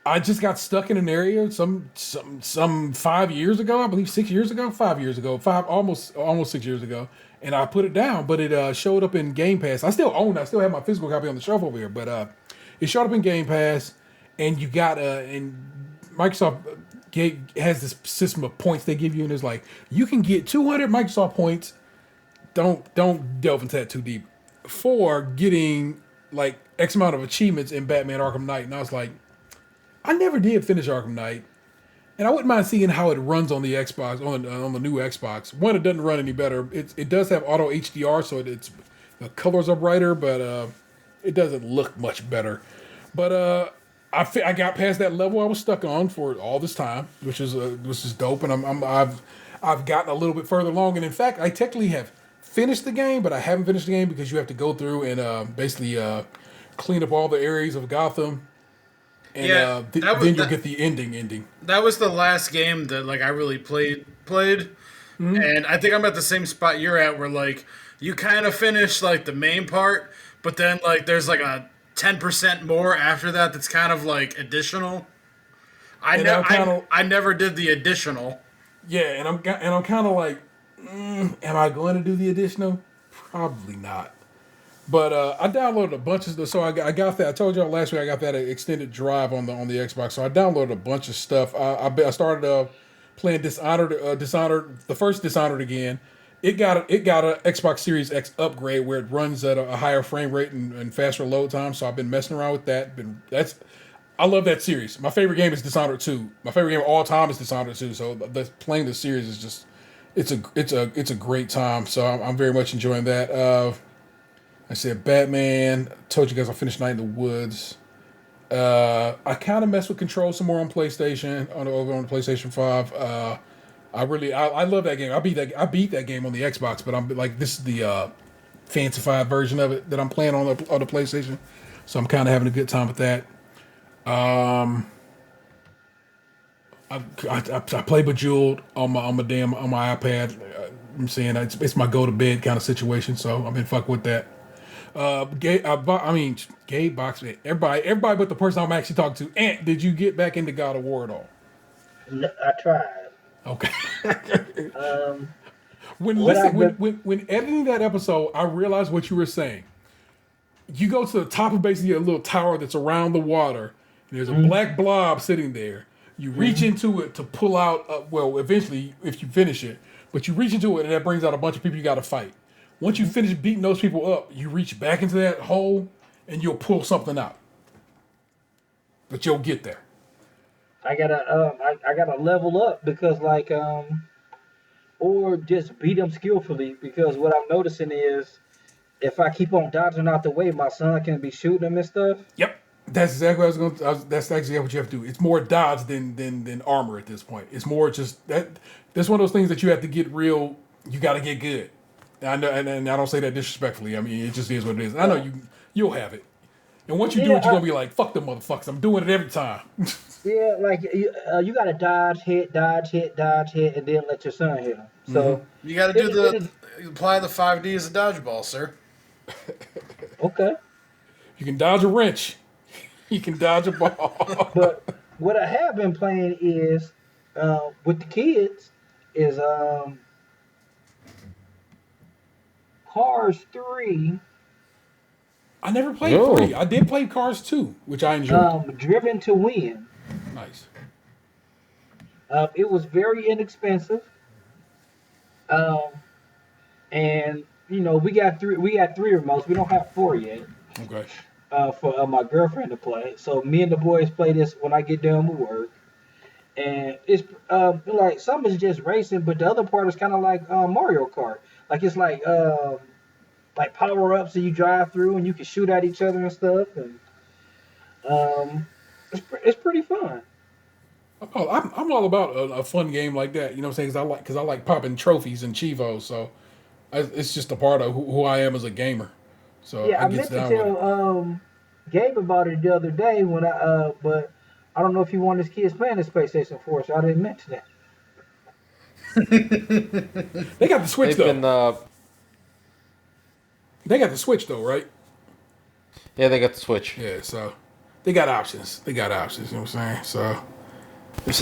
I just got stuck in an area some 5 years ago, I believe 6 years ago, 5 years ago, almost 6 years ago, and I put it down, but it showed up in Game Pass. I still have my physical copy on the shelf over here, but it showed up in Game Pass, and you got and Microsoft has this system of points they give you, and it's like you can get 200 Microsoft points. Don't delve into that too deep for getting like X amount of achievements in Batman Arkham Knight, and I was like, I never did finish Arkham Knight, and I wouldn't mind seeing how it runs on the Xbox on the new Xbox. One, it doesn't run any better. It does have auto HDR, so it's the colors are brighter, but it doesn't look much better. But I got past that level I was stuck on for all this time, which is dope, and I've gotten a little bit further along, and in fact, I technically have finished the game, but I haven't finished the game because you have to go through and basically clean up all the areas of Gotham, and then you'll get the ending. That was the last game that like I really played, Mm-hmm. and I think I'm at the same spot you're at, where like you kind of finish like the main part, but then like there's like a 10% more after that that's kind of like additional. I never did the additional. Yeah, and I'm kind of like, am I going to do the additional? Probably not. But I downloaded a bunch of stuff. So I got that. I told y'all last week I got that extended drive on the Xbox. So I downloaded a bunch of stuff. I started playing Dishonored, the first Dishonored again. It got a Xbox Series X upgrade where it runs at a higher frame rate and faster load time. So I've been messing around with that. I love that series. My favorite game is Dishonored 2. My favorite game of all time is Dishonored 2. So playing the series is just it's a great time. So I'm very much enjoying that. I said Batman. Told you guys I finished Night in the Woods. I kind of messed with Control some more on PlayStation over on the PlayStation 5. I love that game. I beat that game on the Xbox, but I'm like, this is the fancified version of it that I'm playing on the PlayStation. So I'm kind of having a good time with that. I play Bejeweled on my iPad. I'm saying it's my go to bed kind of situation. So I've been fucking with that. Gabe boxed it. Everybody but the person I'm actually talking to. Ant, did you get back into God of War at all? No, I tried. Okay. When editing that episode, I realized what you were saying. You go to the top of basically a little tower that's around the water, and there's a black blob sitting there. You reach into it to pull out. Eventually, if you finish it, But you reach into it, and that brings out a bunch of people you got to fight. Once you finish beating those people up, you reach back into that hole, and you'll pull something out. But you'll get there. I gotta level up because or just beat them skillfully because what I'm noticing is if I keep on dodging out the way, my son can be shooting them and stuff. Yep. That's exactly what I was going to. That's actually what you have to do. It's more dodge than armor at this point. It's more just that. That's one of those things that you have to get real. You got to get good. And I know, and I don't say that disrespectfully. I mean, it just is what it is. I know you'll have it. And once you do it, you're gonna be like, "Fuck them motherfuckers! I'm doing it every time." Yeah, like you gotta dodge, hit, and then let your son hit him. So you got to do apply the 5Ds of dodgeball, sir. Okay. You can dodge a wrench. You can dodge a ball. But what I have been playing is with the kids is Cars 3. I never played 3. I did play Cars 2, which I enjoyed. Driven to Win. Nice. It was very inexpensive. And you know we got three remotes. We don't have 4 yet. Okay. For my girlfriend to play. So me and the boys play this when I get done with work. And it's like some is just racing, but the other part is kind of like Mario Kart. Like it's like power ups that you drive through and you can shoot at each other and stuff. And it's pretty fun. I'm all about a fun game like that. You know what I'm saying? Because I like popping trophies and chivos. So it's just a part of who I am as a gamer. So yeah, I meant to tell Gabe about it the other day when but I don't know if he wanted his kids playing his PlayStation 4, so I didn't mention that. They got the Switch though. They got the Switch though, right? Yeah, they got the Switch. Yeah, so they got options. You know what I'm saying? So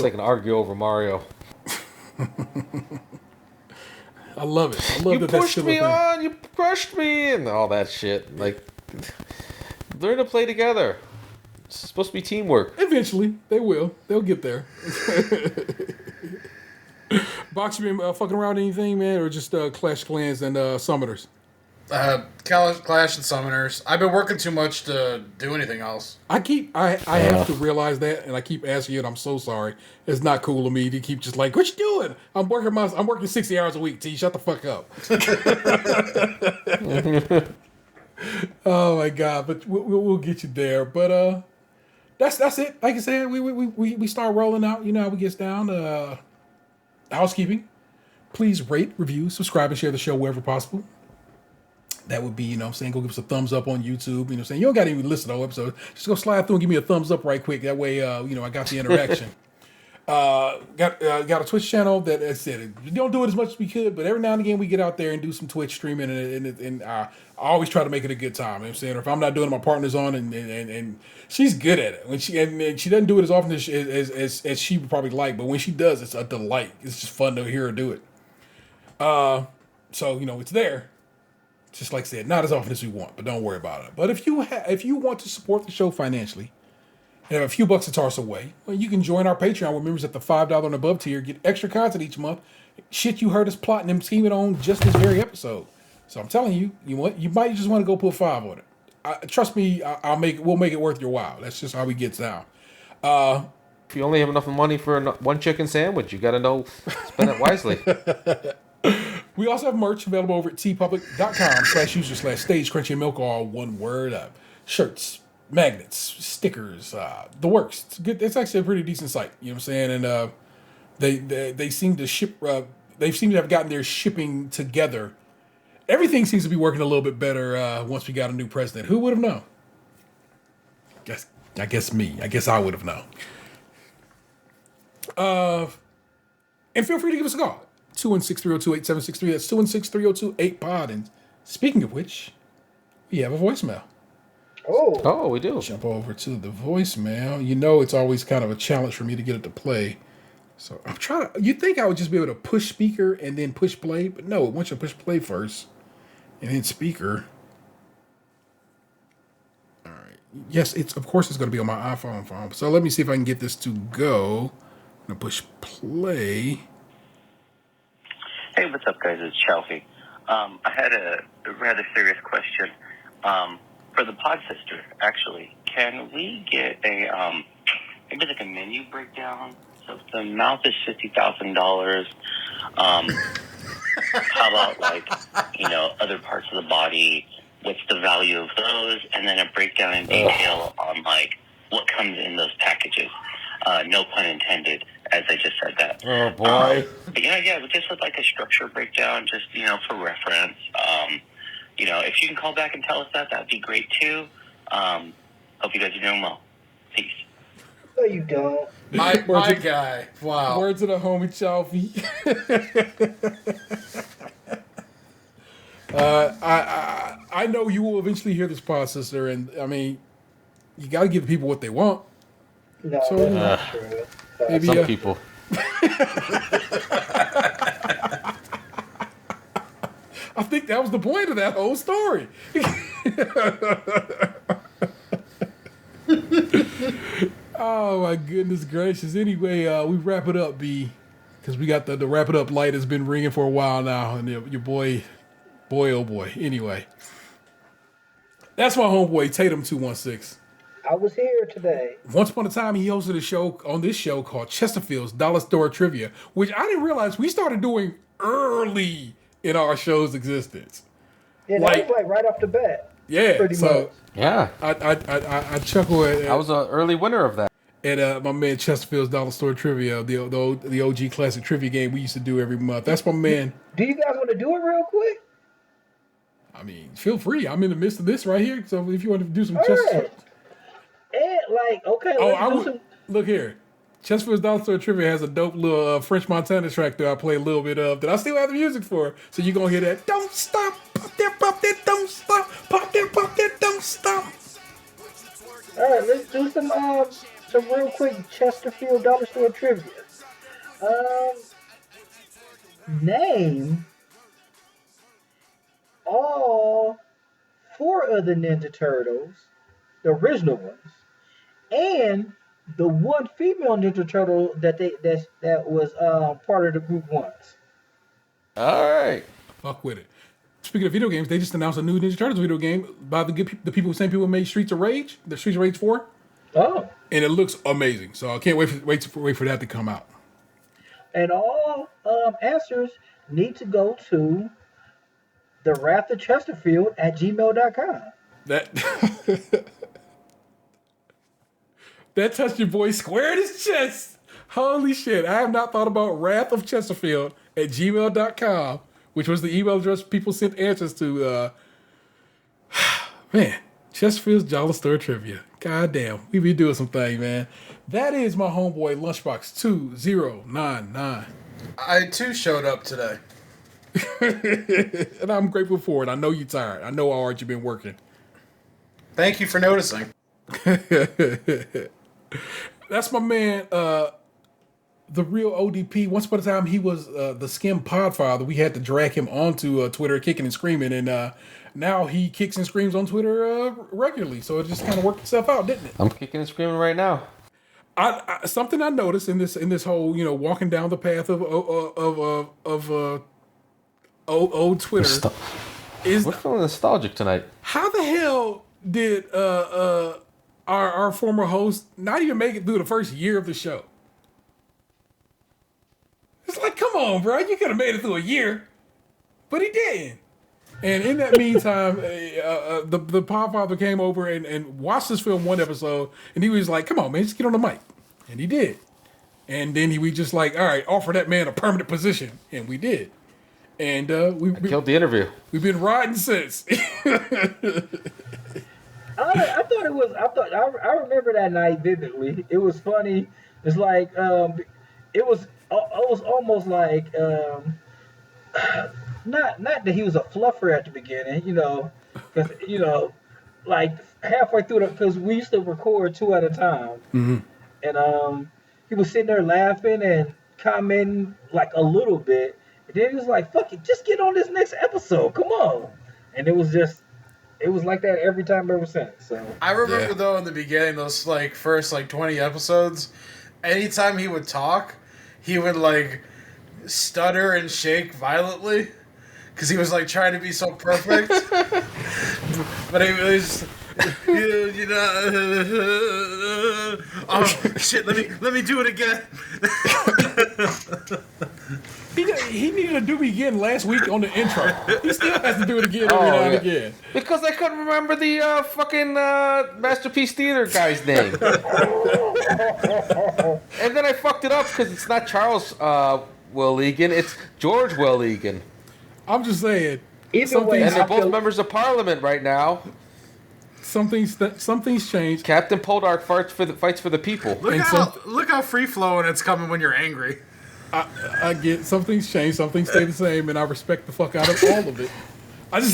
they can argue over Mario. I love it. I love you that pushed me on, you crushed me, and all that shit. Like, learn to play together. It's supposed to be teamwork. Eventually, they will. They'll get there. Box, you been fucking around anything, man, or just Clash Clans and Summoners? Clash and Summoners. I've been working too much to do anything else. I have to realize that, and I keep asking you, and I'm so sorry. It's not cool of me to keep just like, what you doing? I'm working 60 hours a week, T. Shut the fuck up. Oh my god, but we'll get you there. But that's it. Like I said, we start rolling out. You know how we gets down. Housekeeping. Please rate, review, subscribe, and share the show wherever possible. That would be, you know what I'm saying, go give us a thumbs up on YouTube. You know what I'm saying? You don't got to even listen to the whole episode. Just go slide through and give me a thumbs up right quick. That way, you know, I got the interaction. Got a Twitch channel that I said, we don't do it as much as we could, but every now and again we get out there and do some Twitch streaming, and I always try to make it a good time. You know what I'm saying? Or if I'm not doing it, my partner's on, and she's good at it. When she doesn't do it as often as she would probably like, but when she does, it's a delight. It's just fun to hear her do it. So, you know, it's there. Just like I said, not as often as we want, but don't worry about it. But if you want to support the show financially and have a few bucks to toss away, well, you can join our Patreon where members at the $5 and above tier get extra content each month. Shit you heard us plotting and scheming on just this very episode. So I'm telling you, you might just want to go put 5 on it. Trust me, we'll make it worth your while. That's just how we get down. If you only have enough money for one chicken sandwich, you got to know spend it wisely. We also have merch available over at tpublic.com/user/stage Krunchy and Milk, all one word. Shirts, magnets, stickers, the works. It's good. It's actually a pretty decent site. You know what I'm saying? And they seem to ship. They seem to have gotten their shipping together. Everything seems to be working a little bit better once we got a new president. Who would have known? I guess me. I guess I would have known. And feel free to give us a call. 216-302-8763. That's 216-302-8pod. And speaking of which, we have a voicemail. Oh, we do. Jump over to the voicemail. You know, it's always kind of a challenge for me to get it to play. So I'm trying to. You'd think I would just be able to push speaker and then push play, but no, it wants you to push play first and then speaker. All right. Yes, of course it's going to be on my iPhone phone. So let me see if I can get this to go. I'm going to push play. Hey, what's up, guys? It's Chelsea. I had a rather serious question. For the pod sister, actually, can we get a maybe like a menu breakdown? So if the amount is $50,000, how about like, other parts of the body? What's the value of those? And then a breakdown in detail on like what comes in those packages. No pun intended, as I just said that. Oh boy. But just with like a structure breakdown, just for reference. If you can call back and tell us that'd be great too. Hope you guys are doing well. Peace. No, you don't. My guy. Wow. Words of the homie Chalfie. I know you will eventually hear this pod, sister, and I mean, you got to give people what they want. No, So, that's not true. Maybe Some people. I think that was the point of that whole story. Oh my goodness gracious! Anyway, we wrap it up, B, because we got the wrap it up light has been ringing for a while now, and your boy, oh boy. Anyway, that's my homeboy Tatum 216. I was here today. Once upon a time, he hosted a show on this show called Chesterfield's Dollar Store Trivia, which I didn't realize we started doing early in our show's existence. Yeah, that was like right off the bat. Yeah, Pretty much. Yeah. I chuckle at I was an early winner of that. my man Chesterfield's Dollar Store Trivia, the OG classic trivia game we used to do every month. That's my man. Do you guys want to do it real quick? I mean, feel free. I'm in the midst of this right here, so if you want to do some All Chesterfield. right. And okay, let's do some. Look here. Chesterfield's Dollar Store Trivia has a dope little French Montana track that I play a little bit of that I still have the music for. So you're going to hear that. Don't stop. Pop that, don't stop. Pop that, don't stop. All right, let's do some real quick Chesterfield Dollar Store Trivia. Name all 4 of the Ninja Turtles, the original ones, and the one female Ninja Turtle that was part of the group once. All right. Fuck with it. Speaking of video games, they just announced a new Ninja Turtles video game by the same people who made Streets of Rage, the Streets of Rage 4. Oh. And it looks amazing. So I can't wait for that to come out. And all answers need to go to the Wrath of Chesterfield at gmail.com. That touched your boy square in his chest. Holy shit. I have not thought about Wrath of Chesterfield at gmail.com, which was the email address people sent answers to. Man, Chesterfield's Dollar Store Trivia. God damn. We be doing some things, man. That is my homeboy Lunchbox 2099. I too showed up today. And I'm grateful for it. I know you're tired. I know how hard you've been working. Thank you for noticing. That's my man, the real ODP. Once upon a time, he was the Skim Podfather. We had to drag him onto Twitter, kicking and screaming, and now he kicks and screams on Twitter regularly. So it just kind of worked itself out, didn't it? I'm kicking and screaming right now. Something I noticed in this whole walking down the path of old Twitter is we're feeling nostalgic tonight. how the hell did our former host not even make it through the first year of the show? It's like, come on, bro. You could have made it through a year. But he didn't. And in that meantime, the Podfather came over and watched this film one episode, and he was like, come on, man, just get on the mic. And he did. And then we just like, all right, offer that man a permanent position. And we did. And we Killed the interview. We've been riding since. I remember that night vividly. It was funny. It's like it was almost like not that he was a fluffer at the beginning, because like halfway through because we used to record 2 at a time, and he was sitting there laughing and commenting like a little bit, and then he was like, "Fuck it, just get on this next episode, come on," and it was like that every time ever since. So I remember though in the beginning, those like first like 20 episodes, anytime he would talk, he would like stutter and shake violently because he was like trying to be so perfect. But he was, you know, oh shit! Let me do it again. He needed to do it again last week on the intro. He still has to do it again every now and again. Because I couldn't remember the fucking Masterpiece Theater guy's name. And then I fucked it up because it's not Charles Will Egan, it's George Will Egan. I'm just saying. Either way, And they're both members of Parliament right now. Something's changed. Captain Poldark fights for the people. Look how free flowing it's coming when you're angry. I get something's changed, something stayed the same, and I respect the fuck out of all of it. Like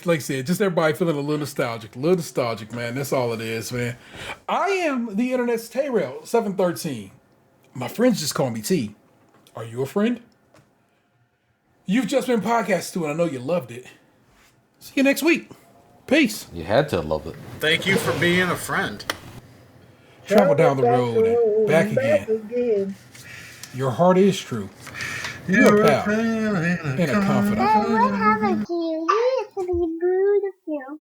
I said, just everybody feeling a little nostalgic, man. That's all it is, man. I am the internet's Tay-Rail 713. My friends just call me T. Are you a friend? You've just been podcasted to, and I know you loved it. See you next week. Peace. You had to love it. Thank you for being a friend. Travel down the road and back again. Your heart is true. You're a pal and a confidant. What happened to you? You used to be beautiful.